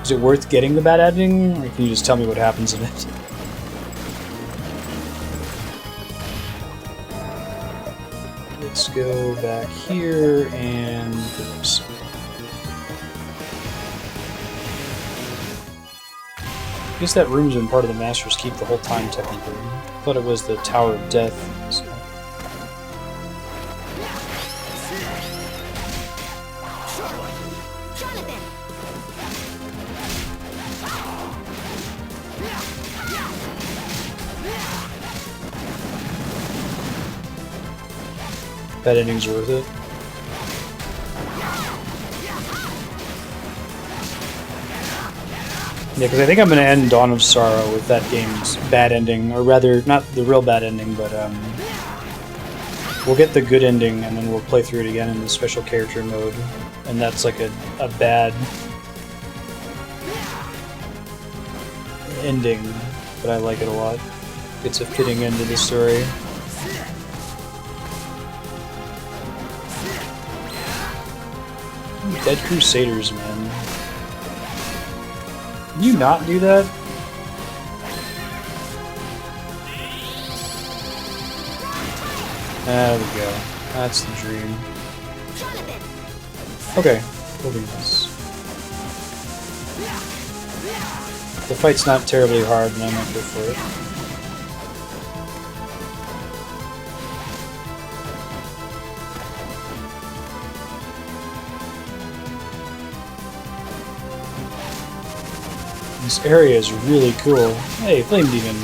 Is it worth getting the bad ending, or can you just tell me what happens in it? Let's go back here and oops. I guess that room's been part of the Master's Keep the whole time, technically. I thought it was the Tower of Death. So. That ending's worth it. Yeah, because I think I'm going to end Dawn of Sorrow with that game's bad ending, or rather, not the real bad ending, but we'll get the good ending, and then we'll play through it again in the special character mode, and that's like a bad ending, but I like it a lot. It's a fitting end to the story. Dead Crusaders, man. Can you not do that? There we go. That's the dream. Okay, we'll do this. The fight's not terribly hard, and I might go for it. This area is really cool. Hey, Flame Demon.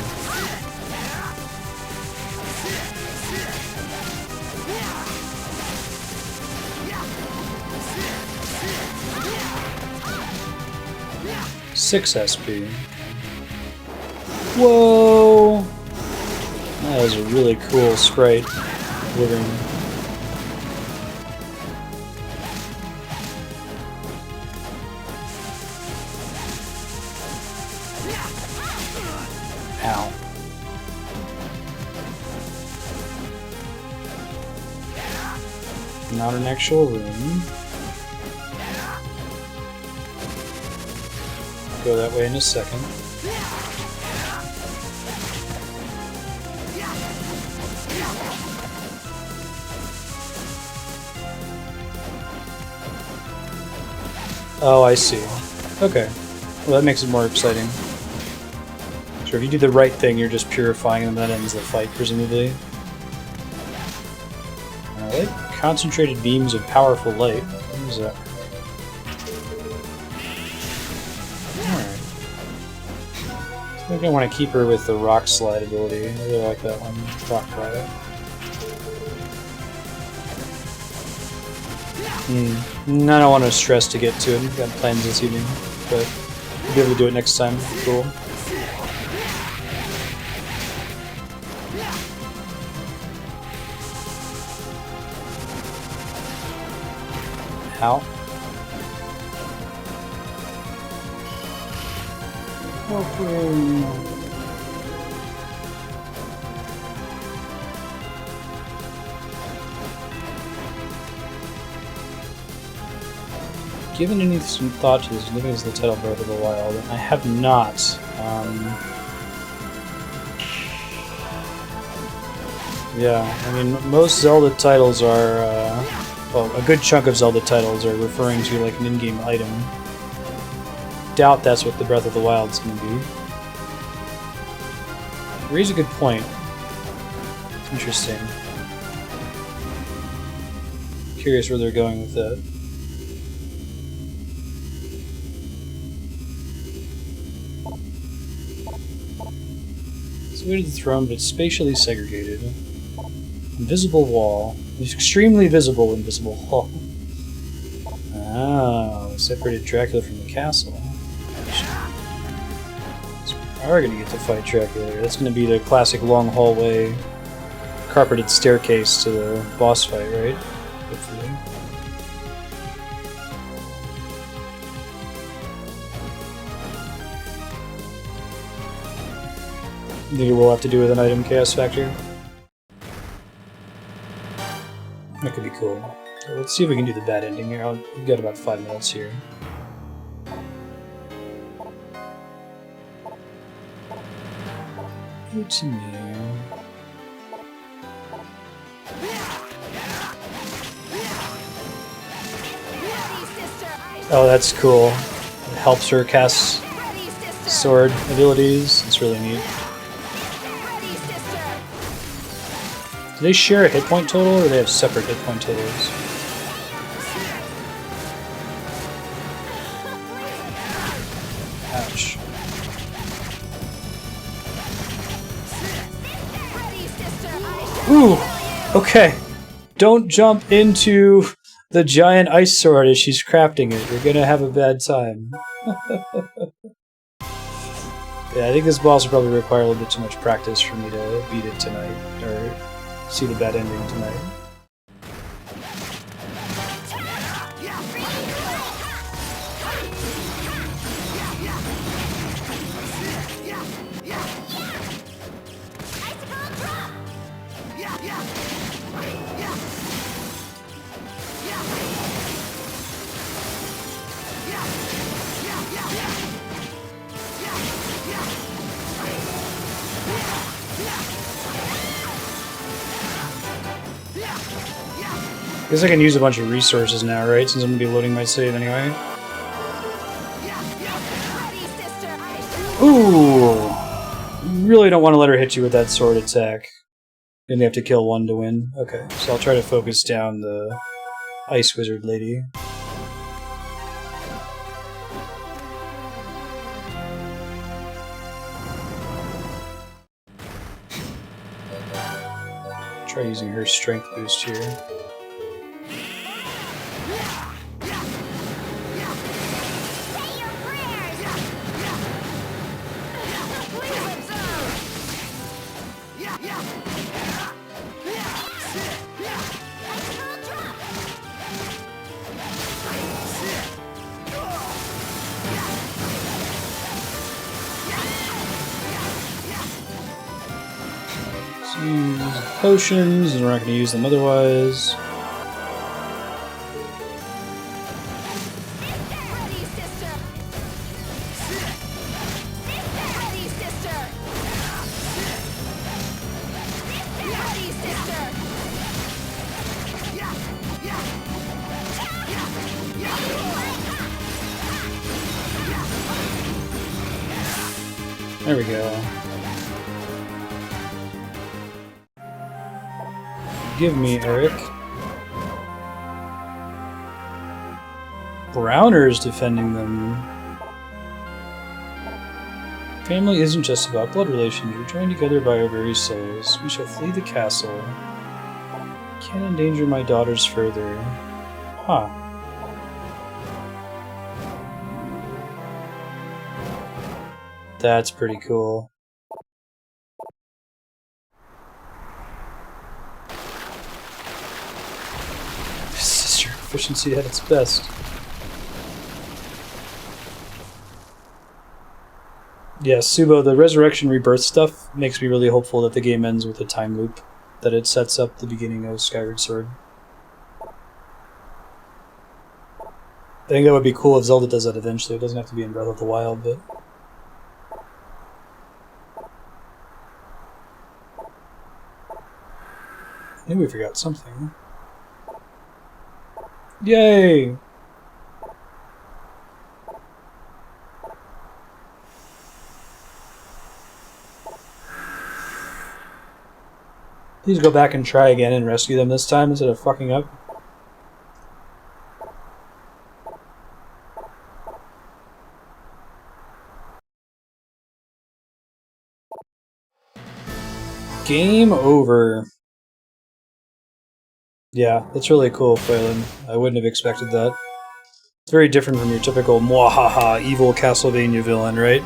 Six SP. Whoa! That is a really cool sprite. Living. Ow. Not an actual room. Go that way in a second. Oh, I see. Okay. Well, that makes it more exciting. So if you do the right thing, you're just purifying and that ends the fight, presumably. Alright. Concentrated beams of powerful light. What is that? Alright. I think I want to keep her with the rock slide ability. I really like that one. Rock Riot. I don't want to stress to get to it. I've got plans this evening, but we'll be able to do it next time. Cool. Ow. Okay. Given any some thought to this, living as the title Breath of the Wild, I have not. Yeah, I mean, most Zelda titles are, well, a good chunk of Zelda titles are referring to like an in-game item. Doubt that's what the Breath of the Wild's going to be. Raise a good point. It's interesting. Curious where they're going with that. It's way to the throne, but it's spatially segregated. Invisible wall. It's extremely visible invisible wall. Oh, separated Dracula from the castle. So we are going to get to fight Dracula. That's going to be the classic long hallway, carpeted staircase to the boss fight, right? Hopefully. Think it will have to do with an item chaos factor? That could be cool. So let's see if we can do the bad ending here. We've got about 5 minutes here. What's in there? Oh, that's cool. It helps her cast sword abilities. It's really neat. Do they share a hit point total, or do they have separate hit point totals? Ouch. Ooh! Okay. Don't jump into the giant ice sword as she's crafting it. You're gonna have a bad time. Yeah, I think this boss will probably require a little bit too much practice for me to beat it tonight, or see the bad ending tonight. I guess I can use a bunch of resources now, right? Since I'm going to be loading my save anyway. Ooh! Really don't want to let her hit you with that sword attack. Then they have to kill one to win. Okay, so I'll try to focus down the Ice Wizard lady. Try using her strength boost here. Use potions, and we're not going to use them otherwise. There we go. Give me, Eric. Brauner's defending them. Family isn't just about blood relations. We're joined together by our very souls. We shall flee the castle. Can't endanger my daughters further. Huh. That's pretty cool. Sister efficiency at its best. Yeah, Subo, the Resurrection Rebirth stuff makes me really hopeful that the game ends with a time loop, that it sets up the beginning of Skyward Sword. I think that would be cool if Zelda does that eventually. It doesn't have to be in Breath of the Wild, but... I think we forgot something. Yay! Please go back and try again and rescue them this time instead of fucking up. Game over. Yeah, that's really cool, Phelan. I wouldn't have expected that. It's very different from your typical mwahaha evil Castlevania villain, right?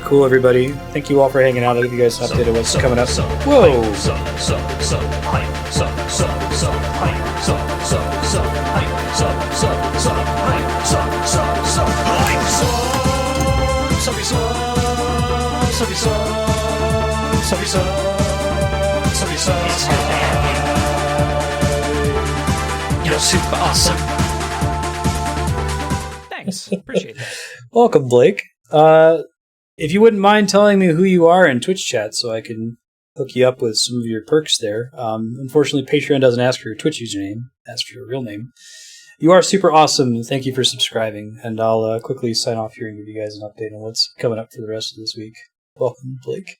Cool, everybody. Thank you all for hanging out. I'll give you guys an update of what's coming up. Whoa! You're super awesome. Thanks. Appreciate that. Welcome, Blake. If you wouldn't mind telling me who you are in Twitch chat so I can hook you up with some of your perks there. Unfortunately, Patreon doesn't ask for your Twitch username. It asks for your real name. You are super awesome. Thank you for subscribing. And I'll quickly sign off here and give you guys an update on what's coming up for the rest of this week. Welcome, Blake.